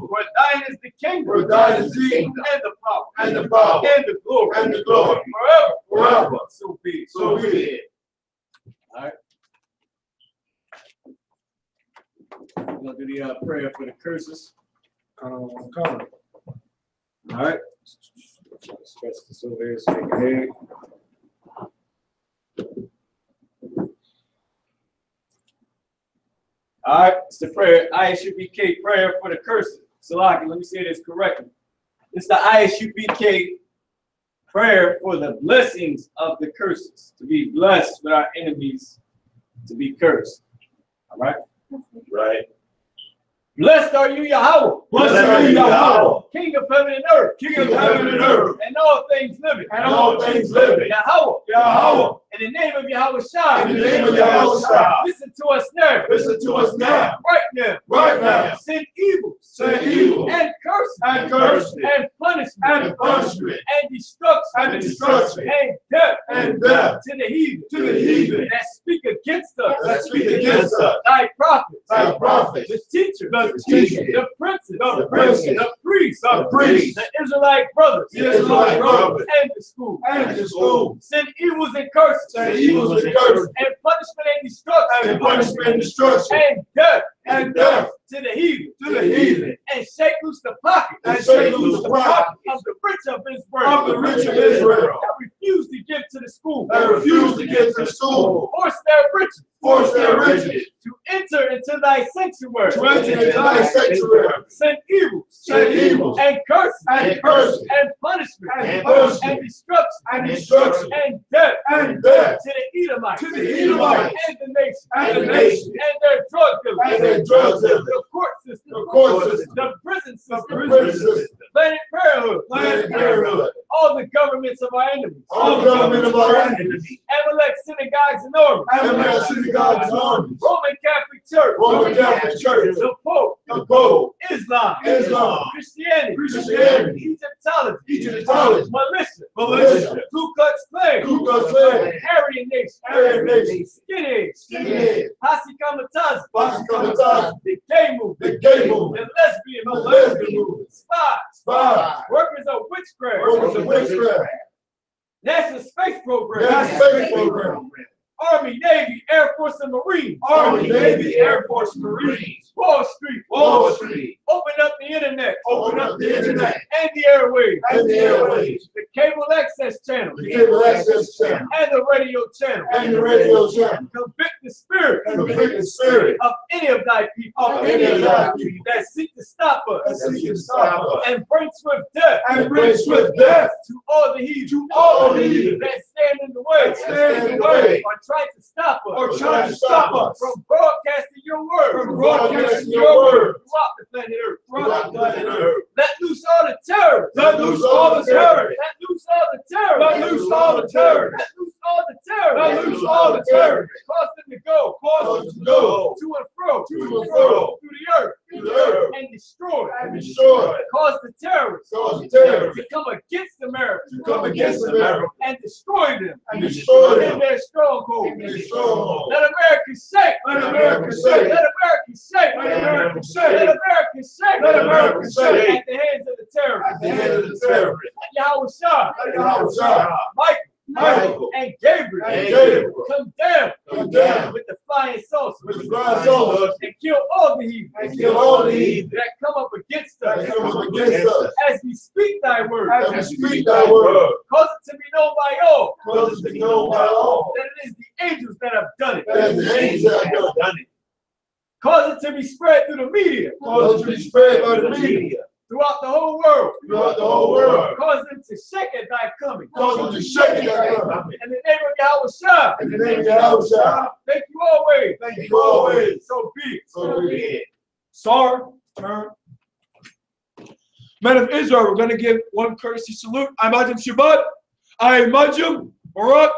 For thine is the kingdom. And the power. And the glory. Forever. So be it. All right. We're going to do the prayer for the curses. All right. Stretch this over here so we can hear it. All right. It's the prayer, I.S.U.P.K. prayer for the curses. Salaki, let me say this correctly. It's the I.S.U.P.K. prayer for the blessings of the curses, to be blessed with our enemies, to be cursed. All right? Right. Blessed are you, Yahweh. King of heaven and earth. And all things living. Yahweh. In the name of Yahweh Shai. Listen to us now. Right now. Send evil. And curses. And punishment. And destruction. And death. To the heathen. That speak against us. Thy prophets. The teachers. The princes. The priests. priests, the Israelite brothers, and the school. Send evils and curses, and punishment and destruction, and death to the heathen, and shake loose the pocket, of the rich of Israel, that refuse to give to the school, force their riches, to enter into thy sanctuary, send evils, and curses, and punishment, and destruction, and death to the Edomites, and the nation, and their drug dealers, the court system, the prison system, Planet Parenthood, all the governments of our enemies, Amalek synagogues and armies, Roman Catholic Church, the Pope, Islam, Christianity, Egyptology, militia, Ku Klux Klan, Aryan Nation, skinheads, Posse Kamikaze, the gay movement, the lesbian movement, spies, workers of witchcraft, NASA space program, Army, Navy, Air Force, and Marines. Wall Street. Open up the internet. And the airwaves. The cable access channel. And the radio channel. Convict the spirit of any of thy people. That seek to stop us. And bring swift death to all the heathen. That stand in the way. Or try to stop us. From broadcasting your word. Throughout the planet Earth. Let loose all the terror. Let loose all the terror. Cause them to go. To and fro. Through the earth. And destroy. Cause the terrorists. To come against America. And destroy them. In their stronghold. Let America shake. Let America shake. At the hands of the terrorists. Yahweh, Michael, and Gabriel come down with the flying saucers and kill all the heathen that come up against us as we speak thy word. Cause it to be known by all that it is the angels that have done it. Cause it to be spread through the media. Throughout the whole world. Cause them to shake at thy coming. In the name of Yahweh. Thank you always. So be it. Sar, turn. Men of Israel, we're going to give one courtesy salute. I.M.U.P.K. Shabbat. I.M.U.P.K. Barak.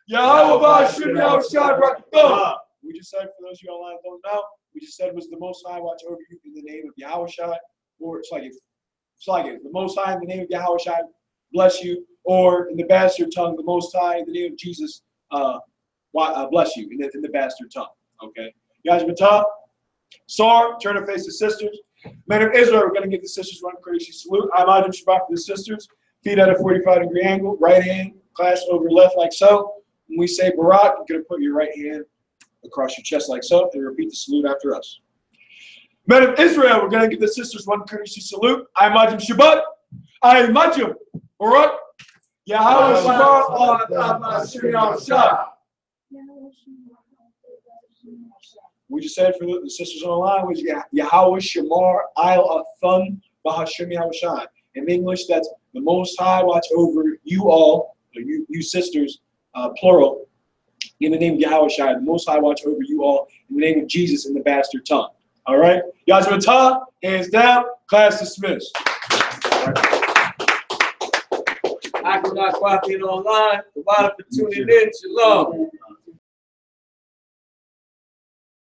Yahweh Hashem Yahushua Barak. We just said, for those of you online that don't know, we just said was the Most High watch over you in the name of Yahushua. Or it's like the Most High in the name of Yahushua bless you, or in the bastard tongue, the Most High in the name of Jesus bless you in the bastard tongue. Okay, guys, Matah, Sar, turn to face the sisters. Men of Israel, we're going to give the sisters one courtesy salute. I.M.U.P.K. Shabbat for the sisters. Feet at a 45-degree angle, right hand clasped over left like so. When we say Barak, you're going to put your right hand across your chest like so, and repeat the salute after us. Men of Israel, we're going to give the sisters one courtesy salute. I.M.U.P.K. Shabbat. I.M.U.P.K. Barak. Yahweh Shabbat. We just said for the sisters on the line was Yahweh Shamar I'll Thun Bahashim Yahushai. In English, that's the Most High watch over you all, you sisters, plural, in the name of Yahweh Shai. The Most High watch over you all in the name of Jesus in the bastard tongue. All right? Yazmatah, hands down, class dismissed. I could not quite online. The bottom for tuning in. Shalom.